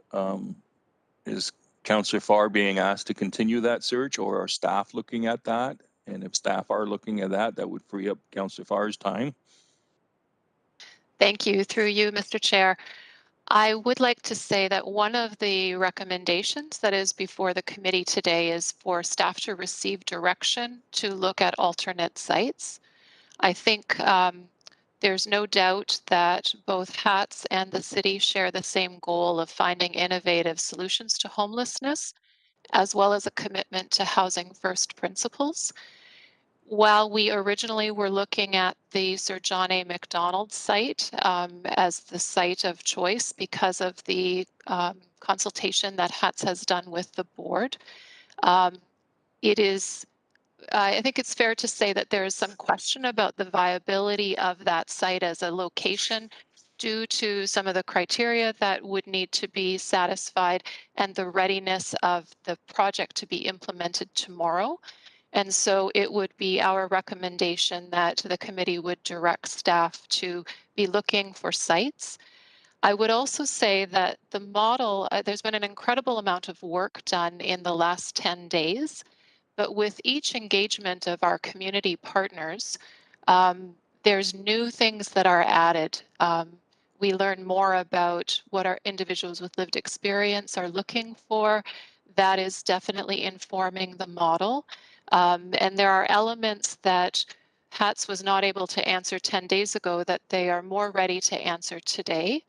is Councillor Farr being asked to continue that search, or are staff looking at that? And if staff are looking at that, that would free up Councillor Farr's time. Thank you. Through you, Mr. Chair. I would like to say that one of the recommendations that is before the committee today is for staff to receive direction to look at alternate sites. I think there's no doubt that both HATS and the city share the same goal of finding innovative solutions to homelessness, as well as a commitment to housing first principles. While we originally were looking at the Sir John A. Macdonald site as the site of choice because of the consultation that HATS has done with the board, it is, I think it's fair to say that there is some question about the viability of that site as a location due to some of the criteria that would need to be satisfied and the readiness of the project to be implemented tomorrow. And so it would be our recommendation that the committee would direct staff to be looking for sites. I would also say that the model, there's been an incredible amount of work done in the last 10 days, but with each engagement of our community partners, there's new things that are added. We learn more about what our individuals with lived experience are looking for. That is definitely informing the model. And there are elements that HATS was not able to answer 10 days ago that they are more ready to answer today.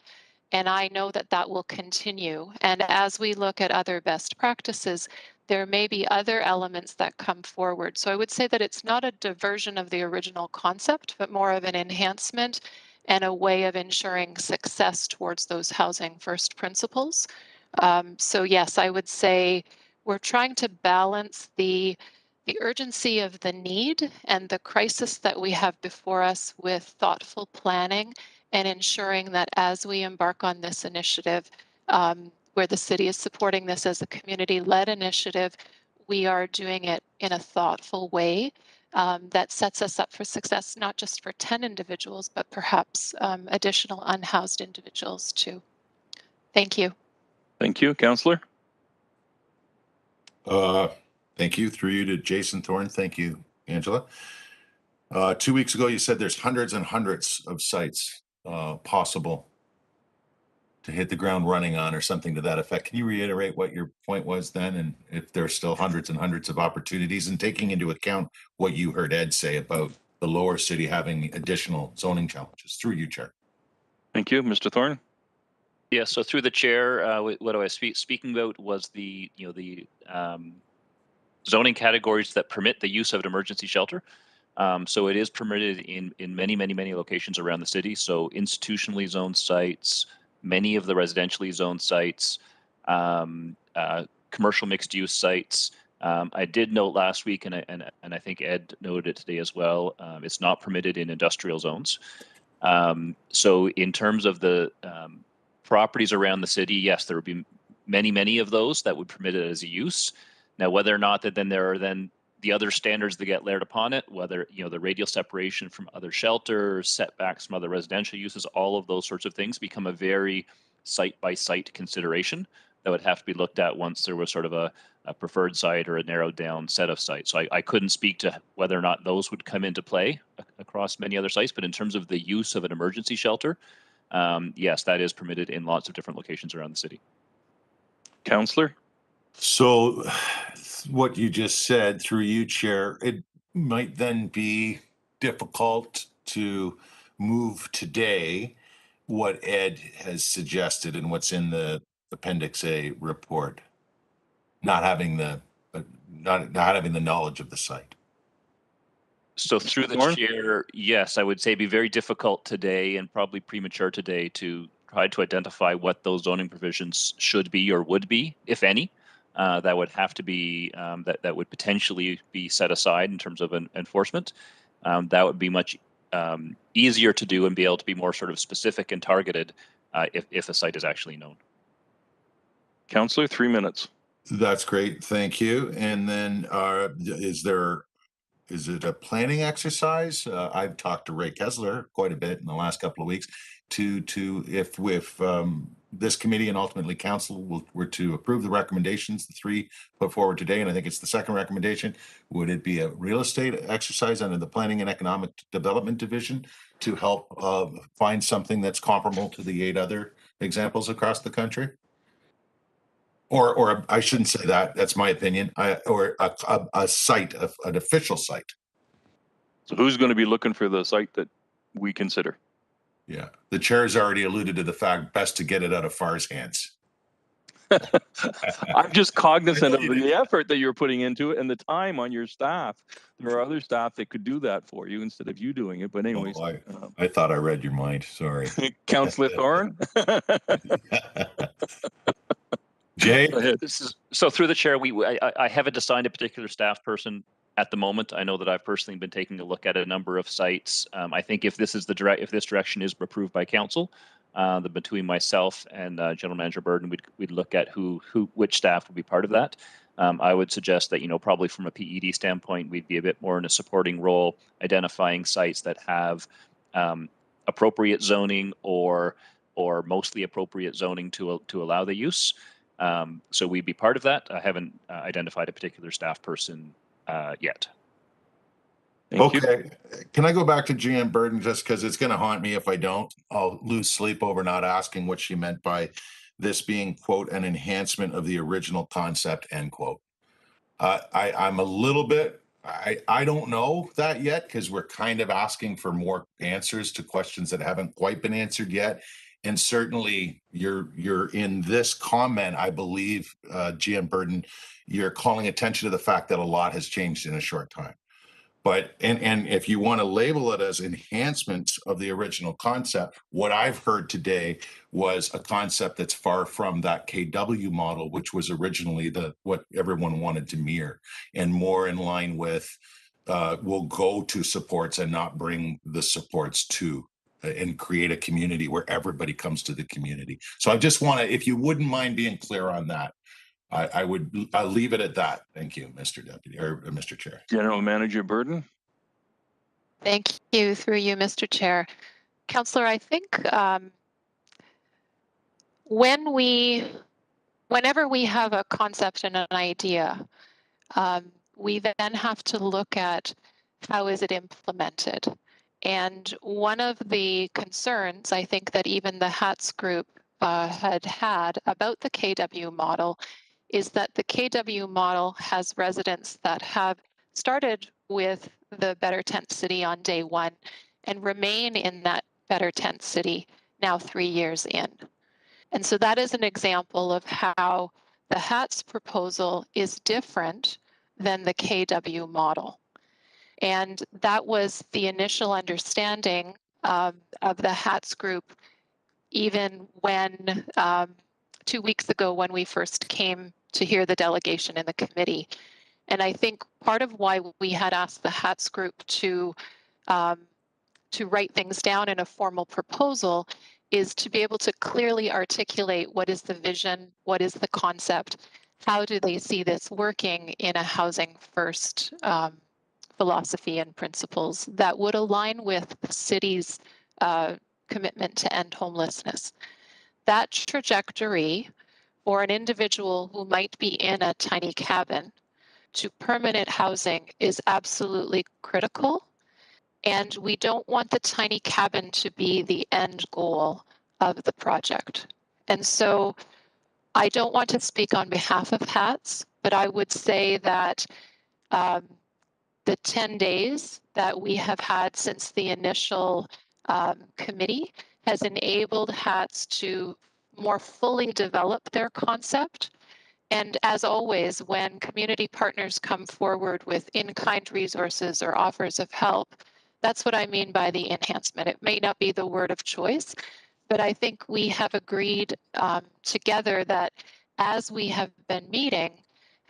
And I know that that will continue. And as we look at other best practices, there may be other elements that come forward. So I would say that it's not a diversion of the original concept, but more of an enhancement and a way of ensuring success towards those housing first principles. So yes, I would say we're trying to balance the urgency of the need and the crisis that we have before us with thoughtful planning and ensuring that as we embark on this initiative, where the city is supporting this as a community-led initiative, we are doing it in a thoughtful way that sets us up for success, not just for 10 individuals, but perhaps additional unhoused individuals too. Thank you. Thank you, Councillor. Thank you. Through you to Jason Thorne. Thank you, Angela. 2 weeks ago, you said there's hundreds and hundreds of sites possible to hit the ground running on, or something to that effect. Can you reiterate what your point was then, and if there's still hundreds and hundreds of opportunities, and taking into account what you heard Ed say about the lower city having additional zoning challenges? Through you, Chair. Thank you, Mr. Thorne. Yeah, so through the chair, what I was speaking about was the zoning categories that permit the use of an emergency shelter. So it is permitted in many locations around the city. So institutionally zoned sites, many of the residentially zoned sites, commercial mixed use sites. I did note last week, and I think Ed noted it today as well, it's not permitted in industrial zones. So in terms of the properties around the city, yes, there would be many of those that would permit it as a use. Now, whether or not that then there are then the other standards that get layered upon it, whether, the radial separation from other shelters, setbacks from other residential uses, all of those sorts of things become a very site by site consideration that would have to be looked at once there was sort of a preferred site or a narrowed down set of sites. So I couldn't speak to whether or not those would come into play across many other sites, but in terms of the use of an emergency shelter, yes, that is permitted in lots of different locations around the city. Councillor? So what you just said, through you, Chair, it might then be difficult to move today what Ed has suggested and what's in the Appendix A report, not having the knowledge of the site. So through the chair, yes, I would say it'd be very difficult today and probably premature today to try to identify what those zoning provisions should be or would be, if any. That would have to be, that would potentially be set aside in terms of enforcement. That would be much easier to do and be able to be more sort of specific and targeted if a site is actually known. Councillor, 3 minutes. That's great, thank you. And then is it a planning exercise? I've talked to Ray Kessler quite a bit in the last couple of weeks to if this committee and ultimately council were to approve the recommendations, the 3 put forward today, and I think it's the second recommendation, would it be a real estate exercise under the Planning and Economic Development Division to help find something that's comparable to the 8 other examples across the country? Or I shouldn't say that, that's my opinion, or a site, an official site. So who's going to be looking for the site that we consider? Yeah, the chair's already alluded to the fact best to get it out of FAR's hands. I'm just cognizant of the effort that you're putting into it and the time on your staff. There are other staff that could do that for you instead of you doing it. But anyways, I thought I read your mind. Sorry, Councillor Thorne. Jay, so through the chair, I haven't assigned a particular staff person at the moment. I know that I've personally been taking a look at a number of sites. I think if this is if this direction is approved by council, between myself and General Manager Burden, we'd look at which staff would be part of that. I would suggest that probably from a PED standpoint, we'd be a bit more in a supporting role, identifying sites that have appropriate zoning or mostly appropriate zoning to allow the use. So we'd be part of that. I haven't identified a particular staff person yet. Thank you. Can I go back to GM Burden just because it's going to haunt me if I don't? I'll lose sleep over not asking what she meant by this being, quote, an enhancement of the original concept, end quote. I'm a little bit, I don't know that yet because we're kind of asking for more answers to questions that haven't quite been answered yet. And certainly you're in this comment, I believe, GM Burden, you're calling attention to the fact that a lot has changed in a short time. But and if you want to label it as enhancements of the original concept, what I've heard today was a concept that's far from that KW model, which was originally what everyone wanted to mirror, and more in line with we'll go to supports and not bring the supports to and create a community where everybody comes to the community. So I just want to, if you wouldn't mind being clear on that, I'll leave it at that. Thank you, Mr. Deputy or Mr. Chair. General Manager Burden. Thank you, through you, Mr. Chair. Councillor, I think whenever we have a concept and an idea, we then have to look at how is it implemented. And one of the concerns I think that even the HATS group had about the KW model is that the KW model has residents that have started with the Better Tent City on day 1 and remain in that Better Tent City now 3 years in. And so that is an example of how the HATS proposal is different than the KW model. And that was the initial understanding of the HATS group, even when 2 weeks ago when we first came to hear the delegation in the committee. And I think part of why we had asked the HATS group to write things down in a formal proposal is to be able to clearly articulate what is the vision, what is the concept, how do they see this working in a housing first philosophy and principles that would align with the city's commitment to end homelessness. That trajectory or an individual who might be in a tiny cabin to permanent housing is absolutely critical. And we don't want the tiny cabin to be the end goal of the project. And so I don't want to speak on behalf of HATS, but I would say that the 10 days that we have had since the initial committee has enabled HATS to more fully develop their concept. And as always, when community partners come forward with in-kind resources or offers of help, that's what I mean by the enhancement. It may not be the word of choice, but I think we have agreed together that as we have been meeting,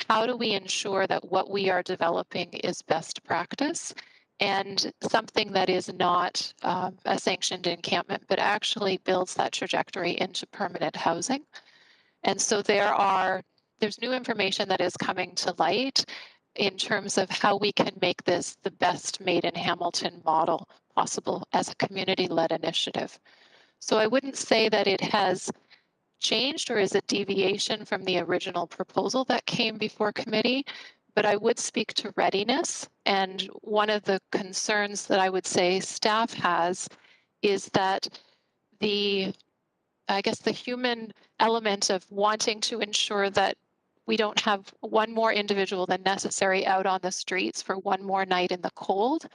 how do we ensure that what we are developing is best practice and something that is not a sanctioned encampment, but actually builds that trajectory into permanent housing. And so there's new information that is coming to light in terms of how we can make this the best Made in Hamilton model possible as a community-led initiative. So I wouldn't say that it has changed or is a deviation from the original proposal that came before committee, but I would speak to readiness. And one of the concerns that I would say staff has is that the human element of wanting to ensure that we don't have one more individual than necessary out on the streets for one more night in the cold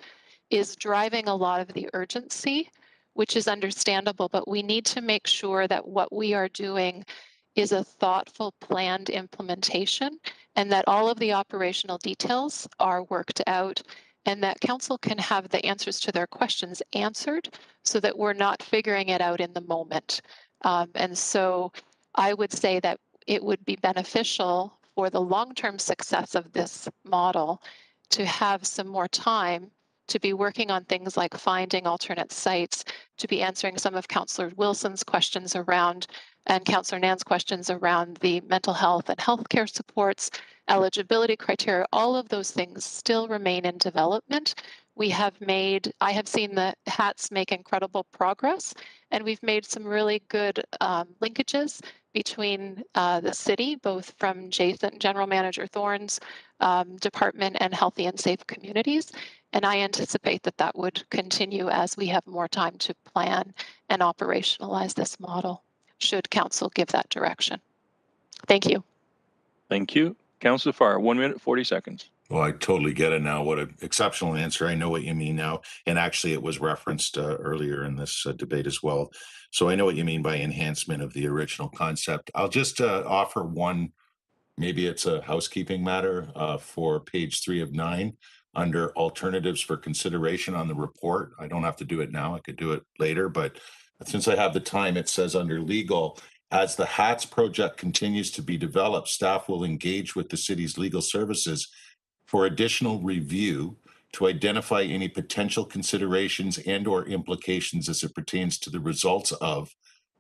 is driving a lot of the urgency, which is understandable, but we need to make sure that what we are doing is a thoughtful, planned implementation and that all of the operational details are worked out and that council can have the answers to their questions answered so that we're not figuring it out in the moment. And so I would say that it would be beneficial for the long-term success of this model to have some more time to be working on things like finding alternate sites, to be answering some of Councillor Wilson's questions around and Councillor Nan's questions around the mental health and healthcare supports, eligibility criteria, all of those things still remain in development. I have seen the HATS make incredible progress, and we've made some really good linkages between the city, both from Jason, General Manager Thorne's department, and Healthy and Safe Communities. And I anticipate that that would continue as we have more time to plan and operationalize this model, should council give that direction. Thank you. Thank you. Councillor Farr, 1 minute, 40 seconds. Well, I totally get it now. What an exceptional answer. I know what you mean now. And actually, it was referenced earlier in this debate as well. So I know what you mean by enhancement of the original concept. I'll just offer one, maybe it's a housekeeping matter for page 3 of 9 under alternatives for consideration on the report. I don't have to do it now. I could do it later. But since I have the time, it says under legal, as the HATS project continues to be developed, staff will engage with the city's legal services for additional review to identify any potential considerations and or implications as it pertains to the results of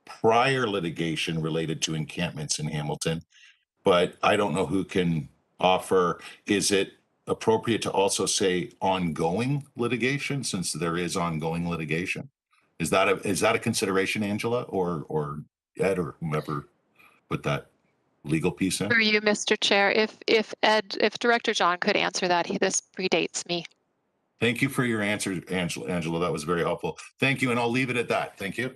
prior litigation related to encampments in Hamilton. But I don't know who can offer, is it appropriate to also say ongoing litigation, since there is ongoing litigation? Is that a consideration, Angela, or Ed, or whomever put that legal piece in? For you, Mr. Chair, if Director John could answer that, this predates me. Thank you for your answer, Angela. That was very helpful. Thank you, and I'll leave it at that. Thank you.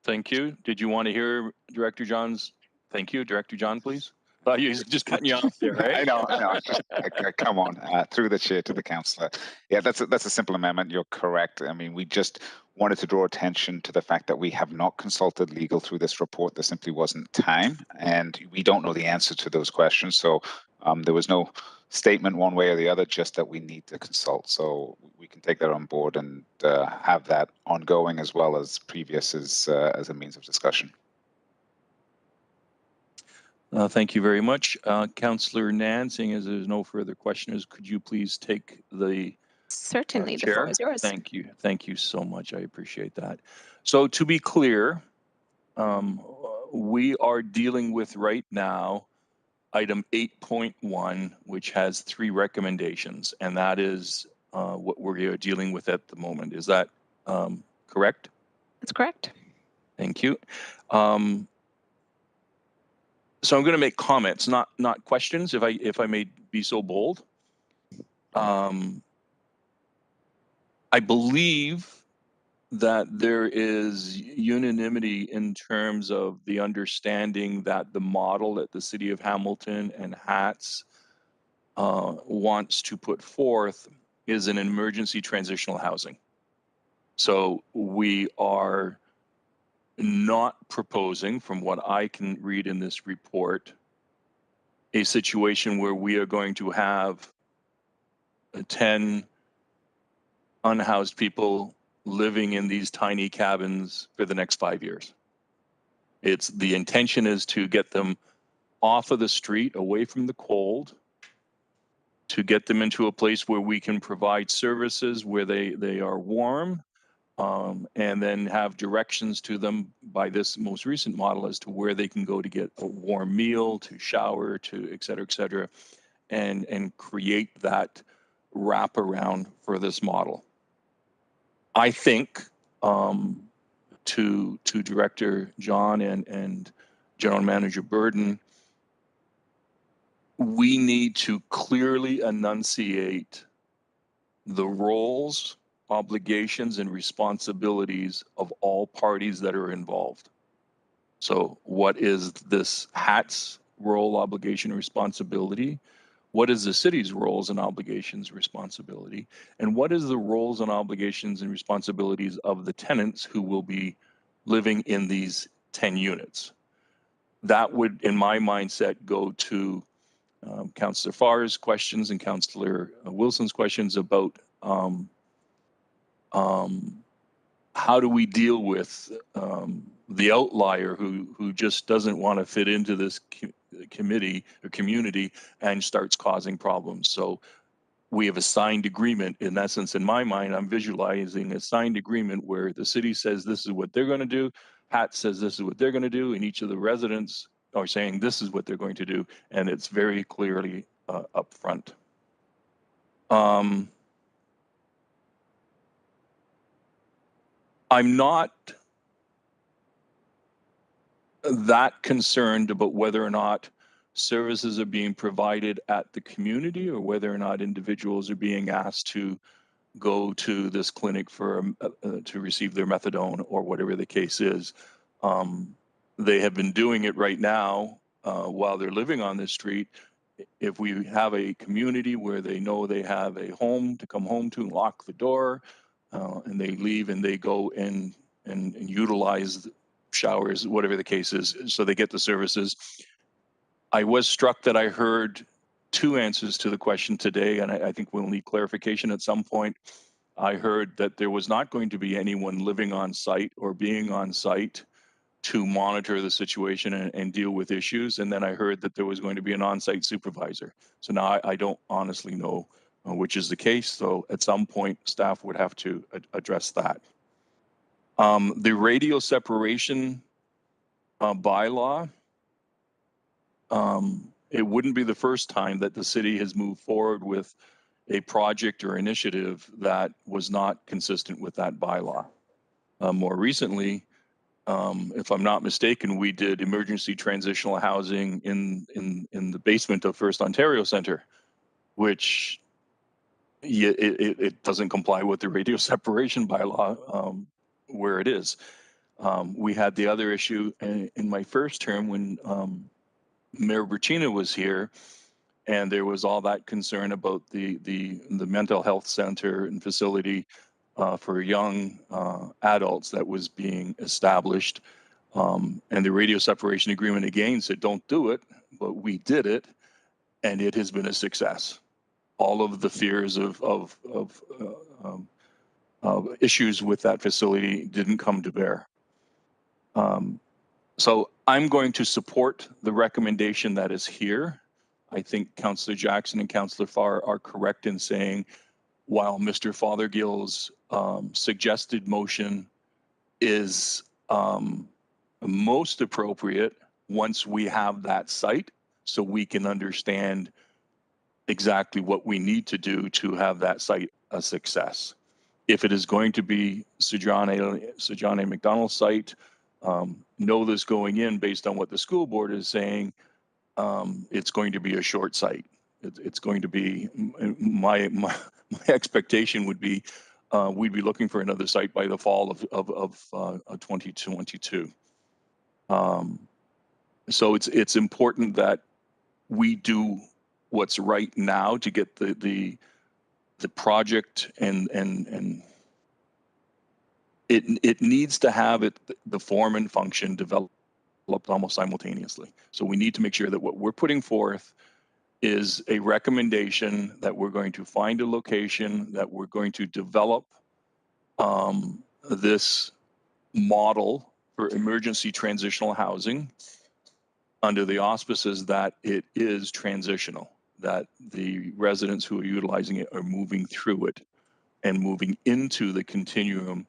Thank you. Did you want to hear Director John's? Thank you. Director John, please. Thought you just cutting you off there, right? I know. Come on, through the chair to the councillor. Yeah, that's a simple amendment. You're correct. I mean, we just wanted to draw attention to the fact that we have not consulted legal through this report. There simply wasn't time, and we don't know the answer to those questions. So there was no statement one way or the other, just that we need to consult. So we can take that on board and have that ongoing as well as previous as a means of discussion. Thank you very much. Councillor Nan, seeing as there's no further questioners, could you please take the Certainly, the chair? floor is yours. Thank you. Thank you so much. I appreciate that. So to be clear, we are dealing with right now item 8.1, which has 3 recommendations, and that is what we're dealing with at the moment. Is that correct? That's correct. Thank you. So I'm going to make comments, not questions, if I may be so bold. I believe that there is unanimity in terms of the understanding that the model that the City of Hamilton and HATS wants to put forth is an emergency transitional housing. So we are not proposing, from what I can read in this report, a situation where we are going to have 10 unhoused people living in these tiny cabins for the next 5 years. The intention is to get them off of the street, away from the cold, to get them into a place where we can provide services where they are warm, and then have directions to them by this most recent model as to where they can go to get a warm meal, to shower, to et cetera, and create that wraparound for this model. I think to Director John and General Manager Burden, we need to clearly enunciate the roles, obligations, and responsibilities of all parties that are involved. So what is this HAT's role, obligation, and responsibility? What is the city's roles and obligations, responsibility? And what is the roles and obligations and responsibilities of the tenants who will be living in these 10 units? That would, in my mindset, go to Councillor Farr's questions and Councillor Wilson's questions about how do we deal with the outlier who just doesn't want to fit into this committee or community and starts causing problems. So we have a signed agreement. In essence, in my mind, I'm visualizing a signed agreement where the city says this is what they're going to do, HAT says this is what they're going to do, and each of the residents are saying this is what they're going to do, and it's very clearly up front. I'm not that concerned about whether or not services are being provided at the community or whether or not individuals are being asked to go to this clinic for to receive their methadone or whatever the case is. They have been doing it right now while they're living on this street. If we have a community where they know they have a home to come home to and lock the door, and they leave and they go in and utilize showers, whatever the case is, so they get the services. I was struck that I heard two answers to the question today, and I think we'll need clarification at some point. I heard that there was not going to be anyone living on site or being on site to monitor the situation and deal with issues. And then I heard that there was going to be an on-site supervisor. So now I don't honestly know which is the case. So at some point, staff would have to address that. The radio separation bylaw, it wouldn't be the first time that the city has moved forward with a project or initiative that was not consistent with that bylaw. More recently, if I'm not mistaken, we did emergency transitional housing in the basement of First Ontario Centre, which it doesn't comply with the radio separation bylaw where it is. We had the other issue in my first term when Mayor Berchina was here, and there was all that concern about the mental health center and facility for young adults that was being established. And the radio separation agreement again said, don't do it, but we did it, and it has been a success. All of the fears of issues with that facility didn't come to bear. So I'm going to support the recommendation that is here. I think Councillor Jackson and Councillor Farr are correct in saying, while Mr. Fothergill's suggested motion is most appropriate once we have that site, so we can understand exactly what we need to do to have that site a success. If it is going to be Sejane McDonald's site, know this going in based on what the school board is saying, it's going to be a short site. It's going to be, my expectation would be, we'd be looking for another site by the fall of 2022. So it's important that we do what's right now to get the project and it needs to have the form and function developed almost simultaneously. So we need to make sure that what we're putting forth is a recommendation that we're going to find a location, that we're going to develop this model for emergency transitional housing under the auspices that it is transitional, that the residents who are utilizing it are moving through it and moving into the continuum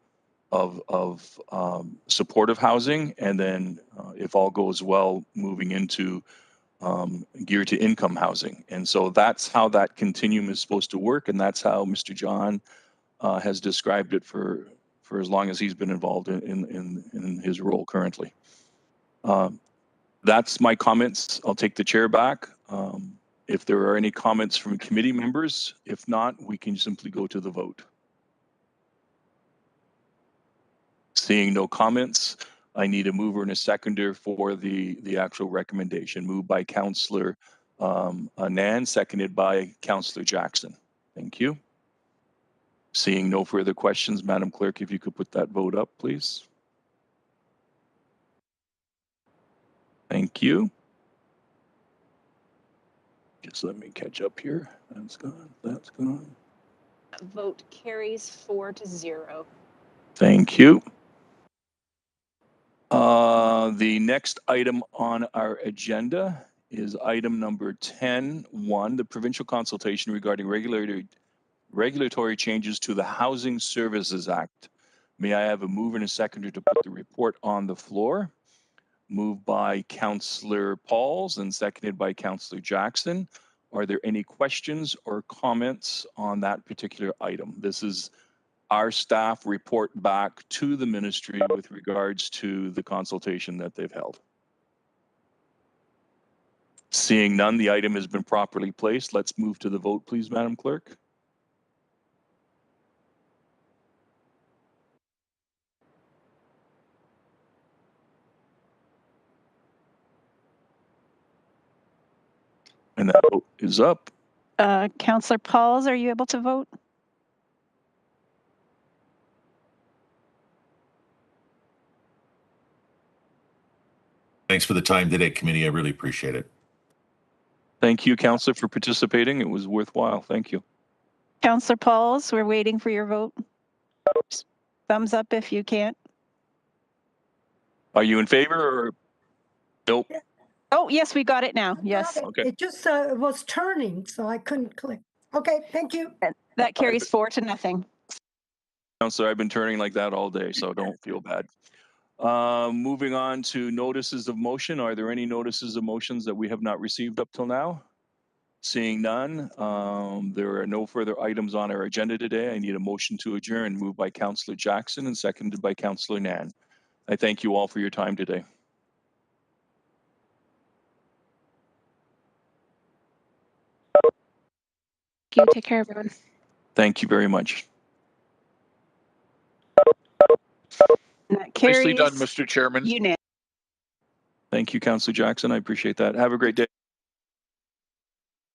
of supportive housing, and then if all goes well, moving into geared to income housing. And so that's how that continuum is supposed to work, and that's how Mr. John has described it for as long as he's been involved in his role currently. That's my comments. I'll take the chair back. If there are any comments from committee members, if not, we can simply go to the vote. Seeing no comments, I need a mover and a seconder for the actual recommendation. Moved by Councillor Nan, seconded by Councillor Jackson. Thank you. Seeing no further questions, Madam Clerk, if you could put that vote up, please. Thank you. Just let me catch up here. That's gone. That's gone. Vote carries 4-0. Thank you. The next item on our agenda is item number 10.1, the provincial consultation regarding regulatory changes to the Housing Services Act. May I have a mover and a seconder to put the report on the floor? Moved by Councillor Pauls and seconded by Councillor Jackson. Are there any questions or comments on that particular item? This is our staff report back to the ministry with regards to the consultation that they've held. Seeing none, the item has been properly placed. Let's move to the vote, please, Madam Clerk. And that vote is up. Councillor Pauls, are you able to vote? Thanks for the time today, committee. I really appreciate it. Thank you, Councillor, for participating. It was worthwhile. Thank you. Councillor Pauls, we're waiting for your vote. Thumbs up if you can't. Are you in favor or nope? Oh, yes, we got it now. Yes. Okay. It just was turning, so I couldn't click. Okay, thank you. That carries 4-0. Councillor, I've been turning like that all day, so don't feel bad. Moving on to notices of motion. Are there any notices of motions that we have not received up till now? Seeing none, there are no further items on our agenda today. I need a motion to adjourn, moved by Councillor Jackson and seconded by Councillor Nan. I thank you all for your time today. You take care, everyone. Thank you very much. That carries. Nicely done, Mr. Chairman. Unanimous. Thank you, Councillor Jackson. I appreciate that. Have a great day.